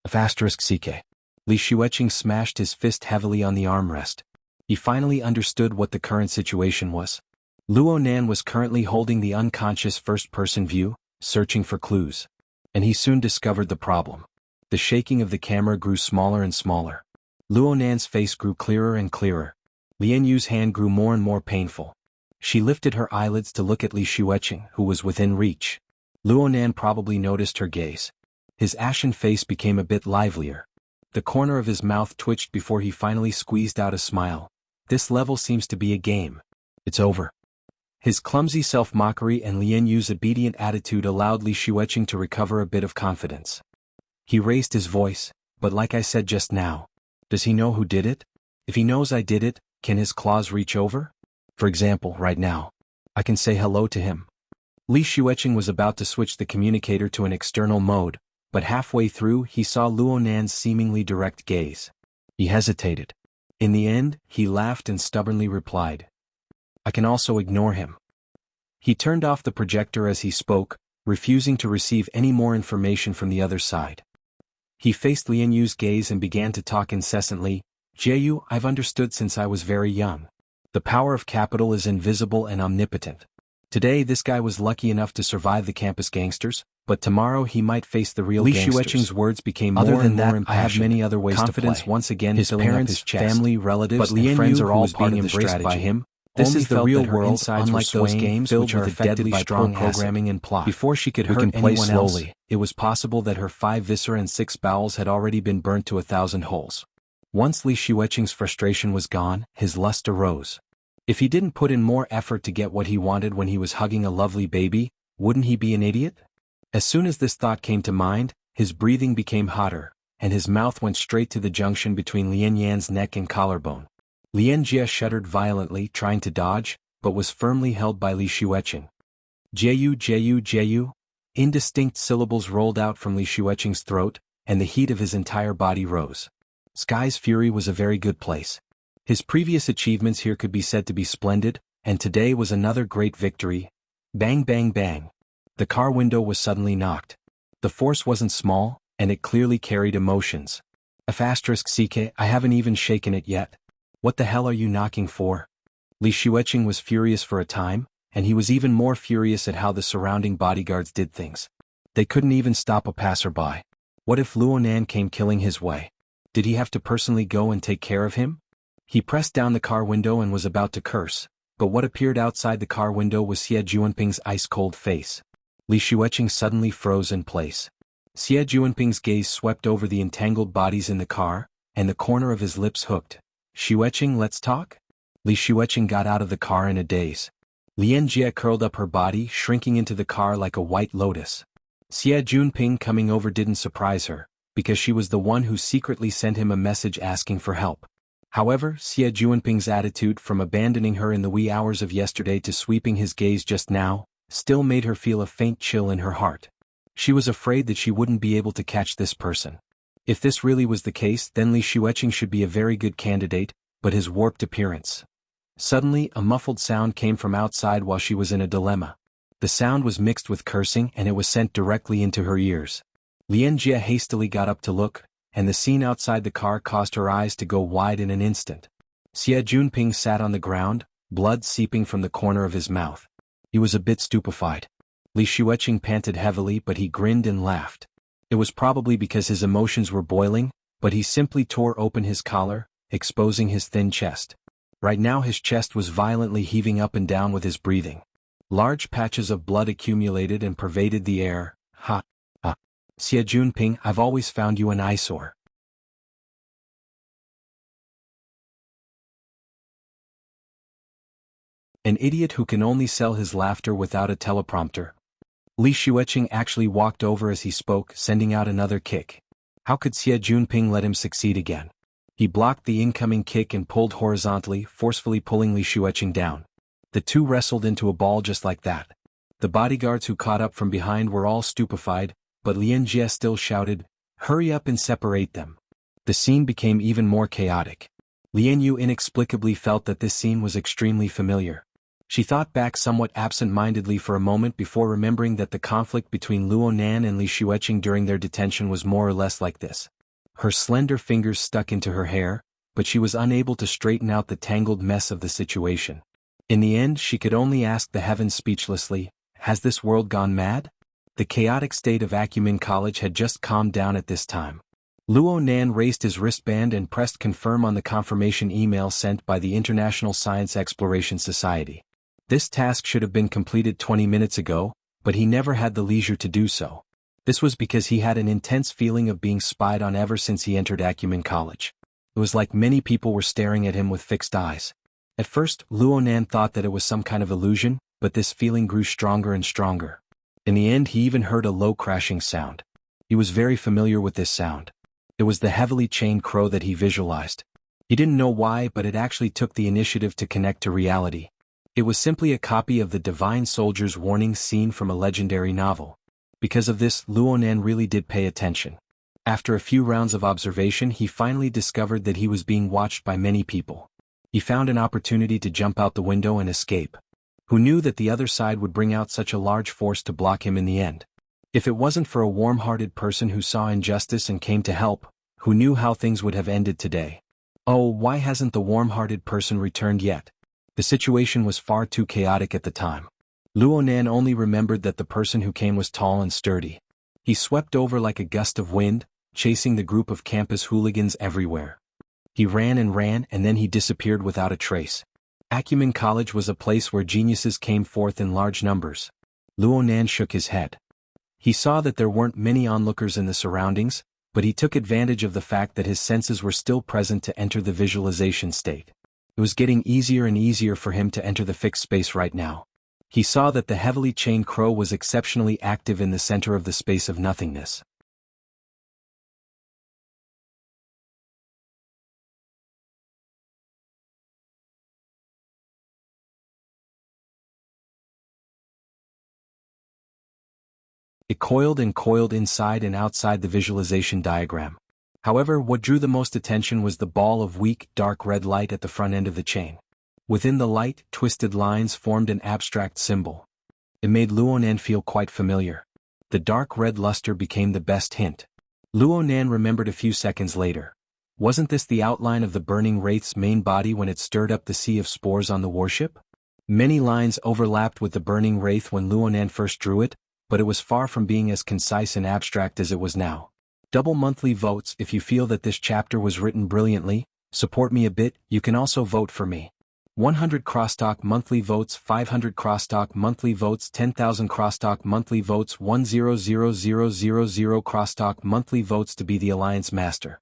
*CK. Li Xueqing smashed his fist heavily on the armrest. He finally understood what the current situation was. Luonan was currently holding the unconscious first-person view, searching for clues. And he soon discovered the problem. The shaking of the camera grew smaller and smaller. Luonan's face grew clearer and clearer. Lian Yu's hand grew more and more painful. She lifted her eyelids to look at Li Xueqing, who was within reach. Luonan probably noticed her gaze. His ashen face became a bit livelier. The corner of his mouth twitched before he finally squeezed out a smile. This level seems to be a game. It's over. His clumsy self-mockery and Lian Yu's obedient attitude allowed Li Xueqing to recover a bit of confidence. He raised his voice, "But like I said just now, does he know who did it? If he knows I did it, can his claws reach over?" For example, right now, I can say hello to him. Li Xueqing was about to switch the communicator to an external mode, but halfway through he saw Luo Nan's seemingly direct gaze. He hesitated. In the end, he laughed and stubbornly replied, "I can also ignore him." He turned off the projector as he spoke, refusing to receive any more information from the other side. He faced Lian Yu's gaze and began to talk incessantly. "Jieyu, I've understood since I was very young. The power of capital is invisible and omnipotent. Today this guy was lucky enough to survive the campus gangsters, but tomorrow he might face the real gangsters." Li Xueqing's words became more and more impassioned. "I have many other ways to play." Confidence once again his parents, his chest. Family, relatives, but and friends are all being embraced by him. This is the real world, unlike those games which are affected by strong programming and plot. Before she could hurt anyone else, it was possible that her 5 viscera and 6 bowels had already been burnt to 1,000 holes. Once Li Xueqing's frustration was gone, his lust arose. If he didn't put in more effort to get what he wanted when he was hugging a lovely baby, wouldn't he be an idiot? As soon as this thought came to mind, his breathing became hotter, and his mouth went straight to the junction between Lian Yan's neck and collarbone. Lian Jie shuddered violently, trying to dodge, but was firmly held by Li Xueqing. "Jieyu, Jieyu, Jieyu." Indistinct syllables rolled out from Li Xueqing's throat, and the heat of his entire body rose. Sky's Fury was a very good place. His previous achievements here could be said to be splendid, and today was another great victory. Bang bang bang. The car window was suddenly knocked. The force wasn't small, and it clearly carried emotions. *CK, I haven't even shaken it yet. What the hell are you knocking for? Li Xueqing was furious for a time, and he was even more furious at how the surrounding bodyguards did things. They couldn't even stop a passerby. What if Luo Nan came killing his way? Did he have to personally go and take care of him? He pressed down the car window and was about to curse, but what appeared outside the car window was Xie Juanping's ice-cold face. Li Xueqing suddenly froze in place. Xie Juanping's gaze swept over the entangled bodies in the car, and the corner of his lips hooked. "Xueqing, let's talk?" Li Xueqing got out of the car in a daze. Lian Jie curled up her body, shrinking into the car like a white lotus. Xie Juanping coming over didn't surprise her, because she was the one who secretly sent him a message asking for help. However, Xie Juanping's attitude from abandoning her in the wee hours of yesterday to sweeping his gaze just now, still made her feel a faint chill in her heart. She was afraid that she wouldn't be able to catch this person. If this really was the case, then Li Xueqing should be a very good candidate, but his warped appearance. Suddenly, a muffled sound came from outside while she was in a dilemma. The sound was mixed with cursing and it was sent directly into her ears. Lian Jie hastily got up to look, and the scene outside the car caused her eyes to go wide in an instant. Xie Juanping sat on the ground, blood seeping from the corner of his mouth. He was a bit stupefied. Li Xueqing panted heavily, but he grinned and laughed. It was probably because his emotions were boiling, but he simply tore open his collar, exposing his thin chest. Right now his chest was violently heaving up and down with his breathing. Large patches of blood accumulated and pervaded the air. "Ha! Ha! Xie Juanping, I've always found you an eyesore." An idiot who can only sell his laughter without a teleprompter. Li Xueqing actually walked over as he spoke, sending out another kick. How could Xie Juanping let him succeed again? He blocked the incoming kick and pulled horizontally, forcefully pulling Li Xueqing down. The two wrestled into a ball just like that. The bodyguards who caught up from behind were all stupefied, but Lian Jie still shouted, "Hurry up and separate them." The scene became even more chaotic. Lian Yu inexplicably felt that this scene was extremely familiar. She thought back somewhat absent-mindedly for a moment before remembering that the conflict between Luo Nan and Li Xueqing during their detention was more or less like this. Her slender fingers stuck into her hair, but she was unable to straighten out the tangled mess of the situation. In the end, she could only ask the heavens speechlessly, "Has this world gone mad?" The chaotic state of Acumen College had just calmed down at this time. Luo Nan raised his wristband and pressed confirm on the confirmation email sent by the International Science Exploration Society. This task should have been completed 20 minutes ago, but he never had the leisure to do so. This was because he had an intense feeling of being spied on ever since he entered Acumen College. It was like many people were staring at him with fixed eyes. At first, Luo Nan thought that it was some kind of illusion, but this feeling grew stronger and stronger. In the end, he even heard a low crashing sound. He was very familiar with this sound. It was the heavily chained crow that he visualized. He didn't know why, but it actually took the initiative to connect to reality. It was simply a copy of the Divine Soldier's warning scene from a legendary novel. Because of this, Luonan really did pay attention. After a few rounds of observation, he finally discovered that he was being watched by many people. He found an opportunity to jump out the window and escape. Who knew that the other side would bring out such a large force to block him in the end? If it wasn't for a warm-hearted person who saw injustice and came to help, who knew how things would have ended today? Oh, why hasn't the warm-hearted person returned yet? The situation was far too chaotic at the time. Luonan only remembered that the person who came was tall and sturdy. He swept over like a gust of wind, chasing the group of campus hooligans everywhere. He ran and then he disappeared without a trace. Acumen College was a place where geniuses came forth in large numbers. Luonan shook his head. He saw that there weren't many onlookers in the surroundings, but he took advantage of the fact that his senses were still present to enter the visualization state. It was getting easier and easier for him to enter the fixed space right now. He saw that the heavily chained crow was exceptionally active in the center of the space of nothingness. It coiled and coiled inside and outside the visualization diagram. However, what drew the most attention was the ball of weak, dark red light at the front end of the chain. Within the light, twisted lines formed an abstract symbol. It made Luonan feel quite familiar. The dark red luster became the best hint. Luonan remembered a few seconds later. Wasn't this the outline of the burning wraith's main body when it stirred up the sea of spores on the warship? Many lines overlapped with the burning wraith when Luonan first drew it, but it was far from being as concise and abstract as it was now. Double monthly votes. If you feel that this chapter was written brilliantly, support me a bit, you can also vote for me. 100 crosstalk monthly votes, 500 crosstalk monthly votes, 10,000 crosstalk monthly votes, 100,000 crosstalk monthly votes to be the Alliance Master.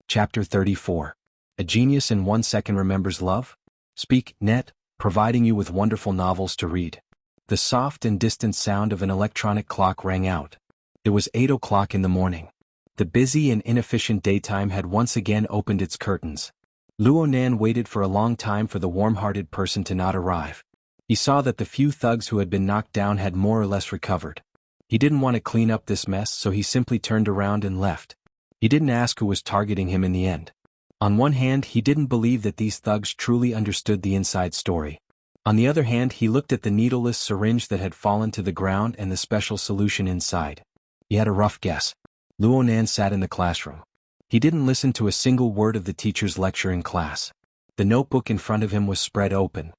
Chapter 34. A Genius in 1 Second Remembers Love? Speak, Net, providing you with wonderful novels to read. The soft and distant sound of an electronic clock rang out. It was 8 o'clock in the morning. The busy and inefficient daytime had once again opened its curtains. Luonan waited for a long time for the warm-hearted person to not arrive. He saw that the few thugs who had been knocked down had more or less recovered. He didn't want to clean up this mess, so he simply turned around and left. He didn't ask who was targeting him in the end. On one hand, he didn't believe that these thugs truly understood the inside story. On the other hand, he looked at the needleless syringe that had fallen to the ground and the special solution inside. He had a rough guess. Luonan sat in the classroom. He didn't listen to a single word of the teacher's lecture in class. The notebook in front of him was spread open.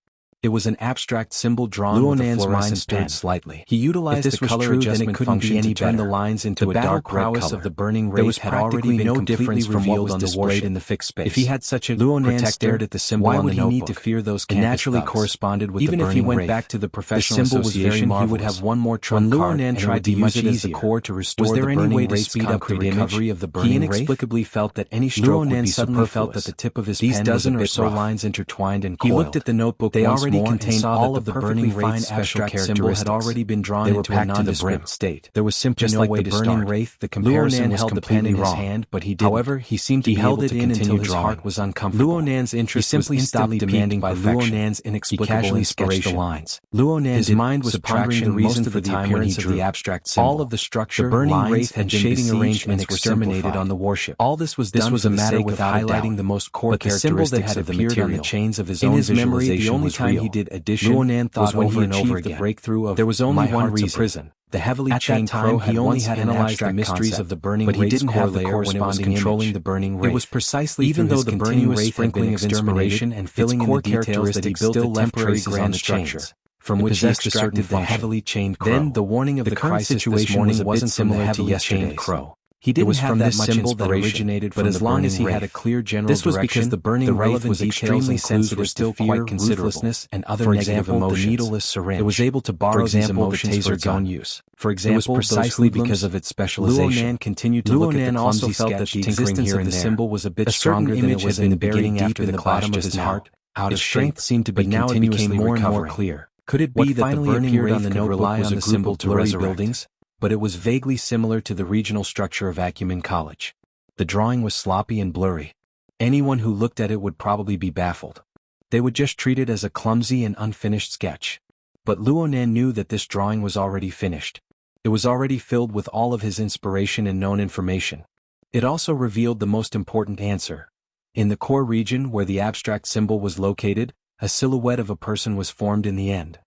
It was an abstract symbol drawn with a fluorescent pen. Slightly. He utilized the color adjustment function to turn the lines into a dark red color. Of the burning wraith had already been no difference from what was displayed in the fixed space. If he had such a protector, stared at the symbol on the notebook, why would he need to fear those campus naturally thugs? Corresponded with even the burning if he went back to the professional association, he would have one more trump card, and tried to use it as a core to restore the burning wraith's concrete recovery of the burning wraith. He inexplicably felt that any stroke would be suddenly felt that the tip of his pen was a bit so lines intertwined and coiled. He looked at the notebook. They already contained all of the burning wraith's abstract symbol had already been drawn into a nondescript state. There was simply no way to start. Burning wraith, the comparison was held the pen in his hand, but he didn't. However, he seemed to be able to continue until his heart was uncomfortable. Luonan's interest simply stopped demanding by Luonan's inexplicable inspiration. Luonan's mind was pondering the reason for the appearance of the abstract symbol. All of the structure, the burning wraith, and shading arrangements were exterminated on the warship. All this was done for the sake of highlighting the most core characteristics of the material. On the chains of his own visualization, the only time he did addition was when he achieved the breakthrough of there was only one reason. The heavily chained crow he only had analyzed the mysteries of the burning wraith's, but he didn't have the corresponding controlling the burning wraith. It was precisely even though the burning wraith sprinkling of inspiration and filling in the details that he built the temporary grand structures from which he extracted the heavily chained crow. Then the warning of the crisis this morning wasn't similar to yesterday's crow. He didn't have that much inspiration, but as long as he had a clear general direction, this was because the burning wraith was extremely sensitive to fear, ruthlessness, and other negative emotions. The needleless syringe. It was able to borrow these emotions for its own use. For example, it was precisely because of its specialization. Luonan continued to look at the clumsy sketch, that the existence of the symbol was a bit stronger than it was in the beginning after the clash of his heart. Out of strength seemed to be now it became more and more clear. Could it be that the burning wraith could rely on the symbol to resurrect buildings? But it was vaguely similar to the regional structure of Acumen College. The drawing was sloppy and blurry. Anyone who looked at it would probably be baffled. They would just treat it as a clumsy and unfinished sketch. But Luonan knew that this drawing was already finished. It was already filled with all of his inspiration and known information. It also revealed the most important answer. In the core region where the abstract symbol was located, a silhouette of a person was formed in the end.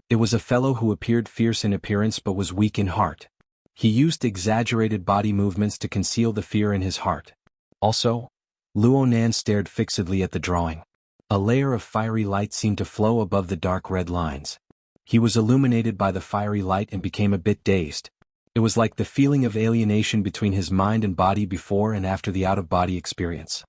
It was a fellow who appeared fierce in appearance but was weak in heart. He used exaggerated body movements to conceal the fear in his heart. Also, Luonan stared fixedly at the drawing. A layer of fiery light seemed to flow above the dark red lines. He was illuminated by the fiery light and became a bit dazed. It was like the feeling of alienation between his mind and body before and after the out-of-body experience.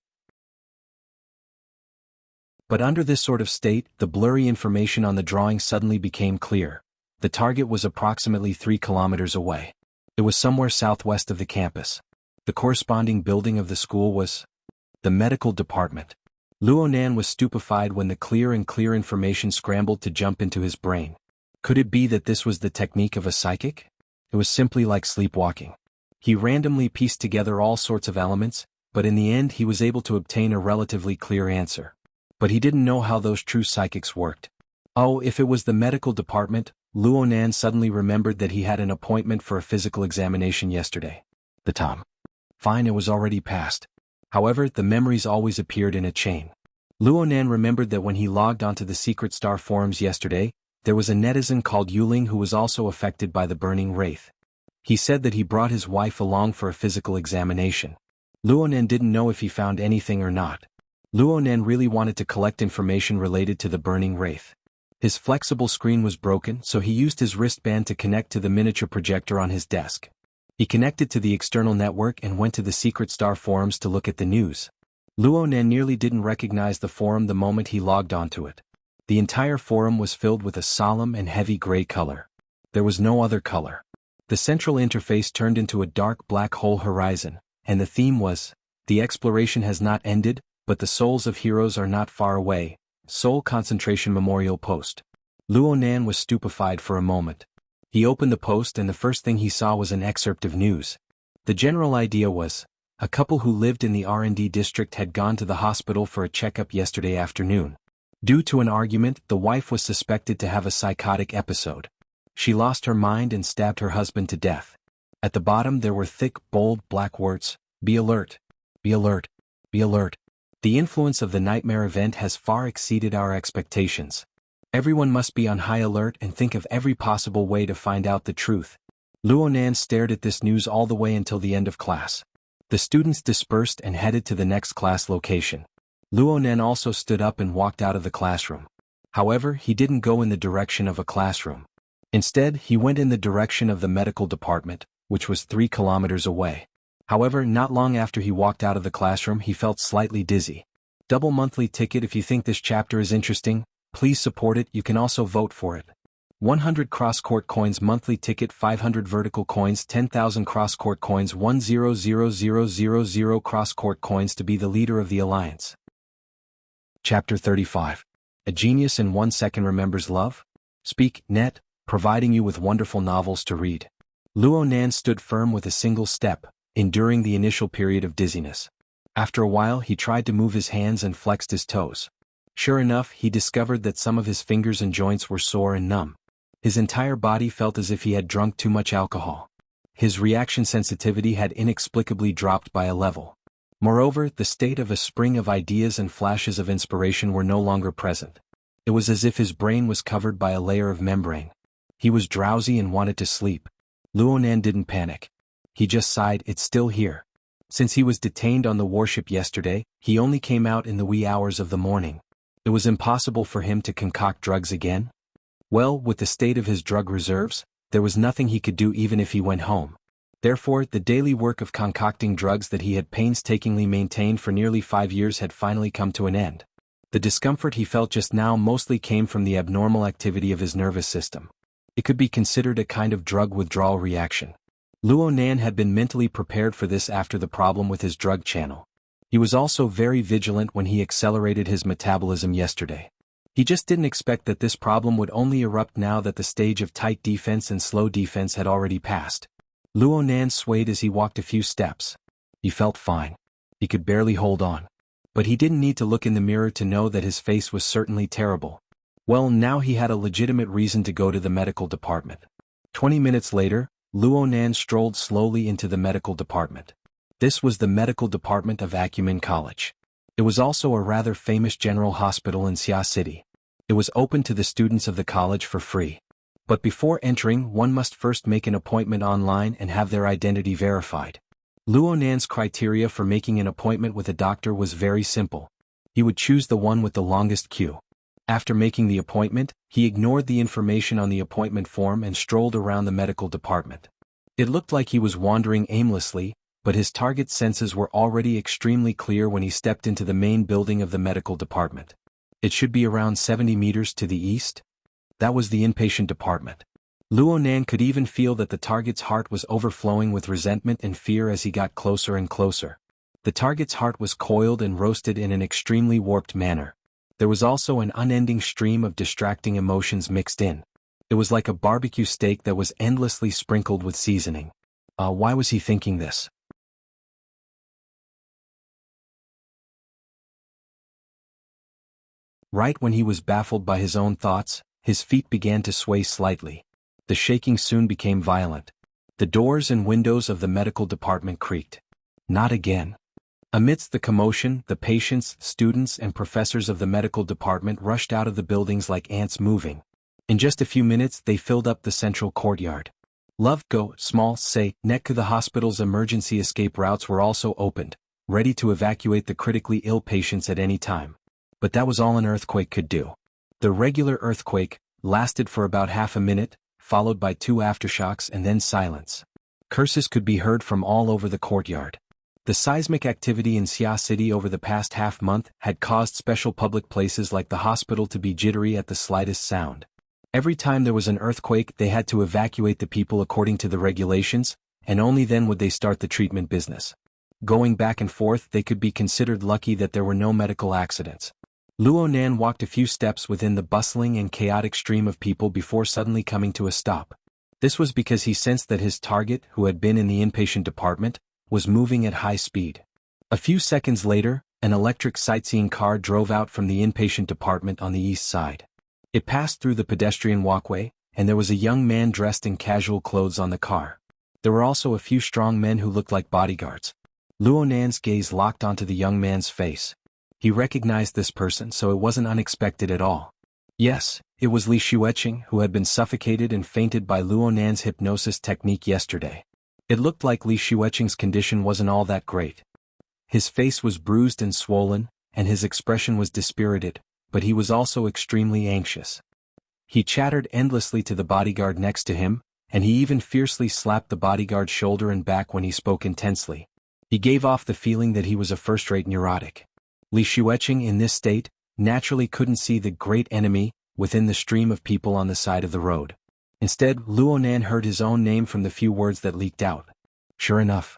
But under this sort of state, the blurry information on the drawing suddenly became clear. The target was approximately 3 kilometers away. It was somewhere southwest of the campus. The corresponding building of the school was the medical department. Luonan was stupefied when the clear information scrambled to jump into his brain. Could it be that this was the technique of a psychic? It was simply like sleepwalking. He randomly pieced together all sorts of elements, but in the end he was able to obtain a relatively clear answer. But he didn't know how those true psychics worked. Oh, if it was the medical department, Luonan suddenly remembered that he had an appointment for a physical examination yesterday. The time. Fine, it was already past. However, the memories always appeared in a chain. Luonan remembered that when he logged onto the Secret Star forums yesterday, there was a netizen called Yuling who was also affected by the burning wraith. He said that he brought his wife along for a physical examination. Luonan didn't know if he found anything or not. Luonan really wanted to collect information related to the burning wraith. His flexible screen was broken, so he used his wristband to connect to the miniature projector on his desk. He connected to the external network and went to the Secret Star forums to look at the news. Luonan nearly didn't recognize the forum the moment he logged onto it. The entire forum was filled with a solemn and heavy gray color. There was no other color. The central interface turned into a dark black hole horizon, and the theme was, "The exploration has not ended, but the souls of heroes are not far away." Soul Concentration Memorial Post. Luonan was stupefied for a moment. He opened the post and the first thing he saw was an excerpt of news. The general idea was, a couple who lived in the R&D district had gone to the hospital for a checkup yesterday afternoon. Due to an argument, the wife was suspected to have a psychotic episode. She lost her mind and stabbed her husband to death. At the bottom there were thick, bold, black words, "Be alert. Be alert. Be alert. The influence of the nightmare event has far exceeded our expectations. Everyone must be on high alert and think of every possible way to find out the truth." Luonan stared at this news all the way until the end of class. The students dispersed and headed to the next class location. Luonan also stood up and walked out of the classroom. However, he didn't go in the direction of a classroom. Instead, he went in the direction of the medical department, which was 3 kilometers away. However, not long after he walked out of the classroom, he felt slightly dizzy. Double monthly ticket. If you think this chapter is interesting, please support it. You can also vote for it. 100 cross-court coins monthly ticket, 500 vertical coins, 10,000 cross-court coins, 100,000 cross-court coins to be the leader of the alliance. Chapter 35. A Genius in 1 Second Remembers Love? Speak, Net, providing you with wonderful novels to read. Luo Nan stood firm with a single step, enduring the initial period of dizziness. After a while, he tried to move his hands and flexed his toes. Sure enough, he discovered that some of his fingers and joints were sore and numb. His entire body felt as if he had drunk too much alcohol. His reaction sensitivity had inexplicably dropped by a level. Moreover, the state of a spring of ideas and flashes of inspiration were no longer present. It was as if his brain was covered by a layer of membrane. He was drowsy and wanted to sleep. Luo Nan didn't panic. He just sighed, it's still here. Since he was detained on the warship yesterday, he only came out in the wee hours of the morning. It was impossible for him to concoct drugs again. Well, with the state of his drug reserves, there was nothing he could do even if he went home. Therefore, the daily work of concocting drugs that he had painstakingly maintained for nearly 5 years had finally come to an end. The discomfort he felt just now mostly came from the abnormal activity of his nervous system. It could be considered a kind of drug withdrawal reaction. Luo Nan had been mentally prepared for this after the problem with his drug channel. He was also very vigilant when he accelerated his metabolism yesterday. He just didn't expect that this problem would only erupt now that the stage of tight defense and slow defense had already passed. Luo Nan swayed as he walked a few steps. He felt fine. He could barely hold on. But he didn't need to look in the mirror to know that his face was certainly terrible. Well, now he had a legitimate reason to go to the medical department. 20 minutes later, Luo Nan strolled slowly into the medical department. This was the medical department of Acumen College. It was also a rather famous general hospital in Xia City. It was open to the students of the college for free. But before entering, one must first make an appointment online and have their identity verified. Luo Nan's criteria for making an appointment with a doctor was very simple. He would choose the one with the longest queue. After making the appointment, he ignored the information on the appointment form and strolled around the medical department. It looked like he was wandering aimlessly, but his target senses were already extremely clear when he stepped into the main building of the medical department. It should be around 70 meters to the east. That was the inpatient department. Luo Nan could even feel that the target's heart was overflowing with resentment and fear as he got closer and closer. The target's heart was coiled and roasted in an extremely warped manner. There was also an unending stream of distracting emotions mixed in. It was like a barbecue steak that was endlessly sprinkled with seasoning. Why was he thinking this? Right when he was baffled by his own thoughts, his feet began to sway slightly. The shaking soon became violent. The doors and windows of the medical department creaked. Not again. Amidst the commotion, the patients, students, and professors of the medical department rushed out of the buildings like ants moving. In just a few minutes, they filled up the central courtyard. Love, Go, Small, Say, Netku. The hospital's emergency escape routes were also opened, ready to evacuate the critically ill patients at any time. But that was all an earthquake could do. The regular earthquake lasted for about half a minute, followed by 2 aftershocks and then silence. Curses could be heard from all over the courtyard. The seismic activity in Xia City over the past half-month had caused special public places like the hospital to be jittery at the slightest sound. Every time there was an earthquake, they had to evacuate the people according to the regulations, and only then would they start the treatment business. Going back and forth, they could be considered lucky that there were no medical accidents. Luo Nan walked a few steps within the bustling and chaotic stream of people before suddenly coming to a stop. This was because he sensed that his target, who had been in the inpatient department, was moving at high speed. A few seconds later, an electric sightseeing car drove out from the inpatient department on the east side. It passed through the pedestrian walkway, and there was a young man dressed in casual clothes on the car. There were also a few strong men who looked like bodyguards. Luo Nan's gaze locked onto the young man's face. He recognized this person, so it wasn't unexpected at all. Yes, it was Li Xueqing, who had been suffocated and fainted by Luo Nan's hypnosis technique yesterday. It looked like Li Xueqing's condition wasn't all that great. His face was bruised and swollen, and his expression was dispirited, but he was also extremely anxious. He chattered endlessly to the bodyguard next to him, and he even fiercely slapped the bodyguard's shoulder and back when he spoke intensely. He gave off the feeling that he was a first-rate neurotic. Li Xueqing, in this state, naturally couldn't see the great enemy within the stream of people on the side of the road. Instead, Luonan heard his own name from the few words that leaked out. Sure enough,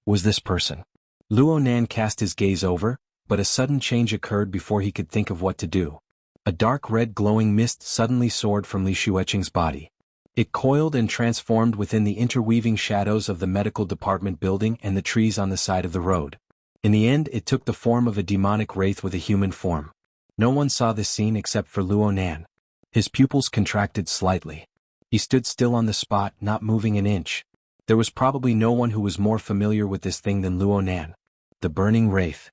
was this person. Luonan cast his gaze over, but a sudden change occurred before he could think of what to do. A dark red glowing mist suddenly soared from Li Xueqing's body. It coiled and transformed within the interweaving shadows of the medical department building and the trees on the side of the road. In the end, it took the form of a demonic wraith with a human form. No one saw this scene except for Luonan. His pupils contracted slightly. He stood still on the spot, not moving an inch. There was probably no one who was more familiar with this thing than Luonan. The burning wraith.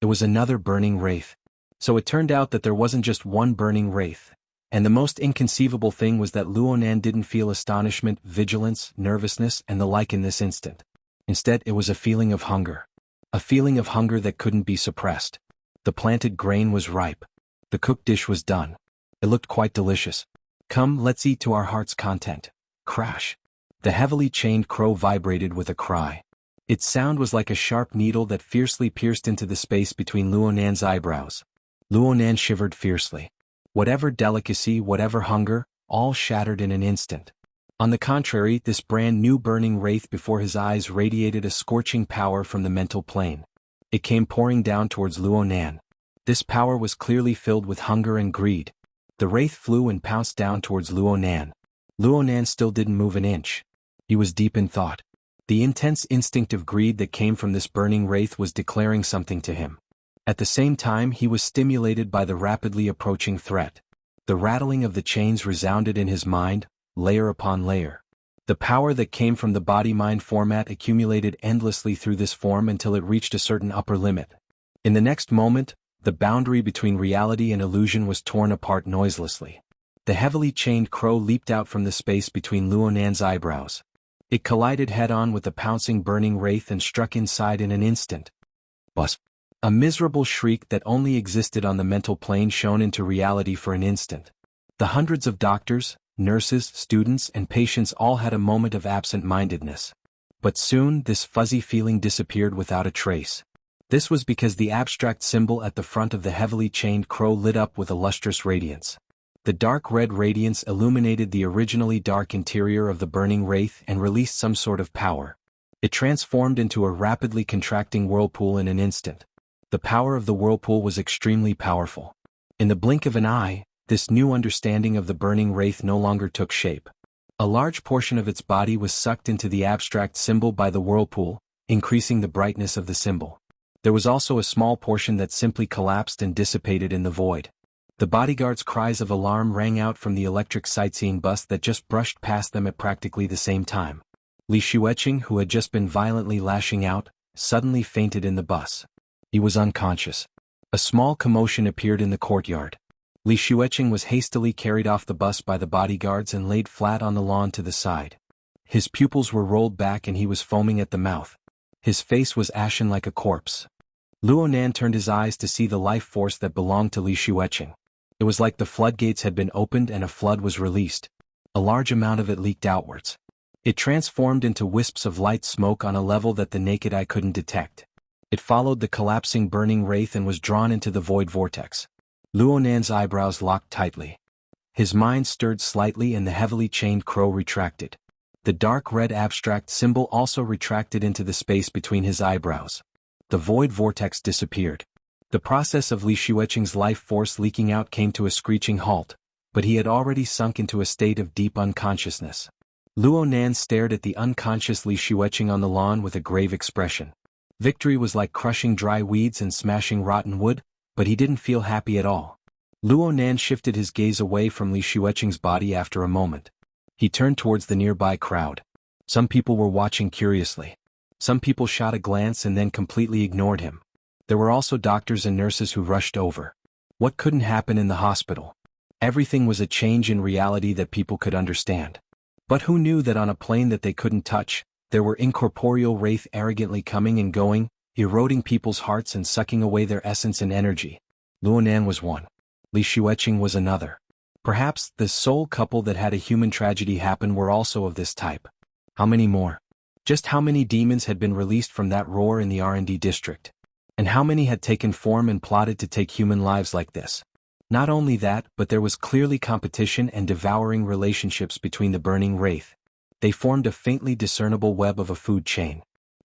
It was another burning wraith. So it turned out that there wasn't just one burning wraith. And the most inconceivable thing was that Luonan didn't feel astonishment, vigilance, nervousness, and the like in this instant. Instead, it was a feeling of hunger. A feeling of hunger that couldn't be suppressed. The planted grain was ripe. The cooked dish was done. It looked quite delicious. Come, let's eat to our heart's content. Crash. The heavily chained crow vibrated with a cry. Its sound was like a sharp needle that fiercely pierced into the space between Luonan's eyebrows. Luonan shivered fiercely. Whatever delicacy, whatever hunger, all shattered in an instant. On the contrary, this brand new burning wraith before his eyes radiated a scorching power from the mental plane. It came pouring down towards Luonan. This power was clearly filled with hunger and greed. The wraith flew and pounced down towards Luonan. Luonan still didn't move an inch. He was deep in thought. The intense instinct of greed that came from this burning wraith was declaring something to him. At the same time, he was stimulated by the rapidly approaching threat. The rattling of the chains resounded in his mind, layer upon layer. The power that came from the body-mind format accumulated endlessly through this form until it reached a certain upper limit. In the next moment, the boundary between reality and illusion was torn apart noiselessly. The heavily chained crow leaped out from the space between Luonan's eyebrows. It collided head-on with the pouncing burning wraith and struck inside in an instant. Buzz. A miserable shriek that only existed on the mental plane shone into reality for an instant. The hundreds of doctors, nurses, students, and patients all had a moment of absent-mindedness. But soon, this fuzzy feeling disappeared without a trace. This was because the abstract symbol at the front of the heavily chained crow lit up with a lustrous radiance. The dark red radiance illuminated the originally dark interior of the burning wraith and released some sort of power. It transformed into a rapidly contracting whirlpool in an instant. The power of the whirlpool was extremely powerful. In the blink of an eye, this new understanding of the burning wraith no longer took shape. A large portion of its body was sucked into the abstract symbol by the whirlpool, increasing the brightness of the symbol. There was also a small portion that simply collapsed and dissipated in the void. The bodyguard's cries of alarm rang out from the electric sightseeing bus that just brushed past them at practically the same time. Li Xueqing, who had just been violently lashing out, suddenly fainted in the bus. He was unconscious. A small commotion appeared in the courtyard. Li Xueqing was hastily carried off the bus by the bodyguards and laid flat on the lawn to the side. His pupils were rolled back and he was foaming at the mouth. His face was ashen like a corpse. Luonan turned his eyes to see the life force that belonged to Li Xueqing. It was like the floodgates had been opened and a flood was released. A large amount of it leaked outwards. It transformed into wisps of light smoke on a level that the naked eye couldn't detect. It followed the collapsing burning wraith and was drawn into the void vortex. Luonan's eyebrows locked tightly. His mind stirred slightly and the heavily chained crow retracted. The dark red abstract symbol also retracted into the space between his eyebrows. The void vortex disappeared. The process of Li Xueqing's life force leaking out came to a screeching halt, but he had already sunk into a state of deep unconsciousness. Luonan stared at the unconscious Li Xueqing on the lawn with a grave expression. Victory was like crushing dry weeds and smashing rotten wood, but he didn't feel happy at all. Luonan shifted his gaze away from Li Xueqing's body after a moment. He turned towards the nearby crowd. Some people were watching curiously. Some people shot a glance and then completely ignored him. There were also doctors and nurses who rushed over. What couldn't happen in the hospital? Everything was a change in reality that people could understand. But who knew that on a plane that they couldn't touch, there were incorporeal wraith arrogantly coming and going, eroding people's hearts and sucking away their essence and energy. Luonan was one. Li Xueqing was another. Perhaps the sole couple that had a human tragedy happen were also of this type. How many more? Just how many demons had been released from that roar in the R&D district? And how many had taken form and plotted to take human lives like this? Not only that, but there was clearly competition and devouring relationships between the burning wraith. They formed a faintly discernible web of a food chain.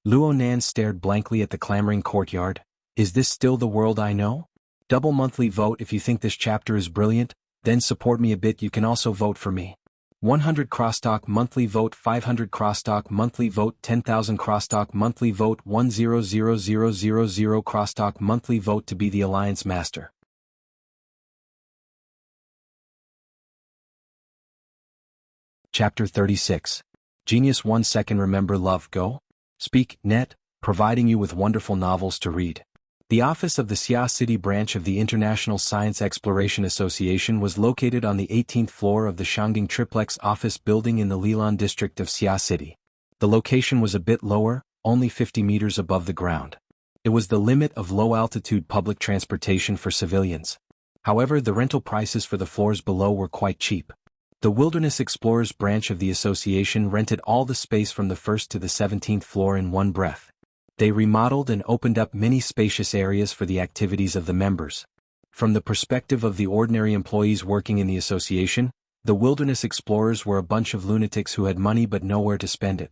Luonan stared blankly at the clamoring courtyard. Is this still the world I know? Double monthly vote if you think this chapter is brilliant, then support me a bit. You can also vote for me. 100 crosstalk monthly vote, 500 crosstalk monthly vote, 10,000 crosstalk monthly vote, 100,000 crosstalk monthly vote to be the Alliance Master. Chapter 36. Genius 1 second. Remember, love, go? Speak, net, providing you with wonderful novels to read. The office of the Xia City branch of the International Science Exploration Association was located on the 18th floor of the Shangding Triplex office building in the Lilan district of Xia City. The location was a bit lower, only 50 meters above the ground. It was the limit of low-altitude public transportation for civilians. However, the rental prices for the floors below were quite cheap. The Wilderness Explorers branch of the association rented all the space from the 1st to the 17th floor in one breath. They remodeled and opened up many spacious areas for the activities of the members. From the perspective of the ordinary employees working in the association, the Wilderness Explorers were a bunch of lunatics who had money but nowhere to spend it.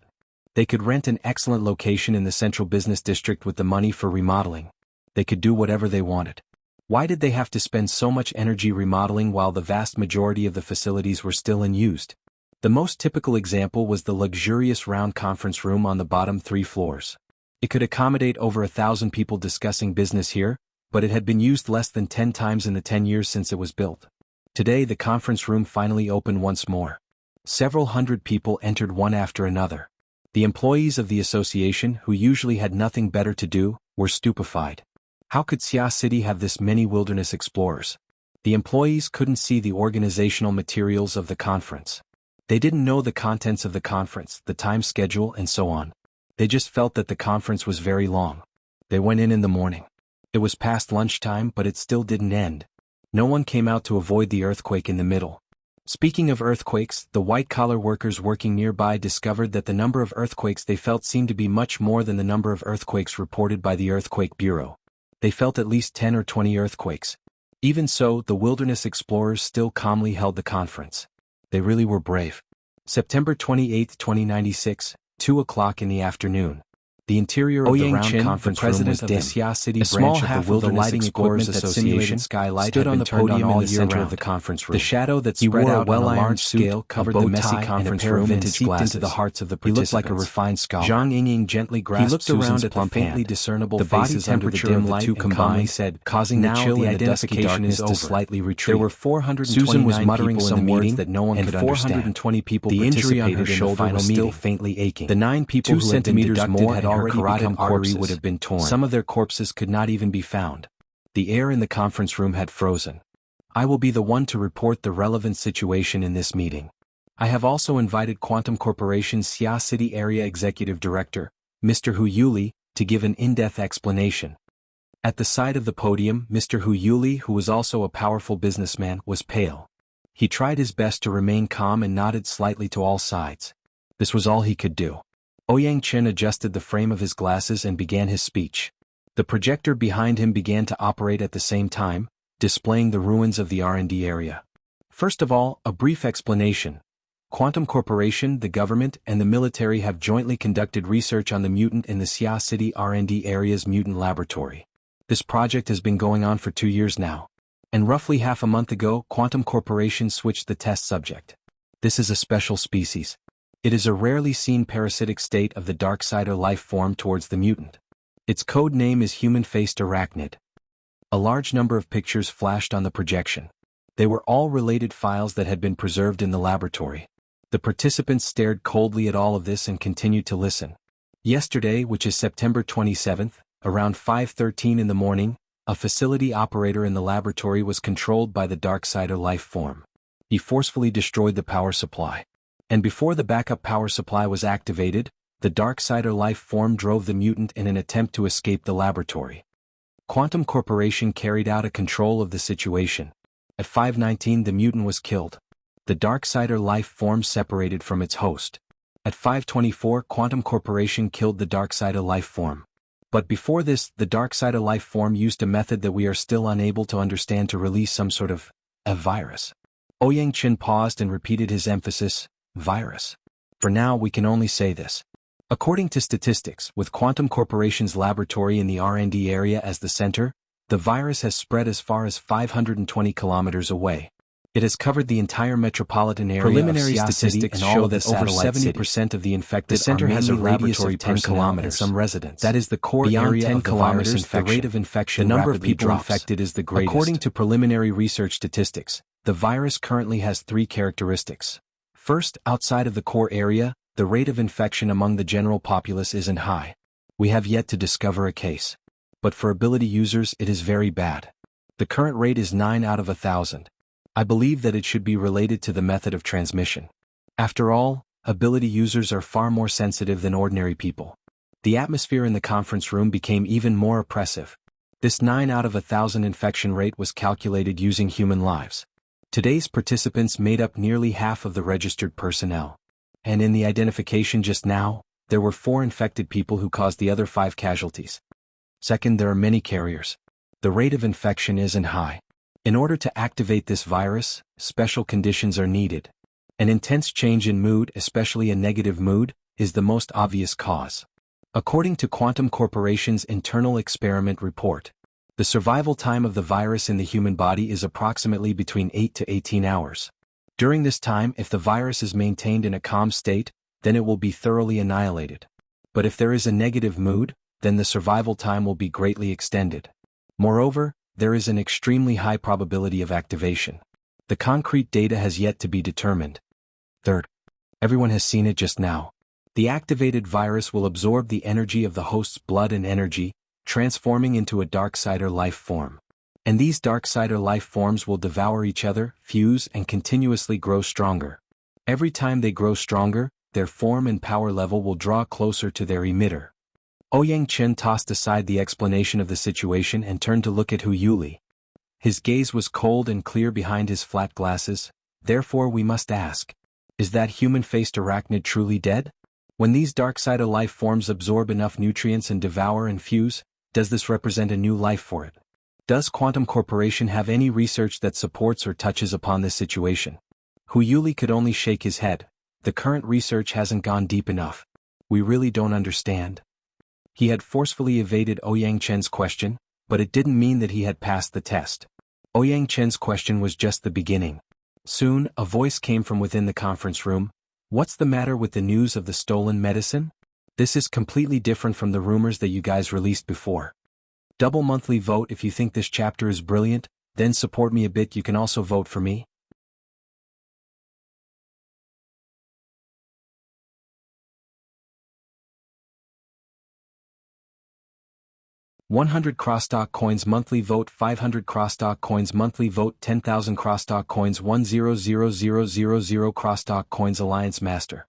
They could rent an excellent location in the central business district with the money for remodeling. They could do whatever they wanted. Why did they have to spend so much energy remodeling while the vast majority of the facilities were still unused? The most typical example was the luxurious round conference room on the bottom 3 floors. It could accommodate over 1,000 people discussing business here, but it had been used less than 10 times in the 10 years since it was built. Today the conference room finally opened once more. Several hundred people entered one after another. The employees of the association, who usually had nothing better to do, were stupefied. How could Xia City have this many wilderness explorers? The employees couldn't see the organizational materials of the conference. They didn't know the contents of the conference, the time schedule, and so on. They just felt that the conference was very long. They went in the morning. It was past lunchtime, but it still didn't end. No one came out to avoid the earthquake in the middle. Speaking of earthquakes, the white-collar workers working nearby discovered that the number of earthquakes they felt seemed to be much more than the number of earthquakes reported by the Earthquake Bureau. They felt at least 10 or 20 earthquakes. Even so, the Wilderness Explorers still calmly held the conference. They really were brave. September 28, 2096, 2 o'clock in the afternoon. The interior of the round conference room was dim. A small half of the lighting equipment that simulated skylight stood on the podium in the center of the conference room. The shadow that spread out on a large scale covered the messy conference room and seeped into the hearts of the participants. He looked like a refined scholar. Zhang Yingying gently grasped Susan's plump hand. Faintly discernible the body temperature of the two combined said, causing the chill and the dusky darkness to slightly retreat. There were 429 Susan was muttering some words that no one could understand. 420 people participated in the final meeting, still faintly aching. The 9 people who had been deducted had already carotid artery would have been torn. Some of their corpses could not even be found. The air in the conference room had frozen. I will be the one to report the relevant situation in this meeting. I have also invited Quantum Corporation's Xia City Area Executive Director, Mr. Hu Yuli, to give an in-depth explanation. At the side of the podium, Mr. Hu Yuli, who was also a powerful businessman, was pale. He tried his best to remain calm and nodded slightly to all sides. This was all he could do. Ouyang Chen adjusted the frame of his glasses and began his speech. The projector behind him began to operate at the same time, displaying the ruins of the R&D area. First of all, a brief explanation. Quantum Corporation, the government, and the military have jointly conducted research on the mutant in the Xia City R&D area's mutant laboratory. This project has been going on for 2 years now. And roughly half a month ago, Quantum Corporation switched the test subject. This is a special species. It is a rarely seen parasitic state of the Darksider life form towards the mutant. Its code name is human-faced arachnid. A large number of pictures flashed on the projection. They were all related files that had been preserved in the laboratory. The participants stared coldly at all of this and continued to listen. Yesterday, which is September 27th, around 5:13 in the morning, a facility operator in the laboratory was controlled by the Darksider life form. He forcefully destroyed the power supply. And before the backup power supply was activated, the Darksider life form drove the mutant in an attempt to escape the laboratory. Quantum Corporation carried out a control of the situation. At 5:19 the mutant was killed. The Darksider life form separated from its host. At 5:24 Quantum Corporation killed the Darksider life form. But before this, the Darksider life form used a method that we are still unable to understand to release some sort of a virus. Ouyang Chen paused and repeated his emphasis, virus. For now we can only say this. According to statistics, with Quantum Corporation's laboratory in the R&D area as the center, the virus has spread as far as 520 kilometers away. It has covered the entire metropolitan area. Preliminary statistics show that over 70% of the infected the center has a laboratory 10 kilometers. Some residents. That is the core area 10 of the virus infection. The rate of infection, the number of people infected is the greatest. According to preliminary research statistics, the virus currently has 3 characteristics. First, outside of the core area, the rate of infection among the general populace isn't high. We have yet to discover a case. But for ability users it is very bad. The current rate is 9 out of 1,000. I believe that it should be related to the method of transmission. After all, ability users are far more sensitive than ordinary people. The atmosphere in the conference room became even more oppressive. This 9 out of 1,000 infection rate was calculated using human lives. Today's participants made up nearly half of the registered personnel. And in the identification just now, there were 4 infected people who caused the other 5 casualties. Second, there are many carriers. The rate of infection isn't high. In order to activate this virus, special conditions are needed. An intense change in mood, especially a negative mood, is the most obvious cause. According to Quantum Corporation's internal experiment report, the survival time of the virus in the human body is approximately between 8 to 18 hours. During this time, if the virus is maintained in a calm state, then it will be thoroughly annihilated. But if there is a negative mood, then the survival time will be greatly extended. Moreover, there is an extremely high probability of activation. The concrete data has yet to be determined. Third, everyone has seen it just now. The activated virus will absorb the energy of the host's blood and energy, transforming into a Darksider life form. And these Darksider life forms will devour each other, fuse, and continuously grow stronger. Every time they grow stronger, their form and power level will draw closer to their emitter. Ouyang Chen tossed aside the explanation of the situation and turned to look at Hu Yuli. His gaze was cold and clear behind his flat glasses. Therefore we must ask, is that human-faced arachnid truly dead? When these Darksider life forms absorb enough nutrients and devour and fuse, does this represent a new life for it? Does Quantum Corporation have any research that supports or touches upon this situation? Hu Yuli could only shake his head. The current research hasn't gone deep enough. We really don't understand. He had forcefully evaded Ouyang Chen's question, but it didn't mean that he had passed the test. Ouyang Chen's question was just the beginning. Soon, a voice came from within the conference room. What's the matter with the news of the stolen medicine? This is completely different from the rumors that you guys released before. Double monthly vote if you think this chapter is brilliant, then support me a bit. You can also vote for me. 100 crosstalk coins monthly vote, 500 crosstalk coins monthly vote, 10,000 crosstalk coins, 100000 crosstalk coins. Alliance Master.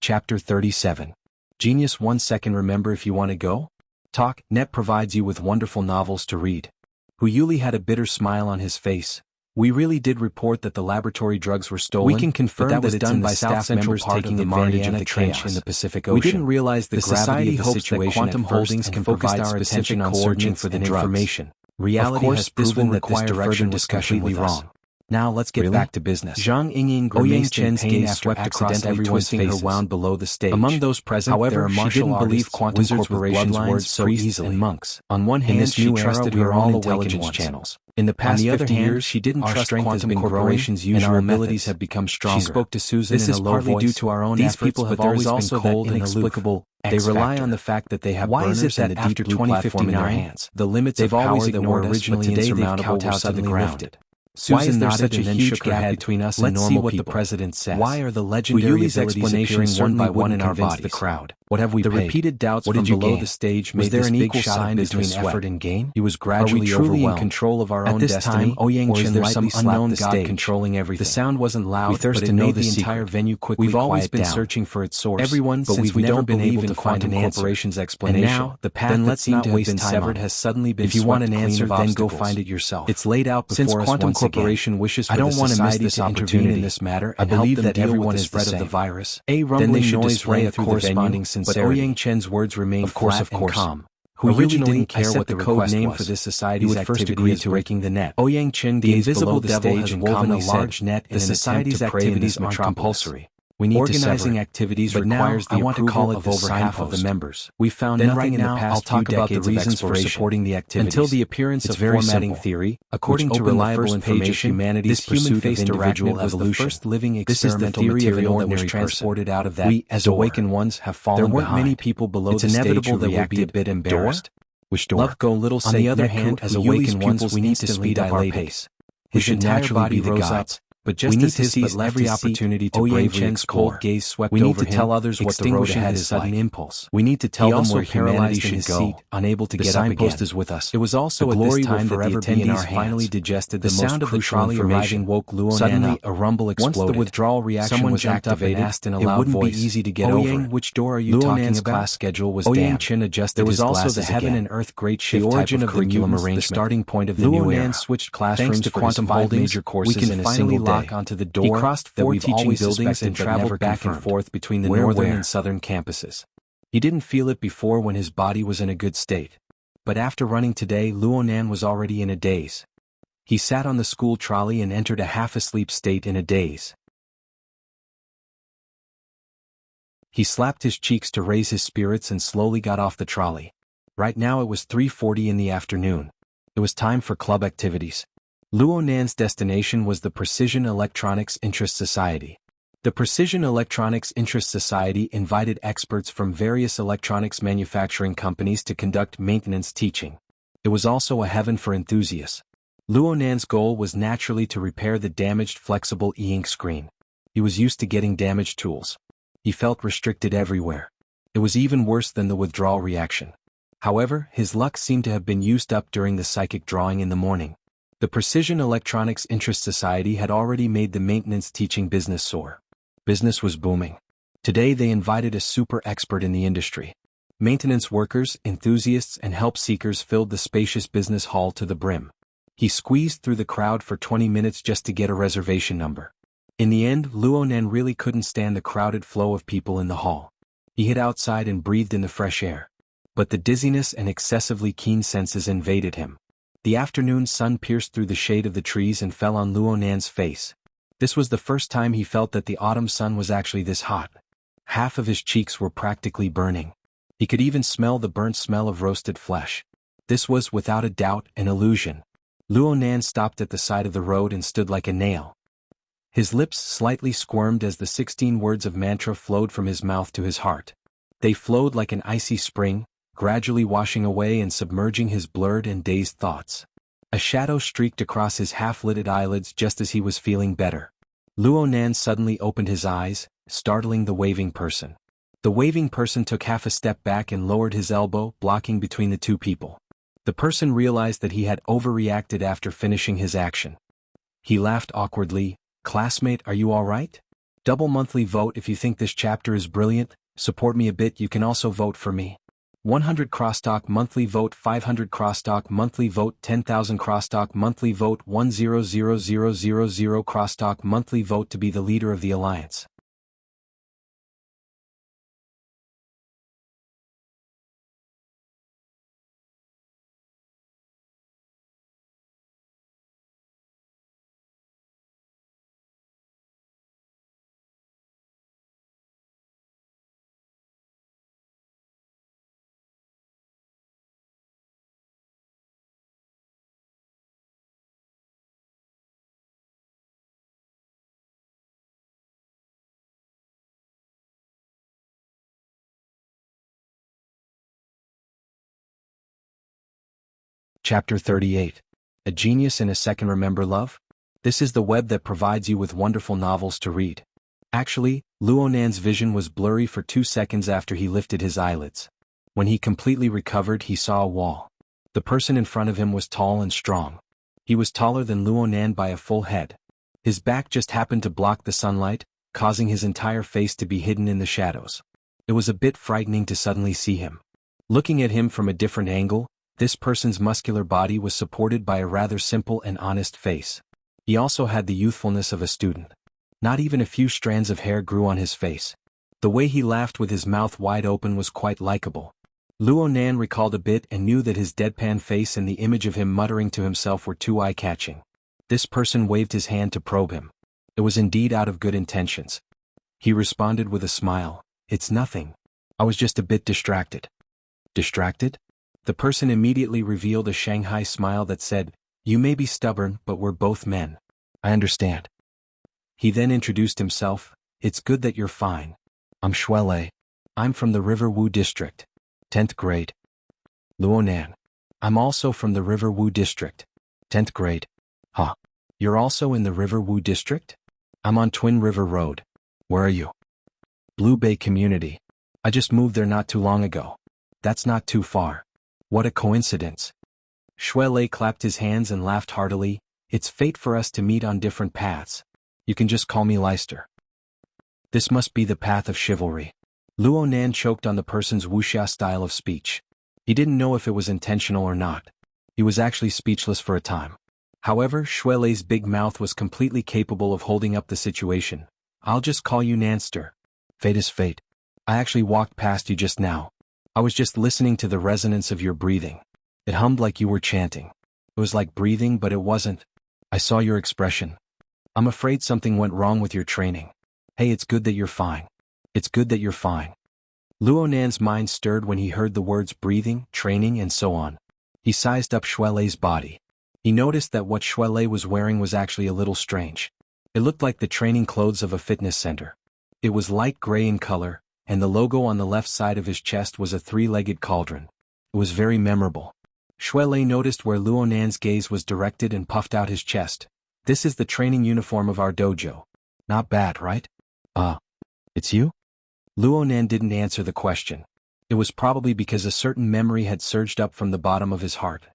Chapter 37. Genius 1 second. Remember if you want to go? Talk. Net provides you with wonderful novels to read. Huyuli had a bitter smile on his face. We really did report that the laboratory drugs were stolen. We can confirm that was was done done by by staff staff members taking advantage of the Trench in the Pacific Ocean. We didn't realize the gravity of the situation. Quantum Holdings can provide our specific attention on searching searching for the information. Reality Of course, has this proven will that this require direction further was discussion completely with us. wrong. Now let's get Really? back to business. Zhang Yingying Ouyang grimaced in Chen's pain gaze after swept across accidentally everyone's twisting her faces. wound below the stage. Among those present, However, there are she martial didn't believe artists, quantum wizards with corporation's bloodlines words so easily. and monks. On one In hand, this she new era, trusted we her are own all intelligence awakened ones. channels. In the On past the 50 other hand, years, she didn't our trust strength has quantum been growing, corporation's and usual our methods abilities have become stronger. She spoke to Susan This in a is low partly voice. due to our own These efforts, people have but there always is been also cold that and aloof. inexplicable They X rely factor. on the fact that they have Why is burners it and that the deep after blue platform in their 2059, hands? the limits They've of always power that were ignored us, but originally today they've insurmountable were kowtowed to the suddenly ground. lifted? Why Susan is there nodded such a and then huge shook her gap head. between us and Let's see normal what the people? president says. Why are the legendary Huyuli's abilities explanation appearing one by certainly one in our convince bodies? the crowd. What have we The paid? repeated doubts What from did you below gain? the stage Was made there this an big equal shot sign of between business effort sweat. and gain? He was Are we gradually truly in overwhelmed. control of our At own this destiny, time, Ouyang or is Chen there lightly some unknown slapped the god stage. controlling everything? The sound wasn't loud, We thirst but to it know made the the entire secret. venue quickly We've always quiet been down. searching for its source, Everyone, but since we've we never don't been believe able in to find quantum an answer. corporation's And explanation. now, the path Then that let's seemed not to have waste been time severed on it. has suddenly been If you want swept an clean answer, of then go obstacles. find it yourself. It's laid out before Since us quantum once again. corporation wishes for I don't the want to miss society this to intervene opportunity. in this matter I and help believe them that deal everyone with the is the spread of the same. virus. A Then rumbling they should noise display rang through through the the corresponding venue, sincerity. but Ouyang Chen's words remained Of course, flat of and course. calm. Originally, Originally, didn't care I set what the the code request name was. for this He society's would first activity agree as to breaking the net. Ouyang Chen The gazed invisible below the devil stage has and woven calmly a said, large net in "The an attempt society's to prey in activities this are metropolis. compulsory. We need Organizing to activities but now requires the I want to approval call it of the over half of the signpost. members. We found Then nothing right in the now, past I'll talk few about the decades of reasons for exploration. supporting the activities. Until the appearance It's of very formatting simple. theory, According which to opened the reliable first page of information, humanity's this human-faced pursuit of individual arachnid was the evolution. first living This is the experimental theory of an material that was ordinary transported person. out of that We, as door. awakened ones, have fallen There weren't behind. many people below It's the stage inevitable who that we'll be a reacted. bit embarrassed. Which door? Love go little On the other Neku, hand, as Huyuli's awakened ones, pupils we need to instantly speed up our dilated. pace. We His should entire naturally body be the rose gods, up, but just we need as to his seize left every his seat, opportunity to Ouyang bravely Chen's explore. cold gaze swept We need over to tell him, others what the road extinguishing ahead his is sudden like. impulse. We need to tell He them also where humanity paralyzed in should his go, seat, unable to the get up signpost again. is with us. It was also The at glory this time will that the forever be in our attendees hands. finally digested The the sound most of the crucial trolley information. arriving woke Luonan Suddenly, up. a rumble Once the exploded. withdrawal reaction Someone was jumped up and activated, asked in a it loud wouldn't voice, be easy to get "Ouyang, over it. which door are you Luonan's talking about?" class schedule was Ouyang damp. Chen adjusted There was his also glasses the heaven again. and earth great The shift origin type of of the curriculum mutants, arrangement. the starting point of the new Luonan era. switched Thanks classrooms to for quantum his five holdings, major courses we can in a finally single day. lock onto the He door crossed that 4 we've teaching always buildings suspected and but traveled never back and confirmed. forth between the Where, northern where? and southern campuses. He didn't feel it before when his body was in a good state. But after running today, Luonan was already in a daze. He sat on the school trolley and entered a half-asleep state in a daze. He slapped his cheeks to raise his spirits and slowly got off the trolley. Right now it was 3:40 in the afternoon. It was time for club activities. Luonan's destination was the Precision Electronics Interest Society. The Precision Electronics Interest Society invited experts from various electronics manufacturing companies to conduct maintenance teaching. It was also a heaven for enthusiasts. Luonan's goal was naturally to repair the damaged flexible e-ink screen. He was used to getting damaged tools. He felt restricted everywhere. It was even worse than the withdrawal reaction. However, his luck seemed to have been used up during the psychic drawing in the morning. The Precision Electronics Interest Society had already made the maintenance teaching business soar. Business was booming. Today they invited a super expert in the industry. Maintenance workers, enthusiasts and help seekers filled the spacious business hall to the brim. He squeezed through the crowd for 20 minutes just to get a reservation number. In the end, Luonan really couldn't stand the crowded flow of people in the hall. He hid outside and breathed in the fresh air. But the dizziness and excessively keen senses invaded him. The afternoon sun pierced through the shade of the trees and fell on Luonan's face. This was the first time he felt that the autumn sun was actually this hot. Half of his cheeks were practically burning. He could even smell the burnt smell of roasted flesh. This was, without a doubt, an illusion. Luonan stopped at the side of the road and stood like a nail. His lips slightly squirmed as the 16 words of mantra flowed from his mouth to his heart. They flowed like an icy spring, gradually washing away and submerging his blurred and dazed thoughts. A shadow streaked across his half-lidded eyelids just as he was feeling better. Luonan suddenly opened his eyes, startling the waving person. The waving person took half a step back and lowered his elbow, blocking between the two people. The person realized that he had overreacted after finishing his action. He laughed awkwardly. "Classmate, are you all right?" Double monthly vote if you think this chapter is brilliant. Support me a bit, you can also vote for me. 100 crosstalk monthly vote, 500 crosstalk monthly vote, 10,000 crosstalk monthly vote, 100,000 crosstalk monthly vote to be the leader of the alliance. Chapter 38. A Genius in a Second. Remember love? This is the web that provides you with wonderful novels to read. Actually, Luonan's vision was blurry for 2 seconds after he lifted his eyelids. When he completely recovered, he saw a wall. The person in front of him was tall and strong. He was taller than Luonan by a full head. His back just happened to block the sunlight, causing his entire face to be hidden in the shadows. It was a bit frightening to suddenly see him. Looking at him from a different angle, this person's muscular body was supported by a rather simple and honest face. He also had the youthfulness of a student. Not even a few strands of hair grew on his face. The way he laughed with his mouth wide open was quite likable. Luonan recalled a bit and knew that his deadpan face and the image of him muttering to himself were too eye-catching. This person waved his hand to probe him. It was indeed out of good intentions. He responded with a smile, "It's nothing. I was just a bit distracted." Distracted? The person immediately revealed a Shanghai smile that said, "You may be stubborn, but we're both men. I understand." He then introduced himself, "It's good that you're fine. I'm Shuelei. I'm from the River Wu district. 10th grade. Luonan. I'm also from the River Wu district. 10th grade. Huh. You're also in the River Wu district? I'm on Twin River Road. Where are you? Blue Bay Community. I just moved there not too long ago. That's not too far. What a coincidence." Shuelei clapped his hands and laughed heartily. "It's fate for us to meet on different paths. You can just call me Leister. This must be the path of chivalry." Luonan choked on the person's wuxia style of speech. He didn't know if it was intentional or not. He was actually speechless for a time. However, Shuelei's big mouth was completely capable of holding up the situation. "I'll just call you Nanster. Fate is fate. I actually walked past you just now. I was just listening to the resonance of your breathing. It hummed like you were chanting. It was like breathing, but it wasn't. I saw your expression. I'm afraid something went wrong with your training. Hey, it's good that you're fine. It's good that you're fine." Luonan's mind stirred when he heard the words breathing, training, and so on. He sized up Shuelei's body. He noticed that what Shuelei was wearing was actually a little strange. It looked like the training clothes of a fitness center. It was light gray in color, and the logo on the left side of his chest was a 3-legged cauldron. It was very memorable. Shuelei noticed where Luonan's gaze was directed and puffed out his chest. "This is the training uniform of our dojo. Not bad, right?" It's you?" Luonan didn't answer the question. It was probably because a certain memory had surged up from the bottom of his heart.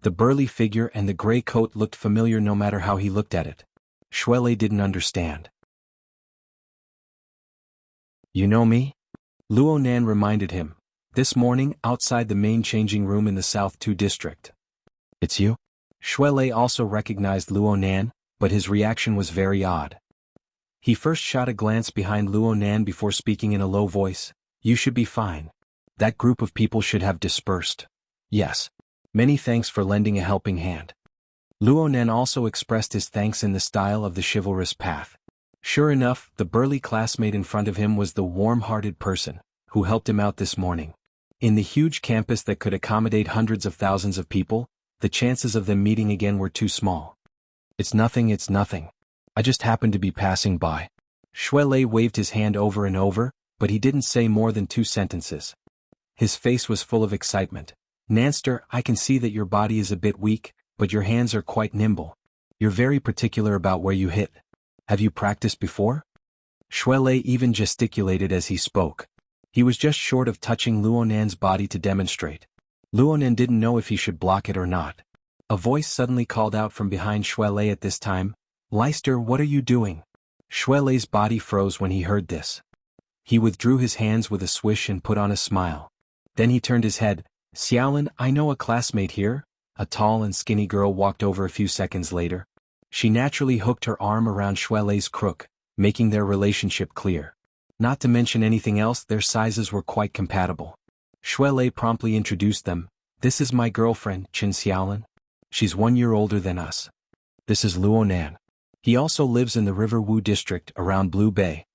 The burly figure and the gray coat looked familiar no matter how he looked at it. Shuelei didn't understand. "You know me?" Luonan reminded him. "This morning, outside the main changing room in the South 2 district." "It's you?" Shuelei also recognized Luonan, but his reaction was very odd. He first shot a glance behind Luonan before speaking in a low voice. "You should be fine. That group of people should have dispersed. Yes. Many thanks for lending a helping hand." Luonan also expressed his thanks in the style of the chivalrous path. Sure enough, the burly classmate in front of him was the warm-hearted person who helped him out this morning. In the huge campus that could accommodate hundreds of thousands of people, the chances of them meeting again were too small. "It's nothing, it's nothing. I just happened to be passing by." Shuelei waved his hand over and over, but he didn't say more than 2 sentences. His face was full of excitement. "Nanster, I can see that your body is a bit weak, but your hands are quite nimble. You're very particular about where you hit. Have you practiced before?" Shuelei even gesticulated as he spoke. He was just short of touching Luonan's body to demonstrate. Luonan didn't know if he should block it or not. A voice suddenly called out from behind Shuelei at this time, "Leister, what are you doing?" Xuelei's body froze when he heard this. He withdrew his hands with a swish and put on a smile. Then he turned his head. Xiaolin, I know a classmate here. A tall and skinny girl walked over a few seconds later. She naturally hooked her arm around Xuelei's crook, making their relationship clear. Not to mention anything else, their sizes were quite compatible. Xuelei promptly introduced them. This is my girlfriend, Qin Xiaolin. She's 1 year older than us. This is Luonan. He also lives in the River Wu district around Blue Bay.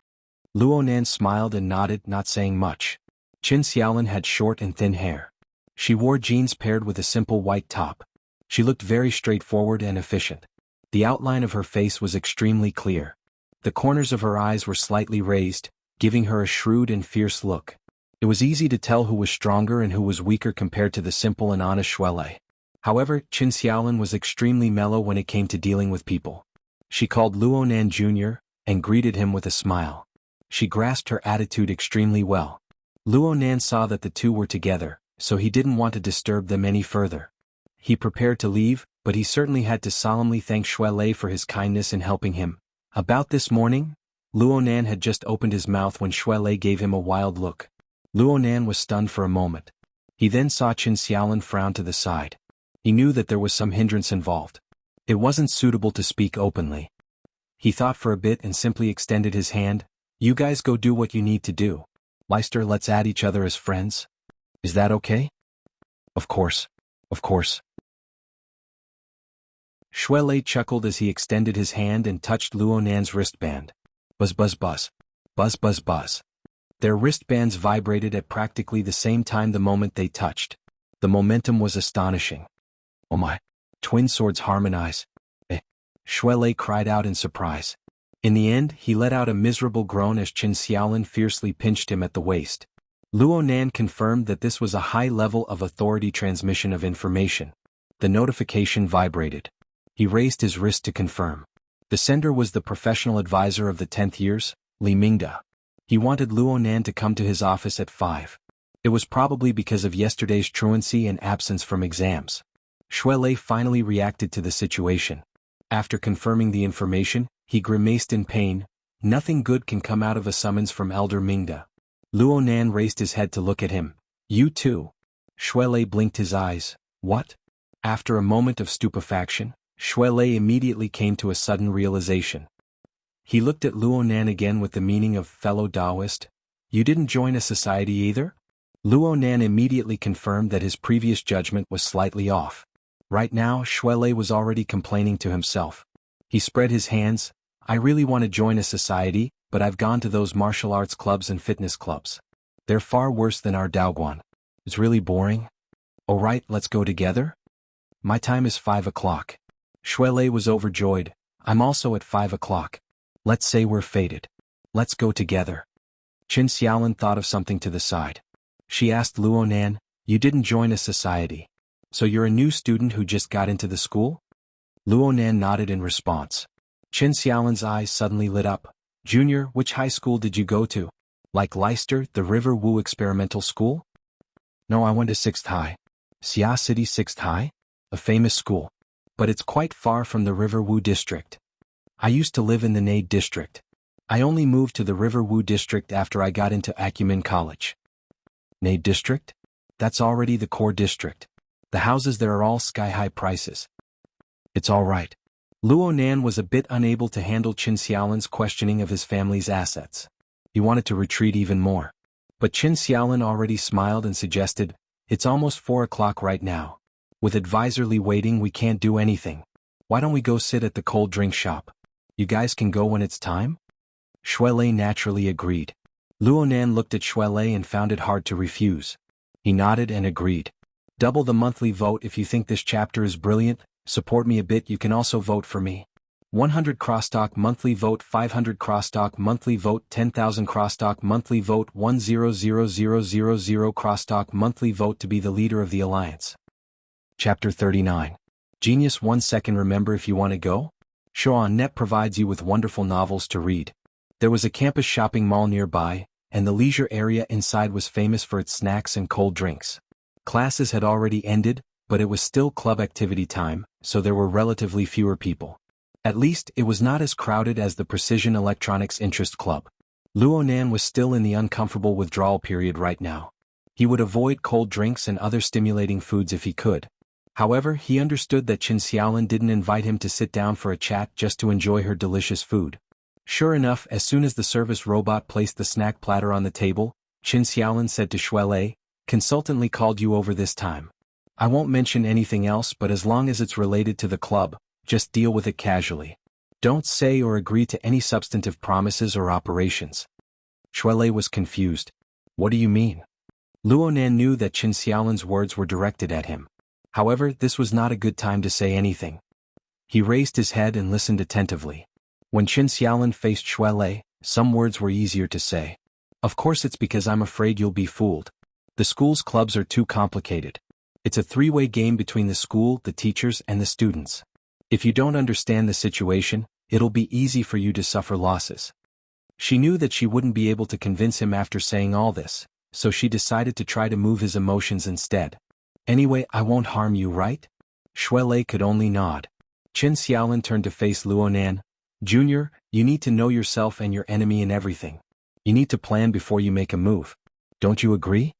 Luonan smiled and nodded, not saying much. Qin Xiaolin had short and thin hair. She wore jeans paired with a simple white top. She looked very straightforward and efficient. The outline of her face was extremely clear. The corners of her eyes were slightly raised, giving her a shrewd and fierce look. It was easy to tell who was stronger and who was weaker compared to the simple and honest Xuelei. However, Qin Xiaolin was extremely mellow when it came to dealing with people. She called Luonan Jr. and greeted him with a smile. She grasped her attitude extremely well. Luonan saw that the two were together, so he didn't want to disturb them any further. He prepared to leave, but he certainly had to solemnly thank Xuelei for his kindness in helping him. About this morning, Luonan had just opened his mouth when Xuelei gave him a wild look. Luonan was stunned for a moment. He then saw Qin Xiaolin frown to the side. He knew that there was some hindrance involved. It wasn't suitable to speak openly. He thought for a bit and simply extended his hand. You guys go do what you need to do. Leicester, let's add each other as friends. Is that okay? Of course. Of course. Xuelei chuckled as he extended his hand and touched Luonan's wristband. Buzz buzz buzz. Buzz buzz buzz. Their wristbands vibrated at practically the same time the moment they touched. The momentum was astonishing. Oh my. Twin swords harmonize. Xuelei cried out in surprise. In the end, he let out a miserable groan as Qin Xiaolin fiercely pinched him at the waist. Luonan confirmed that this was a high level of authority transmission of information. The notification vibrated. He raised his wrist to confirm. The sender was the professional advisor of the 10th years, Li Mingda. He wanted Luonan to come to his office at 5. It was probably because of yesterday's truancy and absence from exams. Xuelei finally reacted to the situation. After confirming the information, he grimaced in pain. Nothing good can come out of a summons from Elder Mingda. Luonan raised his head to look at him. You too. Xuelei blinked his eyes. What? After a moment of stupefaction, Xuelei immediately came to a sudden realization. He looked at Luonan again with the meaning of fellow Taoist. You didn't join a society either? Luonan immediately confirmed that his previous judgment was slightly off. Right now, Xuelei was already complaining to himself. He spread his hands. I really want to join a society, but I've gone to those martial arts clubs and fitness clubs. They're far worse than our Daoguan. It's really boring. Alright, let's go together? My time is 5 o'clock. Xuelei was overjoyed. I'm also at 5 o'clock. Let's say we're fated. Let's go together. Qin Xiaolin thought of something to the side. She asked Luonan, you didn't join a society. So you're a new student who just got into the school? Luonan nodded in response. Qin Xiaolin's eyes suddenly lit up. Junior, which high school did you go to? Like Leicester, the River Wu Experimental School? No, I went to 6th High. Xia City 6th High? A famous school. But it's quite far from the River Wu district. I used to live in the Nade district. I only moved to the River Wu district after I got into Acumen College. Nade district? That's already the core district. The houses there are all sky-high prices. It's all right. Luonan was a bit unable to handle Qin Xiaolin's questioning of his family's assets. He wanted to retreat even more. But Qin Xiaolin already smiled and suggested, it's almost 4 o'clock right now. With Advisor Li waiting, we can't do anything. Why don't we go sit at the cold drink shop? You guys can go when it's time? Xuelei naturally agreed. Luonan looked at Xuelei and found it hard to refuse. He nodded and agreed. Double the monthly vote if you think this chapter is brilliant. Support me a bit, you can also vote for me. 100 crosstalk monthly vote, 500 crosstalk monthly vote, 10,000 crosstalk monthly vote, 100,000 crosstalk monthly vote to be the leader of the alliance. Chapter 39. Genius 1 second. Remember, if you want to go? Show.net provides you with wonderful novels to read. There was a campus shopping mall nearby, and the leisure area inside was famous for its snacks and cold drinks. Classes had already ended, but it was still club activity time, so there were relatively fewer people. At least, it was not as crowded as the Precision Electronics Interest Club. Luonan was still in the uncomfortable withdrawal period right now. He would avoid cold drinks and other stimulating foods if he could. However, he understood that Qin Xiaolin didn't invite him to sit down for a chat just to enjoy her delicious food. Sure enough, as soon as the service robot placed the snack platter on the table, Qin Xiaolin said to Shuelei, "Consultantly called you over this time. I won't mention anything else, but as long as it's related to the club, just deal with it casually. Don't say or agree to any substantive promises or operations." Shuelei was confused. What do you mean? Luonan knew that Qin Xiaolin's words were directed at him. However, this was not a good time to say anything. He raised his head and listened attentively. When Qin Xiaolin faced Shuelei, some words were easier to say. "Of course it's because I'm afraid you'll be fooled. The school's clubs are too complicated. It's a three-way game between the school, the teachers, and the students. If you don't understand the situation, it'll be easy for you to suffer losses." She knew that she wouldn't be able to convince him after saying all this, so she decided to try to move his emotions instead. "Anyway, I won't harm you, right?" Shuelei could only nod. Qin Xiaolin turned to face Luonan. "Junior, you need to know yourself and your enemy in everything. You need to plan before you make a move. Don't you agree?"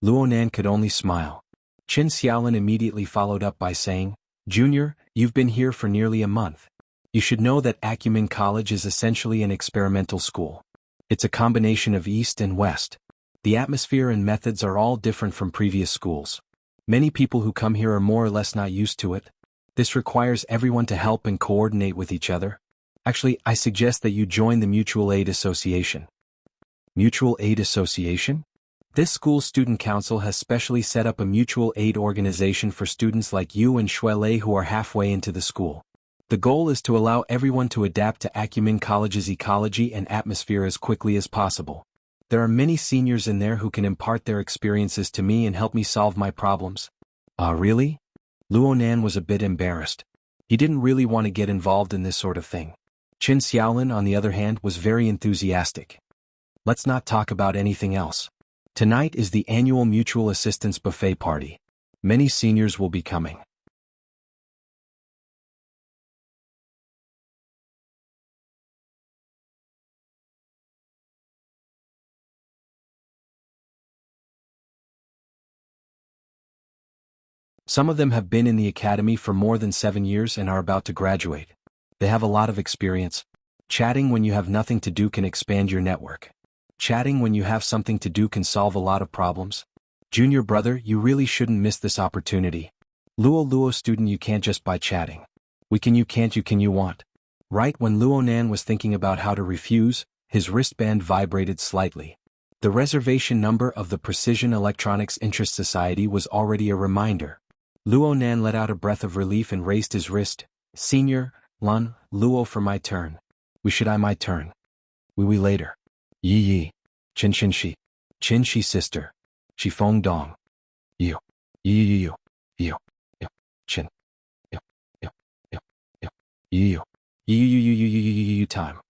Luonan could only smile. Qin Xiaolin immediately followed up by saying, "Junior, you've been here for nearly a month. You should know that Acumen College is essentially an experimental school. It's a combination of East and West. The atmosphere and methods are all different from previous schools. Many people who come here are more or less not used to it. This requires everyone to help and coordinate with each other. Actually, I suggest that you join the Mutual Aid Association." Mutual Aid Association? This school's student council has specially set up a mutual aid organization for students like you and Shuelei who are halfway into the school. The goal is to allow everyone to adapt to Acumen College's ecology and atmosphere as quickly as possible. There are many seniors in there who can impart their experiences to me and help me solve my problems. Really? Luonan was a bit embarrassed. He didn't really want to get involved in this sort of thing. Qin Xiaolin, on the other hand, was very enthusiastic. "Let's not talk about anything else. Tonight is the annual Mutual Assistance Buffet Party. Many seniors will be coming." Some of them have been in the academy for more than 7 years and are about to graduate. They have a lot of experience. Chatting when you have nothing to do can expand your network. Chatting when you have something to do can solve a lot of problems. Junior brother, you really shouldn't miss this opportunity. Luo student, you can't just by chatting. We can, you can't, you can, you want. Right when Luonan was thinking about how to refuse, his wristband vibrated slightly. The reservation number of the Precision Electronics Interest Society was already a reminder. Luonan let out a breath of relief and raised his wrist. "Senior, Lun, Luo for my turn. We should I my turn. We later. Yi. Qin shi. Qin shi sister. Shi feng dong. You. You. Qin. You time.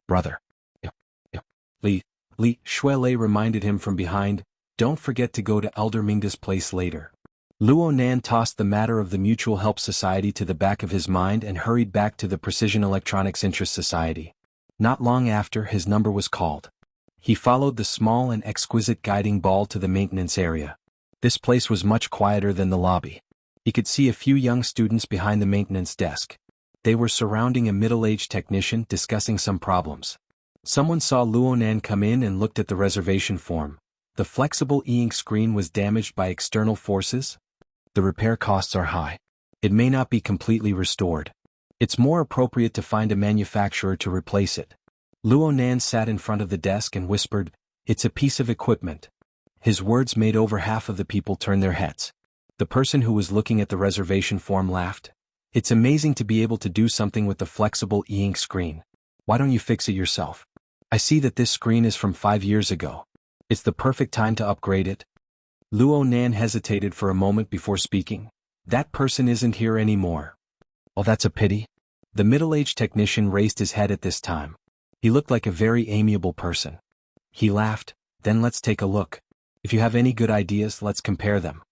Brother. Li Shuelei reminded him from behind, "Don't forget to go to Elder Mingda's place later." Luonan tossed the matter of the Mutual Help Society to the back of his mind and hurried back to the Precision Electronics Interest Society. Not long after, his number was called. He followed the small and exquisite guiding ball to the maintenance area. This place was much quieter than the lobby. He could see a few young students behind the maintenance desk. They were surrounding a middle-aged technician discussing some problems. Someone saw Luonan come in and looked at the reservation form. The flexible e-ink screen was damaged by external forces. The repair costs are high. It may not be completely restored. It's more appropriate to find a manufacturer to replace it. Luonan sat in front of the desk and whispered, "It's a piece of equipment." His words made over half of the people turn their heads. The person who was looking at the reservation form laughed. "It's amazing to be able to do something with the flexible e-ink screen. Why don't you fix it yourself? I see that this screen is from 5 years ago. It's the perfect time to upgrade it." Luonan hesitated for a moment before speaking. "That person isn't here anymore." "Oh, that's a pity." The middle-aged technician raised his head at this time. He looked like a very amiable person. He laughed. "Then let's take a look. If you have any good ideas, let's compare them."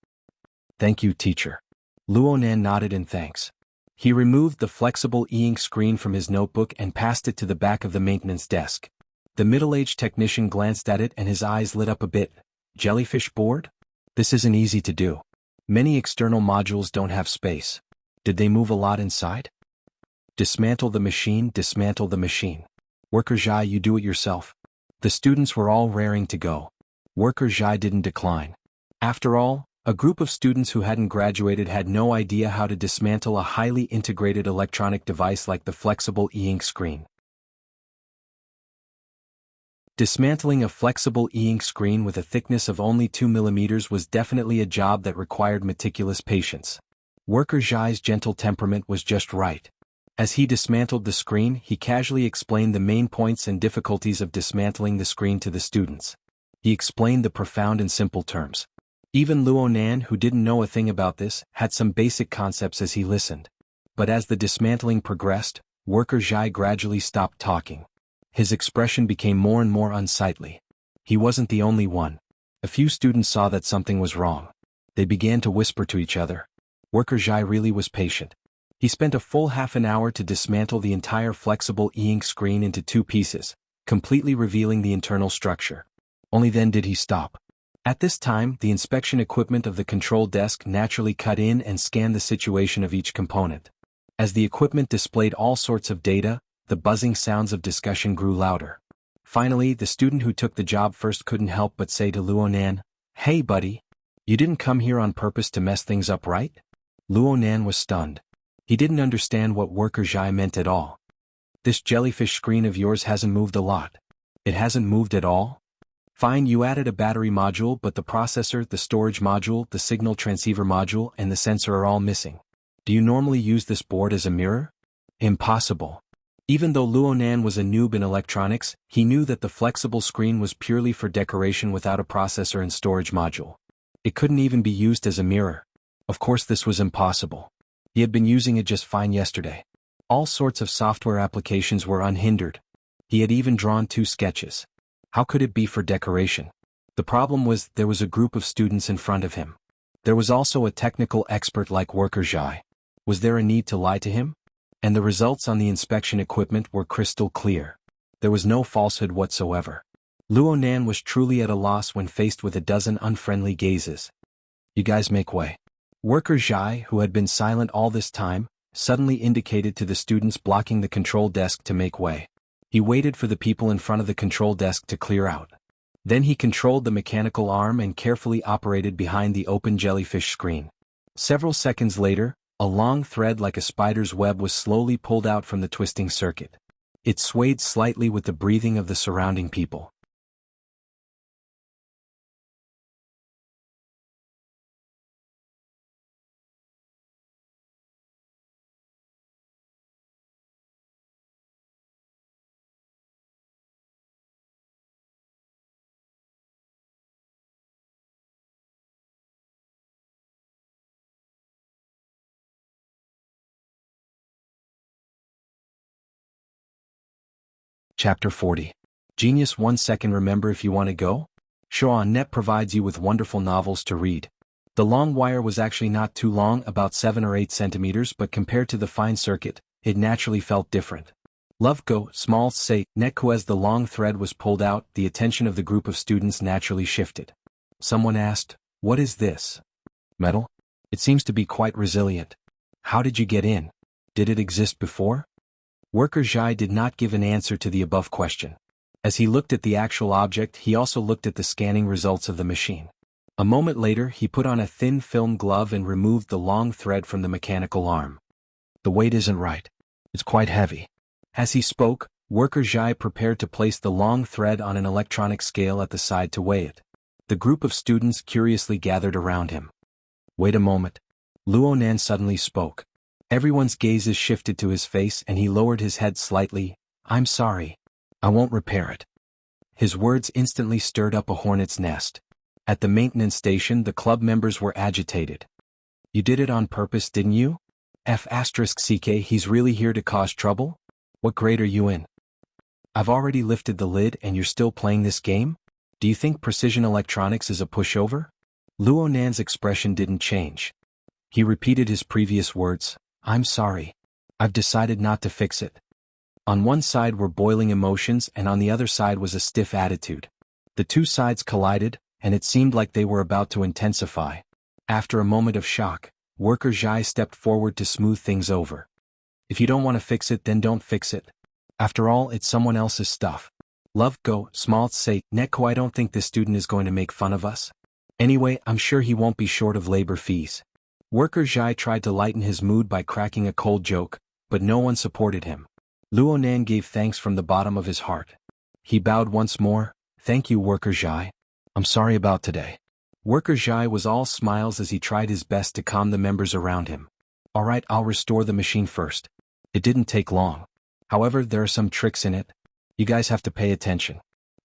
"Thank you, teacher." Luonan nodded in thanks. He removed the flexible e-ink screen from his notebook and passed it to the back of the maintenance desk. The middle-aged technician glanced at it and his eyes lit up a bit. Jellyfish board? This isn't easy to do. Many external modules don't have space. Did they move a lot inside? Dismantle the machine, dismantle the machine. Worker Zhai, you do it yourself. The students were all raring to go. Worker Zhai didn't decline. After all, a group of students who hadn't graduated had no idea how to dismantle a highly integrated electronic device like the flexible e-ink screen. Dismantling a flexible e-ink screen with a thickness of only 2 mm was definitely a job that required meticulous patience. Worker Zhai's gentle temperament was just right. As he dismantled the screen, he casually explained the main points and difficulties of dismantling the screen to the students. He explained the profound and simple terms. Even Luo Nan, who didn't know a thing about this, had some basic concepts as he listened. But as the dismantling progressed, Worker Zhai gradually stopped talking. His expression became more and more unsightly. He wasn't the only one. A few students saw that something was wrong. They began to whisper to each other. Worker Zhai really was patient. He spent a full half an hour to dismantle the entire flexible e-ink screen into 2 pieces, completely revealing the internal structure. Only then did he stop. At this time, the inspection equipment of the control desk naturally cut in and scanned the situation of each component. As the equipment displayed all sorts of data, the buzzing sounds of discussion grew louder. Finally, the student who took the job first couldn't help but say to Luo Nan, "Hey buddy, you didn't come here on purpose to mess things up, right?" Luo Nan was stunned. He didn't understand what Worker Zhai meant at all. "This jellyfish screen of yours hasn't moved a lot." "It hasn't moved at all?" "Fine, you added a battery module, but the processor, the storage module, the signal transceiver module, and the sensor are all missing. Do you normally use this board as a mirror?" "Impossible." Even though Luo Nan was a noob in electronics, he knew that the flexible screen was purely for decoration without a processor and storage module. It couldn't even be used as a mirror. Of course this was impossible. He had been using it just fine yesterday. All sorts of software applications were unhindered. He had even drawn 2 sketches. How could it be for decoration? The problem was there was a group of students in front of him. There was also a technical expert like Worker Zhai. Was there a need to lie to him? And the results on the inspection equipment were crystal clear. There was no falsehood whatsoever. Luo Nan was truly at a loss when faced with a dozen unfriendly gazes. "You guys make way." Worker Zhai, who had been silent all this time, suddenly indicated to the students blocking the control desk to make way. He waited for the people in front of the control desk to clear out. Then he controlled the mechanical arm and carefully operated behind the open jellyfish screen. Several seconds later, a long thread like a spider's web was slowly pulled out from the twisting circuit. It swayed slightly with the breathing of the surrounding people. Chapter 40. Genius 1 second. Remember if you want to go? Show.net provides you with wonderful novels to read. The long wire was actually not too long, about 7 or 8 centimeters, but compared to the fine circuit, it naturally felt different. Love go, small say, netco. As the long thread was pulled out, the attention of the group of students naturally shifted. Someone asked, "What is this? Metal? It seems to be quite resilient. How did you get in? Did it exist before?" Worker Zhai did not give an answer to the above question. As he looked at the actual object, he also looked at the scanning results of the machine. A moment later, he put on a thin film glove and removed the long thread from the mechanical arm. "The weight isn't right. It's quite heavy." As he spoke, Worker Zhai prepared to place the long thread on an electronic scale at the side to weigh it. The group of students curiously gathered around him. "Wait a moment." Luo Nan suddenly spoke. Everyone's gazes shifted to his face and he lowered his head slightly. "I'm sorry. I won't repair it." His words instantly stirred up a hornet's nest. At the maintenance station, the club members were agitated. "You did it on purpose, didn't you? F***ck, he's really here to cause trouble? What grade are you in? I've already lifted the lid and you're still playing this game? Do you think precision electronics is a pushover?" Luo Nan's expression didn't change. He repeated his previous words. I'm sorry. I've decided not to fix it. On one side were boiling emotions and on the other side was a stiff attitude. The two sides collided, and it seemed like they were about to intensify. After a moment of shock, Worker Zhai stepped forward to smooth things over. If you don't want to fix it, then don't fix it. After all, it's someone else's stuff. Love, go, Smalt say, Neko, I don't think this student is going to make fun of us. Anyway, I'm sure he won't be short of labor fees. Worker Zhai tried to lighten his mood by cracking a cold joke, but no one supported him. Luonan gave thanks from the bottom of his heart. He bowed once more. Thank you, Worker Zhai. I'm sorry about today. Worker Zhai was all smiles as he tried his best to calm the members around him. Alright, I'll restore the machine first. It didn't take long. However, there are some tricks in it. You guys have to pay attention.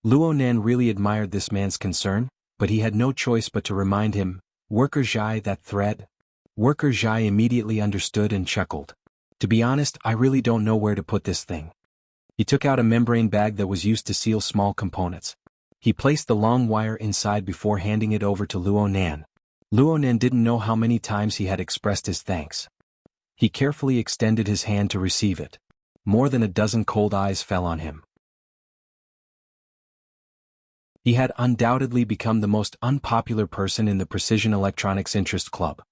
Luonan really admired this man's concern, but he had no choice but to remind him, Worker Zhai, that thread? Worker Zhai immediately understood and chuckled. To be honest, I really don't know where to put this thing. He took out a membrane bag that was used to seal small components. He placed the long wire inside before handing it over to Luonan. Luonan didn't know how many times he had expressed his thanks. He carefully extended his hand to receive it. More than a dozen cold eyes fell on him. He had undoubtedly become the most unpopular person in the Precision Electronics Interest Club.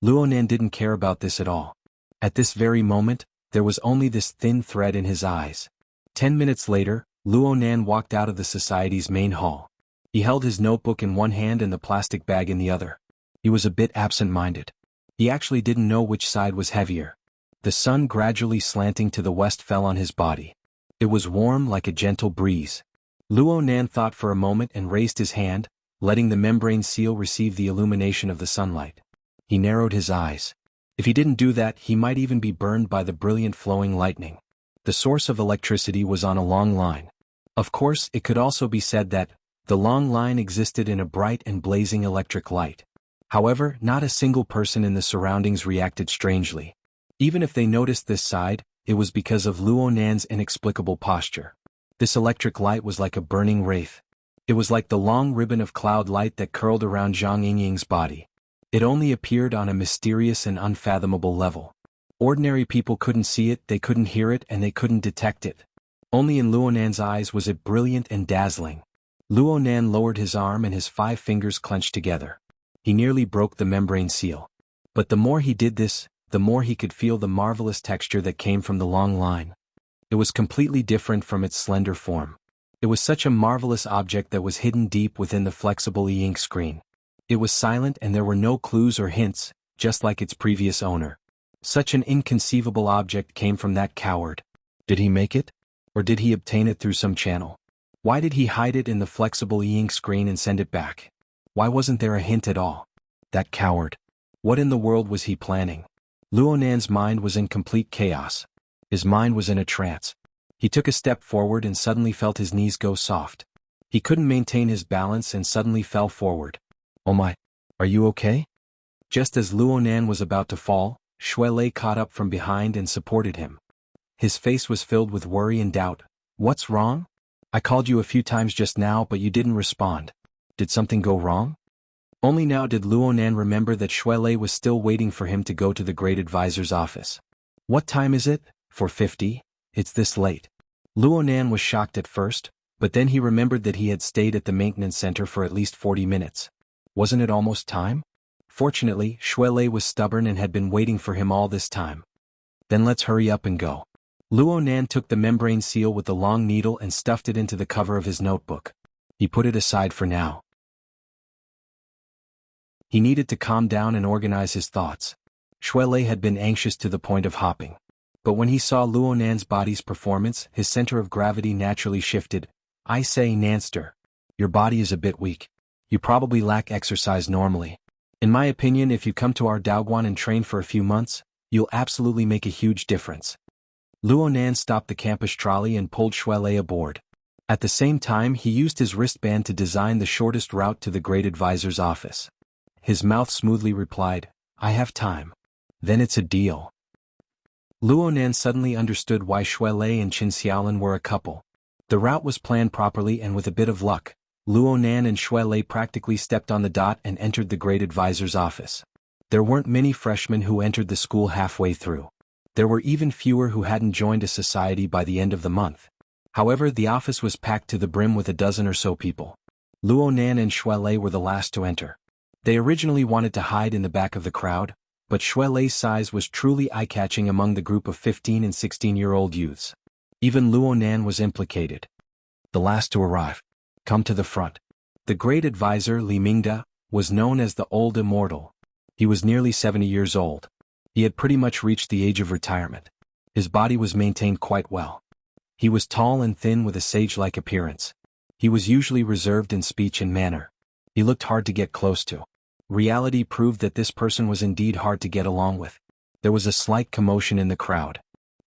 Luonan didn't care about this at all. At this very moment, there was only this thin thread in his eyes. 10 minutes later, Luonan walked out of the society's main hall. He held his notebook in one hand and the plastic bag in the other. He was a bit absent-minded. He actually didn't know which side was heavier. The sun gradually slanting to the west fell on his body. It was warm like a gentle breeze. Luonan thought for a moment and raised his hand, letting the membrane seal receive the illumination of the sunlight. He narrowed his eyes. If he didn't do that, he might even be burned by the brilliant flowing lightning. The source of electricity was on a long line. Of course, it could also be said that the long line existed in a bright and blazing electric light. However, not a single person in the surroundings reacted strangely. Even if they noticed this side, it was because of Luonan's inexplicable posture. This electric light was like a burning wraith. It was like the long ribbon of cloud light that curled around Zhang Yingying's body. It only appeared on a mysterious and unfathomable level. Ordinary people couldn't see it, they couldn't hear it, and they couldn't detect it. Only in Luonan's eyes was it brilliant and dazzling. Luonan lowered his arm and his 5 fingers clenched together. He nearly broke the membrane seal. But the more he did this, the more he could feel the marvelous texture that came from the long line. It was completely different from its slender form. It was such a marvelous object that was hidden deep within the flexible e-ink screen. It was silent and there were no clues or hints, just like its previous owner. Such an inconceivable object came from that coward. Did he make it? Or did he obtain it through some channel? Why did he hide it in the flexible e-ink screen and send it back? Why wasn't there a hint at all? That coward. What in the world was he planning? Luonan's mind was in complete chaos. His mind was in a trance. He took a step forward and suddenly felt his knees go soft. He couldn't maintain his balance and suddenly fell forward. Oh my, are you okay? Just as Luonan was about to fall, Shuelei caught up from behind and supported him. His face was filled with worry and doubt. What's wrong? I called you a few times just now but you didn't respond. Did something go wrong? Only now did Luonan remember that Shuelei was still waiting for him to go to the great advisor's office. What time is it? 4:50? It's this late. Luonan was shocked at first, but then he remembered that he had stayed at the maintenance center for at least 40 minutes. Wasn't it almost time? Fortunately, Shuelei was stubborn and had been waiting for him all this time. Then let's hurry up and go. Luonan took the membrane seal with the long needle and stuffed it into the cover of his notebook. He put it aside for now. He needed to calm down and organize his thoughts. Shuelei had been anxious to the point of hopping. But when he saw Luonan's body's performance, his center of gravity naturally shifted. I say, Nanster. Your body is a bit weak. You probably lack exercise normally. In my opinion, if you come to our Daoguan and train for a few months, you'll absolutely make a huge difference. Luonan stopped the campus trolley and pulled Shuelei aboard. At the same time, he used his wristband to design the shortest route to the great advisor's office. His mouth smoothly replied, I have time. Then it's a deal. Luonan suddenly understood why Shuelei and Qin Xiaolin were a couple. The route was planned properly and with a bit of luck, Luonan and Shuelei practically stepped on the dot and entered the great advisor's office. There weren't many freshmen who entered the school halfway through. There were even fewer who hadn't joined a society by the end of the month. However, the office was packed to the brim with a dozen or so people. Luo Nan and Xue Lei were the last to enter. They originally wanted to hide in the back of the crowd, but Xue Lei's size was truly eye-catching among the group of 15 and 16-year-old youths. Even Luo Nan was implicated. The last to arrive. Come to the front. The great advisor Li Mingde was known as the Old Immortal. He was nearly 70 years old. He had pretty much reached the age of retirement. His body was maintained quite well. He was tall and thin with a sage-like appearance. He was usually reserved in speech and manner. He looked hard to get close to. Reality proved that this person was indeed hard to get along with. There was a slight commotion in the crowd.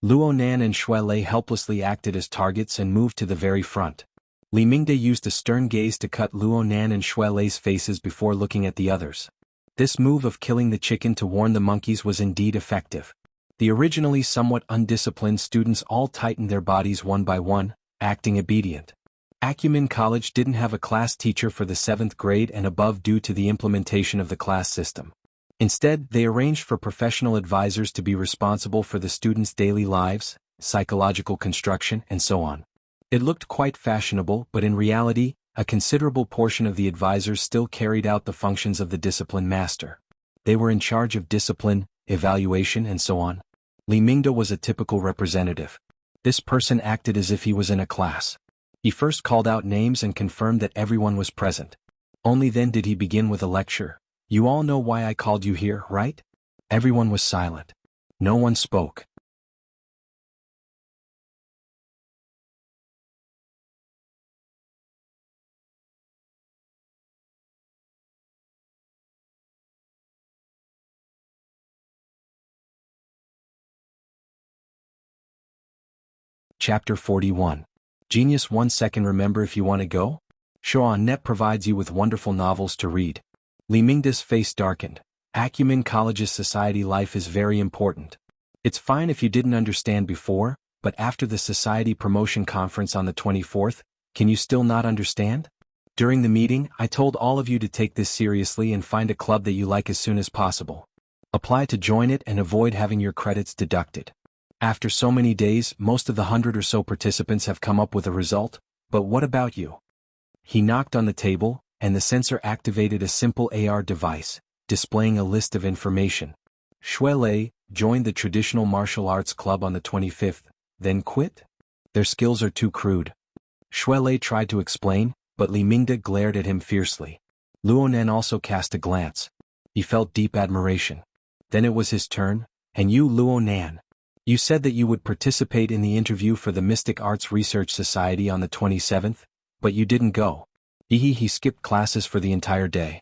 Luo Nan and Xue Lei helplessly acted as targets and moved to the very front. Li Mingde used a stern gaze to cut Luo Nan and Xue Lei's faces before looking at the others. This move of killing the chicken to warn the monkeys was indeed effective. The originally somewhat undisciplined students all tightened their bodies one by one, acting obedient. Acumen College didn't have a class teacher for the 7th grade and above due to the implementation of the class system. Instead, they arranged for professional advisors to be responsible for the students' daily lives, psychological construction, and so on. It looked quite fashionable, but in reality, a considerable portion of the advisors still carried out the functions of the discipline master. They were in charge of discipline, evaluation, and so on. Li Mingde was a typical representative. This person acted as if he was in a class. He first called out names and confirmed that everyone was present. Only then did he begin with a lecture. You all know why I called you here, right? Everyone was silent. No one spoke. Chapter 41. Genius 1 second. Remember if you want to go? Net provides you with wonderful novels to read. Li Mingde's face darkened. Acumen College's society life is very important. It's fine if you didn't understand before, but after the society promotion conference on the 24th, can you still not understand? During the meeting, I told all of you to take this seriously and find a club that you like as soon as possible. Apply to join it and avoid having your credits deducted. After so many days, most of the 100 or so participants have come up with a result, but what about you? He knocked on the table, and the sensor activated a simple AR device, displaying a list of information. Xue Lei joined the traditional martial arts club on the 25th, then quit? Their skills are too crude. Xue Lei tried to explain, but Li Mingde glared at him fiercely. Luo Nan also cast a glance. He felt deep admiration. Then it was his turn, and you, Luo Nan. You said that you would participate in the interview for the Mystic Arts Research Society on the 27th, but you didn't go. He skipped classes for the entire day.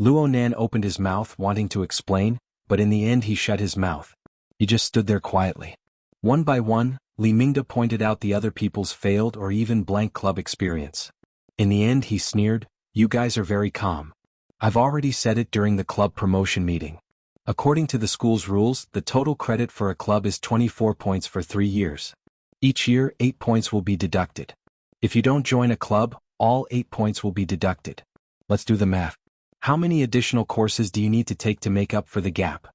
Luo Nan opened his mouth wanting to explain, but in the end he shut his mouth. He just stood there quietly. One by one, Li Mingde pointed out the other people's failed or even blank club experience. In the end he sneered, you guys are very calm. I've already said it during the club promotion meeting. According to the school's rules, the total credit for a club is 24 points for 3 years. Each year, 8 points will be deducted. If you don't join a club, all 8 points will be deducted. Let's do the math. How many additional courses do you need to take to make up for the gap?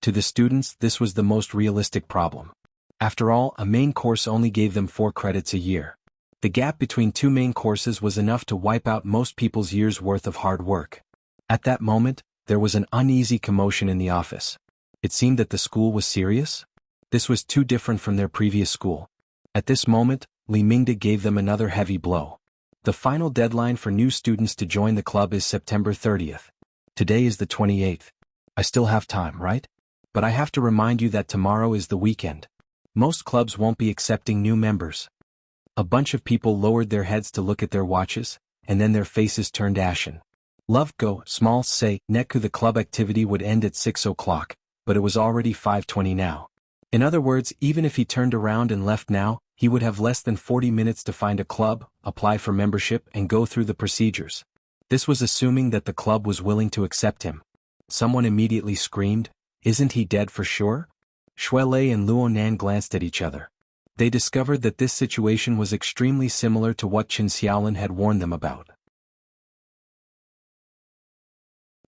To the students, this was the most realistic problem. After all, a main course only gave them 4 credits a year. The gap between 2 main courses was enough to wipe out most people's year's worth of hard work. At that moment, there was an uneasy commotion in the office. It seemed that the school was serious. This was too different from their previous school. At this moment, Li Mingde gave them another heavy blow. The final deadline for new students to join the club is September 30th. Today is the 28th. I still have time, right? But I have to remind you that tomorrow is the weekend. Most clubs won't be accepting new members. A bunch of people lowered their heads to look at their watches, and then their faces turned ashen. Love go, small say, Neku. The club activity would end at 6 o'clock, but it was already 5:20 now. In other words, even if he turned around and left now, he would have less than 40 minutes to find a club, apply for membership, and go through the procedures. This was assuming that the club was willing to accept him. Someone immediately screamed, isn't he dead for sure? Xue Lei and Luo Nan glanced at each other. They discovered that this situation was extremely similar to what Qin Xiaolin had warned them about.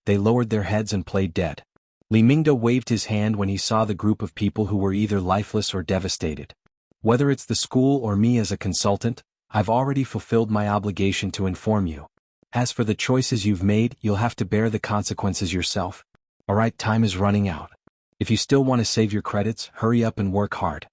They lowered their heads and played dead. Li Mingde waved his hand when he saw the group of people who were either lifeless or devastated. Whether it's the school or me as a consultant, I've already fulfilled my obligation to inform you. As for the choices you've made, you'll have to bear the consequences yourself. Alright, time is running out. If you still want to save your credits, hurry up and work hard.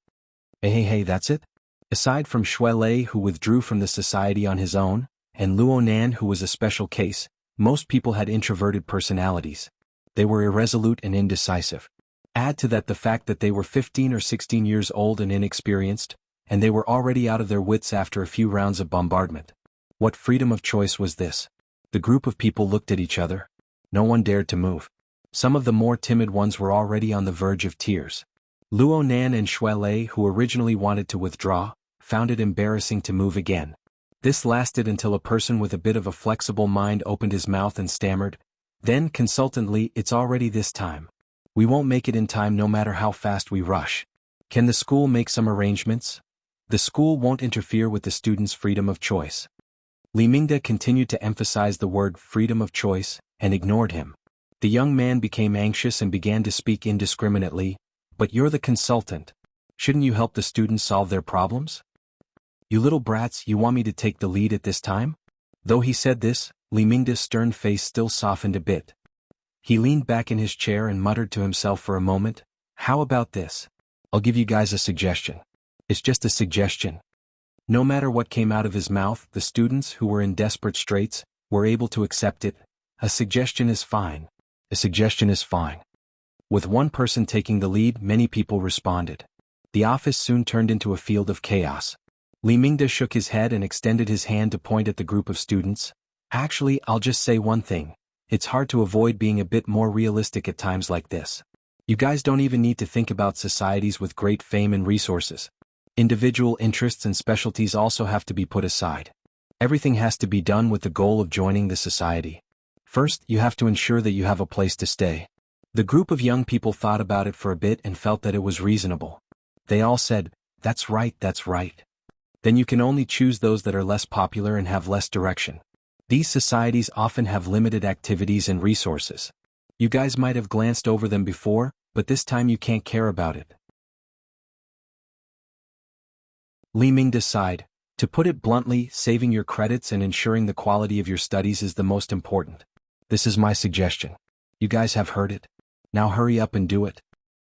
Hey, that's it? Aside from Shui Lei, who withdrew from the society on his own, and Luo Nan, who was a special case, most people had introverted personalities. They were irresolute and indecisive. Add to that the fact that they were 15 or 16 years old and inexperienced, and they were already out of their wits after a few rounds of bombardment. What freedom of choice was this? The group of people looked at each other. No one dared to move. Some of the more timid ones were already on the verge of tears. Luo Nan and Shui Lei, who originally wanted to withdraw, found it embarrassing to move again. This lasted until a person with a bit of a flexible mind opened his mouth and stammered, "Then, consultantly, it's already this time. We won't make it in time no matter how fast we rush. Can the school make some arrangements? The school won't interfere with the students' freedom of choice." Li Mingde continued to emphasize the word freedom of choice, and ignored him. The young man became anxious and began to speak indiscriminately, "But you're the consultant. Shouldn't you help the students solve their problems? You little brats, you want me to take the lead at this time?" Though he said this, Li Mingde's stern face still softened a bit. He leaned back in his chair and muttered to himself for a moment, "How about this? I'll give you guys a suggestion. It's just a suggestion." No matter what came out of his mouth, the students, who were in desperate straits, were able to accept it. A suggestion is fine. A suggestion is fine. With one person taking the lead, many people responded. The office soon turned into a field of chaos. Li Mingde shook his head and extended his hand to point at the group of students. "Actually, I'll just say one thing. It's hard to avoid being a bit more realistic at times like this. You guys don't even need to think about societies with great fame and resources. Individual interests and specialties also have to be put aside. Everything has to be done with the goal of joining the society. First, you have to ensure that you have a place to stay." The group of young people thought about it for a bit and felt that it was reasonable. They all said, that's right. Then you can only choose those that are less popular and have less direction. These societies often have limited activities and resources. You guys might have glanced over them before, but this time you can't care about it. Li Mingde sighed. "To put it bluntly, saving your credits and ensuring the quality of your studies is the most important. This is my suggestion. You guys have heard it. Now hurry up and do it."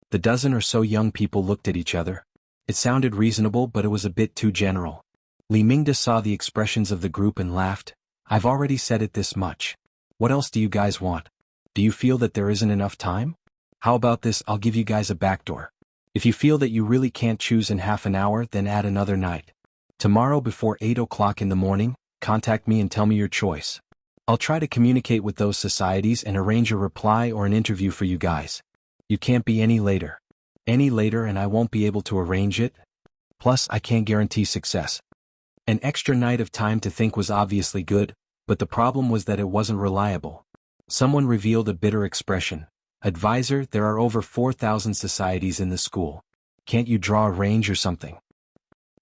The dozen or so young people looked at each other. It sounded reasonable, but it was a bit too general. Li Mingde saw the expressions of the group and laughed. "I've already said it this much. What else do you guys want? Do you feel that there isn't enough time? How about this, I'll give you guys a backdoor. If you feel that you really can't choose in half an hour, then add another night. Tomorrow before 8 o'clock in the morning, contact me and tell me your choice. I'll try to communicate with those societies and arrange a reply or an interview for you guys. You can't be any later. Any later and I won't be able to arrange it. Plus, I can't guarantee success." An extra night of time to think was obviously good, but the problem was that it wasn't reliable. Someone revealed a bitter expression. "Advisor, there are over 4,000 societies in the school. Can't you draw a range or something?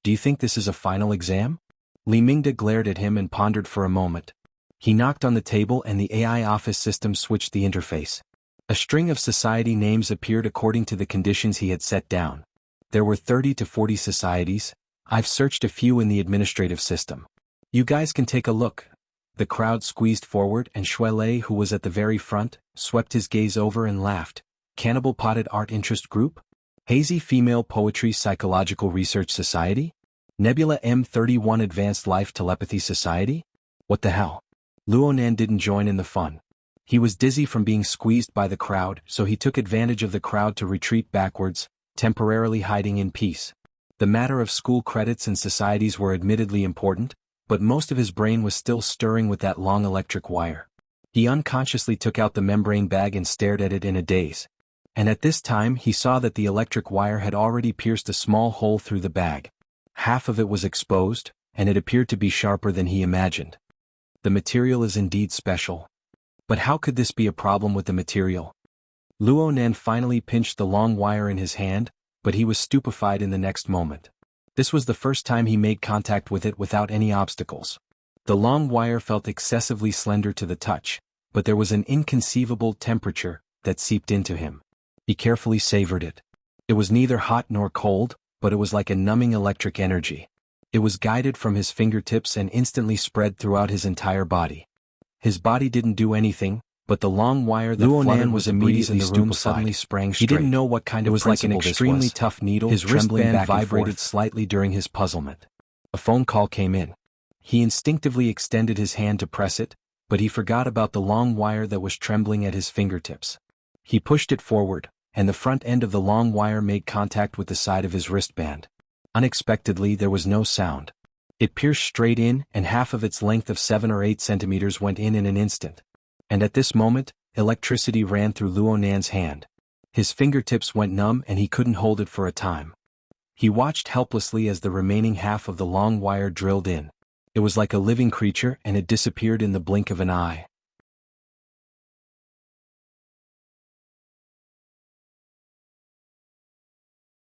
Do you think this is a final exam?" Li Mingde glared at him and pondered for a moment. He knocked on the table and the AI office system switched the interface. A string of society names appeared according to the conditions he had set down. There were 30 to 40 societies. I've searched a few in the administrative system. You guys can take a look. The crowd squeezed forward and Shui Lei, who was at the very front, swept his gaze over and laughed. "Cannibal Potted Art Interest Group? Hazy Female Poetry Psychological Research Society? Nebula M31 Advanced Life Telepathy Society? What the hell?" Luo Nan didn't join in the fun. He was dizzy from being squeezed by the crowd, so he took advantage of the crowd to retreat backwards, temporarily hiding in peace. The matter of school credits and societies were admittedly important, but most of his brain was still stirring with that long electric wire. He unconsciously took out the membrane bag and stared at it in a daze. And at this time he saw that the electric wire had already pierced a small hole through the bag. Half of it was exposed, and it appeared to be sharper than he imagined. The material is indeed special. But how could this be a problem with the material? Luo Nan finally pinched the long wire in his hand, but he was stupefied in the next moment. This was the first time he made contact with it without any obstacles. The long wire felt excessively slender to the touch, but there was an inconceivable temperature that seeped into him. He carefully savored it. It was neither hot nor cold, but it was like a numbing electric energy. It was guided from his fingertips and instantly spread throughout his entire body. His body didn't do anything, but the long wire that fluttered was immediately in the room suddenly sprang straight. He didn't know what kind of principle this was. It was like an extremely tough needle. His wristband vibrated slightly during his puzzlement. A phone call came in. He instinctively extended his hand to press it, but he forgot about the long wire that was trembling at his fingertips. He pushed it forward, and the front end of the long wire made contact with the side of his wristband. Unexpectedly, there was no sound. It pierced straight in, and half of its length of 7 or 8 centimeters went in an instant. And at this moment, electricity ran through Luo Nan's hand. His fingertips went numb and he couldn't hold it for a time. He watched helplessly as the remaining half of the long wire drilled in. It was like a living creature and it disappeared in the blink of an eye.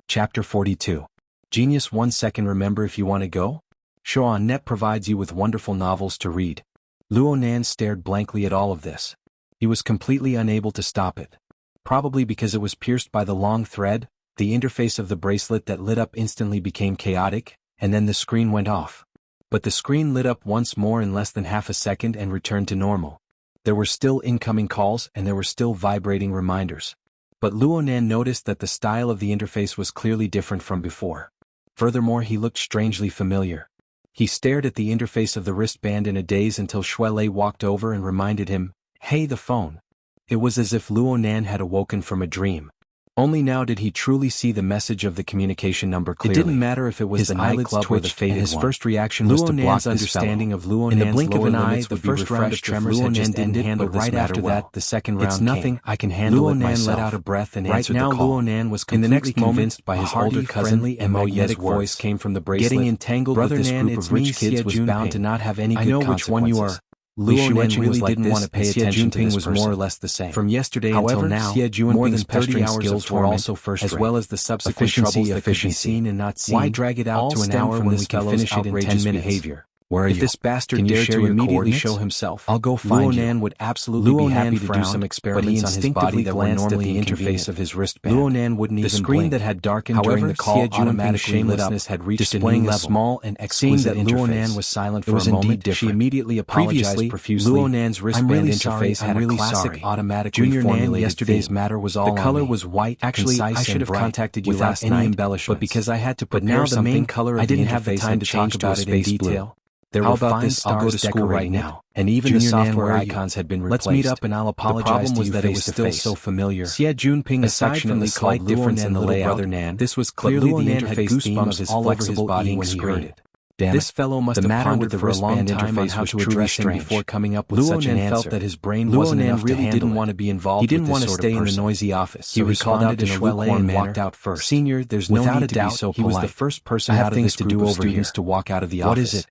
Chapter 42. Genius 1 second. Remember if you want to go? Shoan provides you with wonderful novels to read. Luo Nan stared blankly at all of this. He was completely unable to stop it. Probably because it was pierced by the long thread, the interface of the bracelet that lit up instantly became chaotic, and then the screen went off. But the screen lit up once more in less than half a second and returned to normal. There were still incoming calls and there were still vibrating reminders. But Luo Nan noticed that the style of the interface was clearly different from before. Furthermore, he looked strangely familiar. He stared at the interface of the wristband in a daze until Shuelei walked over and reminded him, "Hey, the phone." It was as if Luo Nan had awoken from a dream. Only now did he truly see the message of the communication number clearly. It didn't matter if it was the nightclub or the faded one. His first reaction was to block this understanding of Luo Nan's. In the blink of an eye, the first round of tremors had just ended, but right after that, the second round came. It's nothing, I can handle it myself. Luo Nan let out a breath and answered the call. Right now, Luo Nan was completely convinced by his older cousin, and magnetic voice came from the bracelet. Getting entangled with this group of rich kids was bound to not have any good consequences. I know which one you are. Luo Nan really didn't want to pay attention to this person. Was more or less the same. From yesterday until now, more than 30 hours skills were also first rate, as well as the subsequent troubles that could be seen and not seen. Why drag it out to an hour when we can finish it in 10 minutes? Behavior. Where are you? If this bastard dared to immediately show himself, I'll go find you. Luo Nan would absolutely be happy to do some experiments on his body that were normally the interface of his wristband. Luo Nan wouldn't even blink. The screen that had darkened during the call automatically shamelessness had reached a new level. Small and exquisite interface. Luo Nan was silent for a moment. She immediately apologized profusely. Luo Nan's wristband interface had a classic automatically formulated yesterday's matter was all. The color was white. Actually, I should have contacted you last night, but because I had to prepare something, now the main color of the interface had changed to a space blue. There were fine stars decorating right now, and even the software icons had been replaced. Let's meet up and I'll apologize. The problem was that it was still so familiar. Xie Junping affectionately called Luo Nan the layout. This was clearly the interface theme of his flexible body when he heard it. Damn this fellow must have pondered for a long time on how to address him before coming up with such an answer. Luo Nan felt that his brain wasn't enough to handle it. He didn't want to be involved. He didn't want to stay in the noisy office. He responded in a lukewarm manner and walked out first. Senior, there's no need to be so polite. He was the first person out of this group of students to walk out of the office. What is it?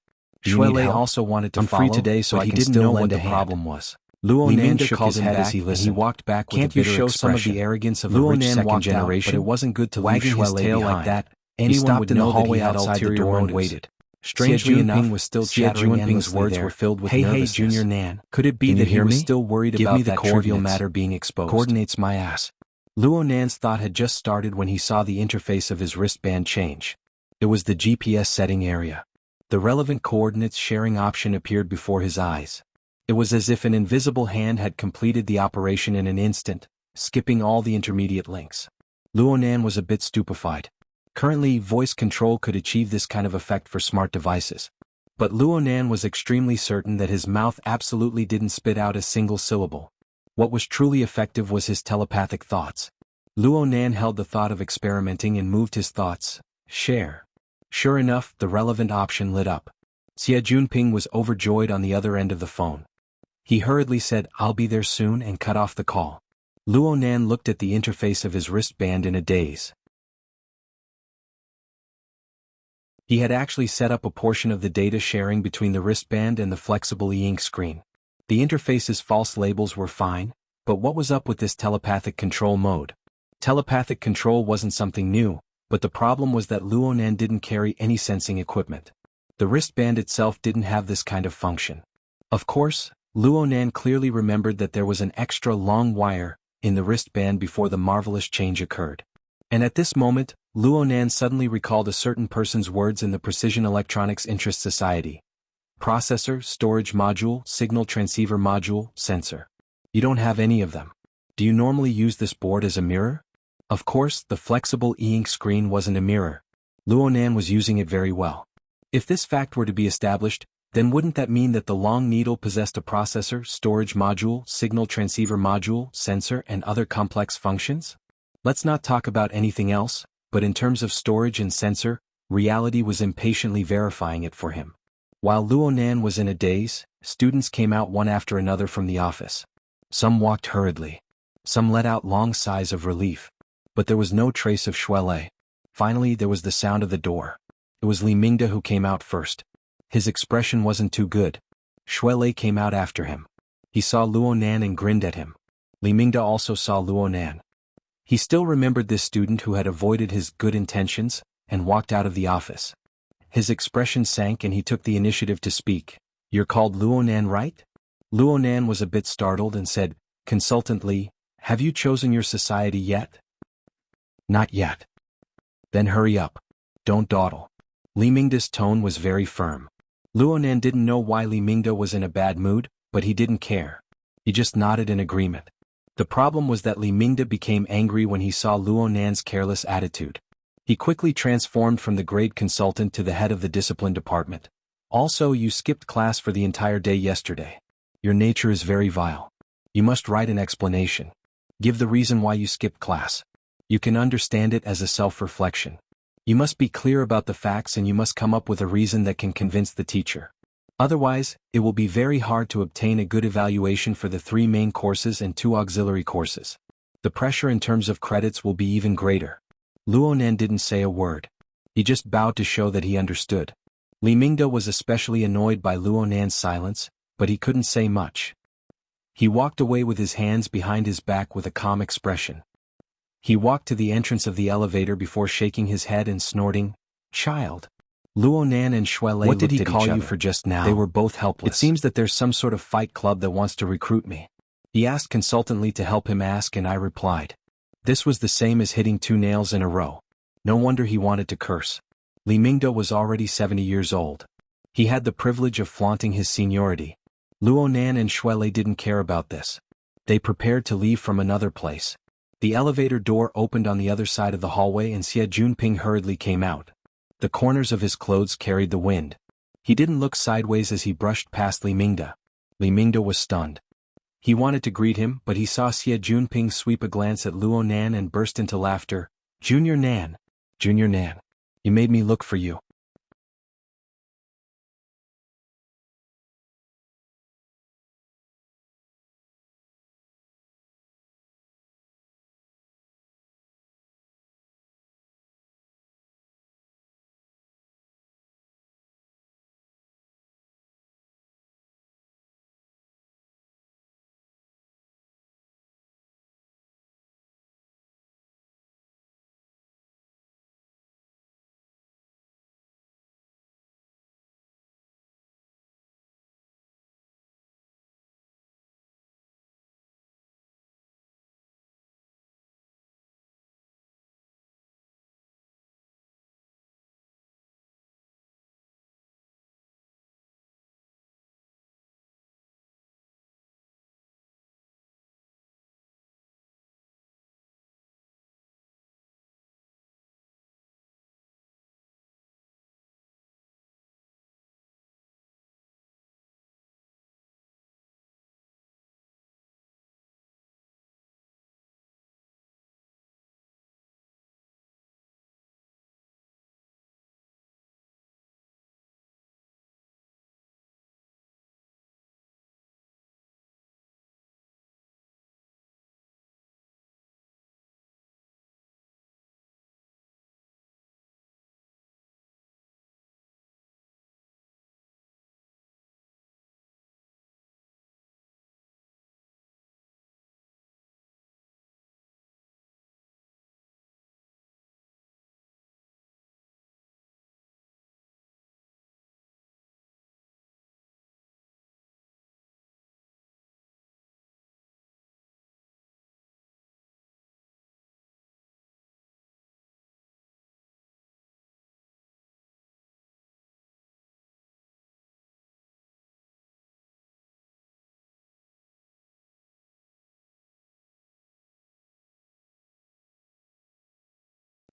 Shuelei also wanted to follow, free today, so he didn't know what the problem was. Luo Nan shook his head as he listened. He walked back with a bitter expression. Can't you show some of the arrogance of a rich second generation? But it wasn't good to leave Shuelei like that. Anyone would know that he had ulterior motives. Waited. Strangely enough, was still chattering endlessly. Words were filled with nervousness. Hey, Junior Nan, could it be that he was still worried about that trivial matter being exposed? Coordinates my ass. Luo Nan's thought had just started when he saw the interface of his wristband change. It was the GPS setting area. The relevant coordinates sharing option appeared before his eyes. It was as if an invisible hand had completed the operation in an instant, skipping all the intermediate links. Luo Nan was a bit stupefied. Currently, voice control could achieve this kind of effect for smart devices. But Luo Nan was extremely certain that his mouth absolutely didn't spit out a single syllable. What was truly effective was his telepathic thoughts. Luo Nan held the thought of experimenting and moved his thoughts. Share. Sure enough, the relevant option lit up. Xie Junping was overjoyed on the other end of the phone. He hurriedly said, "I'll be there soon," and cut off the call. Luo Nan looked at the interface of his wristband in a daze. He had actually set up a portion of the data sharing between the wristband and the flexible e-ink screen. The interface's false labels were fine, but what was up with this telepathic control mode? Telepathic control wasn't something new, but the problem was that Luo Nan didn't carry any sensing equipment. The wristband itself didn't have this kind of function. Of course, Luo Nan clearly remembered that there was an extra long wire, in the wristband before the marvelous change occurred. And at this moment, Luonan suddenly recalled a certain person's words in the Precision Electronics Interest Society. Processor, storage module, signal transceiver module, sensor. You don't have any of them. Do you normally use this board as a mirror? Of course, the flexible e-ink screen wasn't a mirror. Luonan was using it very well. If this fact were to be established, then wouldn't that mean that the long needle possessed a processor, storage module, signal transceiver module, sensor, and other complex functions? Let's not talk about anything else, but in terms of storage and sensor, reality was impatiently verifying it for him. While Luonan was in a daze, students came out one after another from the office. Some walked hurriedly. Some let out long sighs of relief. But there was no trace of Shuelei. Finally, there was the sound of the door. It was Li Mingde who came out first. His expression wasn't too good. Shuelei came out after him. He saw Luonan and grinned at him. Li Mingde also saw Luonan. He still remembered this student who had avoided his good intentions and walked out of the office. His expression sank and he took the initiative to speak. "You're called Luonan, right?" Luonan was a bit startled and said, consultantly, "Have you chosen your society yet?" "Not yet." "Then hurry up. Don't dawdle." Li Mingde's tone was very firm. Luonan didn't know why Li Mingde was in a bad mood, but he didn't care. He just nodded in agreement. The problem was that Li Mingde became angry when he saw Luonan's careless attitude. He quickly transformed from the grade consultant to the head of the discipline department. "Also, you skipped class for the entire day yesterday. Your nature is very vile. You must write an explanation. Give the reason why you skipped class. You can understand it as a self-reflection. You must be clear about the facts and you must come up with a reason that can convince the teacher. Otherwise, it will be very hard to obtain a good evaluation for the 3 main courses and 2 auxiliary courses. The pressure in terms of credits will be even greater." Luonan didn't say a word. He just bowed to show that he understood. Li Mingde was especially annoyed by Luonan's silence, but he couldn't say much. He walked away with his hands behind his back with a calm expression. He walked to the entrance of the elevator before shaking his head and snorting, "Child." Luonan and Shuelei "What did he looked at call each you other. for just now?" They were both helpless. "It seems that there's some sort of fight club that wants to recruit me." He asked consultantly to help him ask and I replied. This was the same as hitting 2 nails in a row. No wonder he wanted to curse. Li Mingde was already 70 years old. He had the privilege of flaunting his seniority. Luonan and Shuelei didn't care about this. They prepared to leave from another place. The elevator door opened on the other side of the hallway and Xie Junping hurriedly came out. The corners of his clothes carried the wind. He didn't look sideways as he brushed past Li Mingde. Li Mingde was stunned. He wanted to greet him, but he saw Xie Junping sweep a glance at Luonan and burst into laughter. "Junior Nan! Junior Nan! You made me look for you."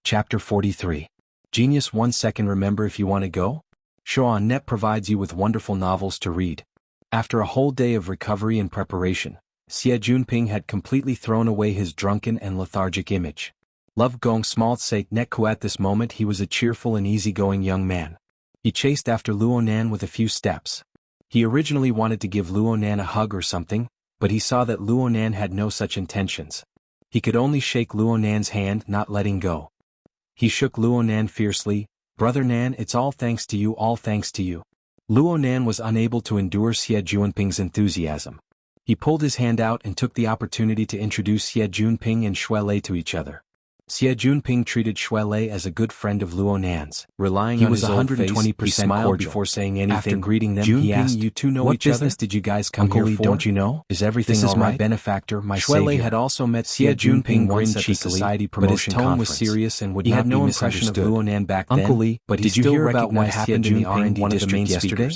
Chapter 43. Genius 1 second. Remember if you want to go? Show.net provides you with wonderful novels to read. After a whole day of recovery and preparation, Xie Junping had completely thrown away his drunken and lethargic image. Love Gong small sake netku. At this moment he was a cheerful and easygoing young man. He chased after Luonan with a few steps. He originally wanted to give Luonan a hug or something, but he saw that Luonan had no such intentions. He could only shake Luonan's hand, not letting go. He shook Luonan fiercely. Brother Nan, it's all thanks to you, all thanks to you. Luonan was unable to endure Xie Junping's enthusiasm. He pulled his hand out and took the opportunity to introduce Xie Junping and Shuelei to each other. Xie Junping treated Shuelei as a good friend of Luonan's. Relying on his old face, he smiled before saying anything. After greeting them, he asked, "You two know each other? What business did you guys come here for? Don't you know? Is everything all right? This is my benefactor, my savior." Shuelei had also met Xie Junping once at the society promotion conference. But his tone was serious and would not be misunderstood. He had no impression of Luonan back then. Uncle Lee, but did you hear about what happened in the R&D district yesterday?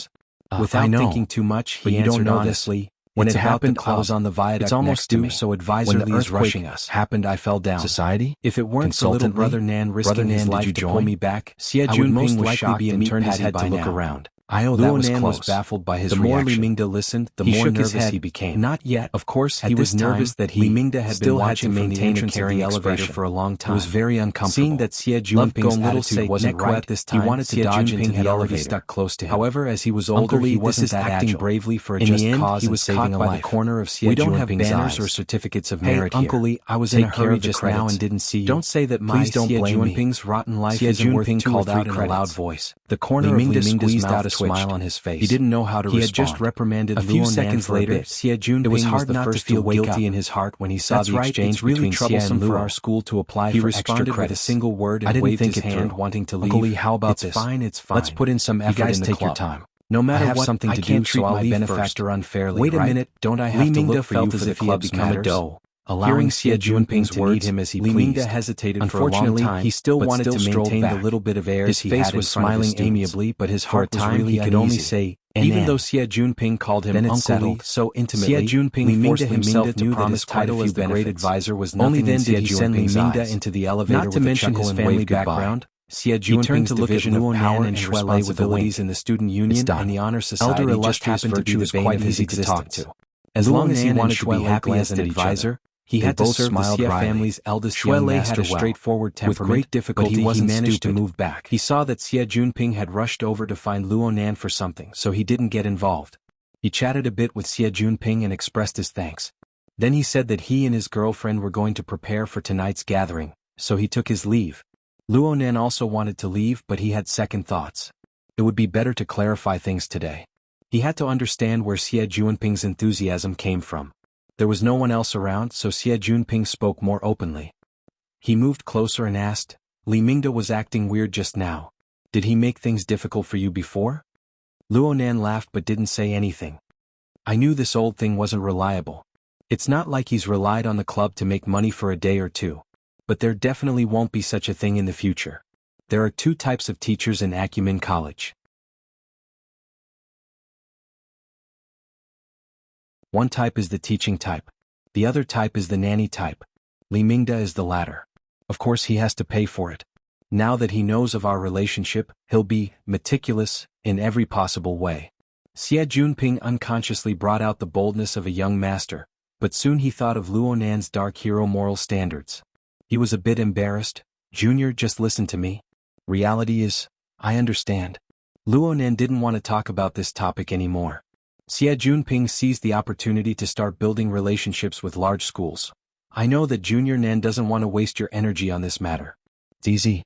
Without thinking too much, he answered honestly. When it happened, I was on the viaduct. It's almost due, so advisedly is rushing us. Happened, I fell down. Society? If it weren't for little brother Nan risking his life to pull me back, Xie Junping was shocked and turned his head to look around. Luonan was baffled by his reaction. The more Li Mingda listened, the more nervous he became. Not yet. Of course, he was nervous that Li Mingda had been watching from the entrance of the elevator for a long time. It was very uncomfortable. Seeing that Xie Junping's attitude wasn't right at this time, he wanted to dodge into the elevator. Stuck close to him. However, as he was older, he wasn't that acting bravely for a just cause and saving a life. The corner of Xie Junping's eyes. We don't have banners or certificates of merit here. Uncle Lee, I was in a hurry just now and didn't see you. Don't say that my Xie Junping's rotten life isn't worth 2 or 3 credits. In a loud voice. The corner of Li Mingda squeezed out a smile on his face. He didn't know how to respond. He had just reprimanded a few seconds later. Xie Junping was hard not to feel guilty in his heart when he saw the exchange between Xie and Luo. For our school to apply for extra credit. With a single word and waved his hand, wanting to leave. Uncle Lee, how about this? It's fine. Let's put in some effort. You guys take your time. No matter what, something to do, so I'll leave first. Unfairly. Wait a minute, don't I have to look for you for the club's matters? Hearing Xie Junping's words, him as he Li Mingda hesitated for a long time. He still wanted to maintain the little bit of airs he had. His face was smiling amiably, but his heart was really uneasy. He could only say, even though Xie Junping called him Uncle Lee so intimately, Xie Junping forced himself to promise title as the great advisor was nothing. Only then did he send Li Mingda into the elevator with a chuckle and family background. Xie Junping's division of power and Shuelei with abilities in the student union and the honor society just happened to be the bane of his existence. As long as he wanted to be happy as an advisor, he had to serve the Xie family's eldest young master had a straightforward temperament, with great difficulty but he managed to move back. He saw that Xie Junping had rushed over to find Luonan for something, so he didn't get involved. He chatted a bit with Xie Junping and expressed his thanks. Then he said that he and his girlfriend were going to prepare for tonight's gathering, so he took his leave. Luonan also wanted to leave, but he had second thoughts. It would be better to clarify things today. He had to understand where Xie Junping's enthusiasm came from. There was no one else around, so Xie Junping spoke more openly. He moved closer and asked, Li Mingda was acting weird just now. Did he make things difficult for you before? Luonan laughed but didn't say anything. I knew this old thing wasn't reliable. It's not like he's relied on the club to make money for a day or two. But there definitely won't be such a thing in the future. There are 2 types of teachers in Acumen College. One type is the teaching type. The other type is the nanny type. Li Mingda is the latter. Of course he has to pay for it. Now that he knows of our relationship, he'll be meticulous in every possible way. Xie Junping unconsciously brought out the boldness of a young master, but soon he thought of Luonan's dark hero moral standards. He was a bit embarrassed. Junior, just listen to me. Reality is, I understand. Luonan didn't want to talk about this topic anymore. Xie Junping seized the opportunity to start building relationships with large schools. I know that Junior Nan doesn't want to waste your energy on this matter. It's easy.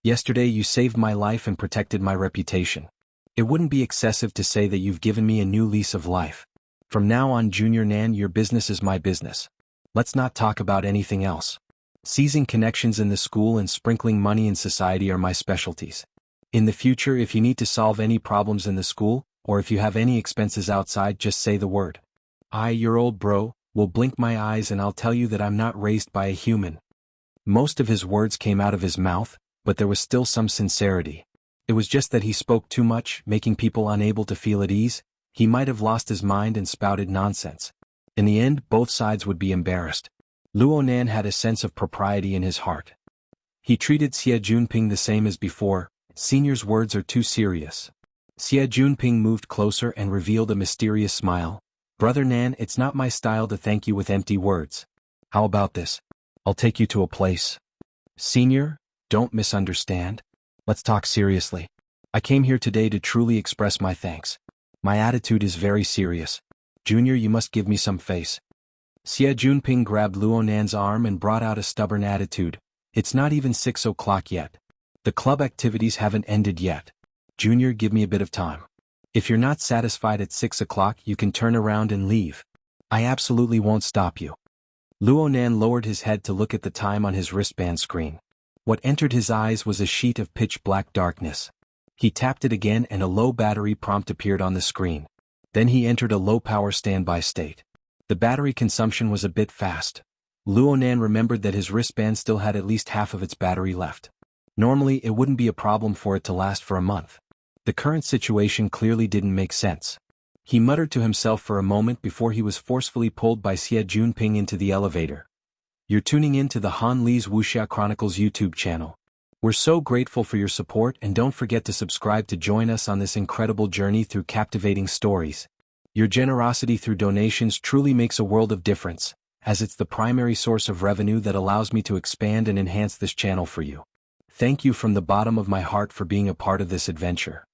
Yesterday you saved my life and protected my reputation. It wouldn't be excessive to say that you've given me a new lease of life. From now on, Junior Nan, your business is my business. Let's not talk about anything else. Seizing connections in the school and sprinkling money in society are my specialties. In the future, if you need to solve any problems in the school, or if you have any expenses outside, just say the word. I, your old bro, will blink my eyes and I'll tell you that I'm not raised by a human. Most of his words came out of his mouth, but there was still some sincerity. It was just that he spoke too much, making people unable to feel at ease. He might have lost his mind and spouted nonsense. In the end, both sides would be embarrassed. Luonan had a sense of propriety in his heart. He treated Xie Junping the same as before. Senior's words are too serious. Xie Junping moved closer and revealed a mysterious smile. Brother Nan, it's not my style to thank you with empty words. How about this? I'll take you to a place. Senior, don't misunderstand. Let's talk seriously. I came here today to truly express my thanks. My attitude is very serious. Junior, you must give me some face. Xie Junping grabbed Luo Nan's arm and brought out a stubborn attitude. It's not even 6 o'clock yet. The club activities haven't ended yet. Junior, give me a bit of time. If you're not satisfied at 6 o'clock, you can turn around and leave. I absolutely won't stop you. Luo Nan lowered his head to look at the time on his wristband screen. What entered his eyes was a sheet of pitch-black darkness. He tapped it again and a low battery prompt appeared on the screen. Then he entered a low-power standby state. The battery consumption was a bit fast. Luo Nan remembered that his wristband still had at least half of its battery left. Normally, it wouldn't be a problem for it to last for a month. The current situation clearly didn't make sense. He muttered to himself for a moment before he was forcefully pulled by Xie Junping into the elevator. You're tuning in to the Han Li's Wuxia Chronicles YouTube channel. We're so grateful for your support and don't forget to subscribe to join us on this incredible journey through captivating stories. Your generosity through donations truly makes a world of difference, as it's the primary source of revenue that allows me to expand and enhance this channel for you. Thank you from the bottom of my heart for being a part of this adventure.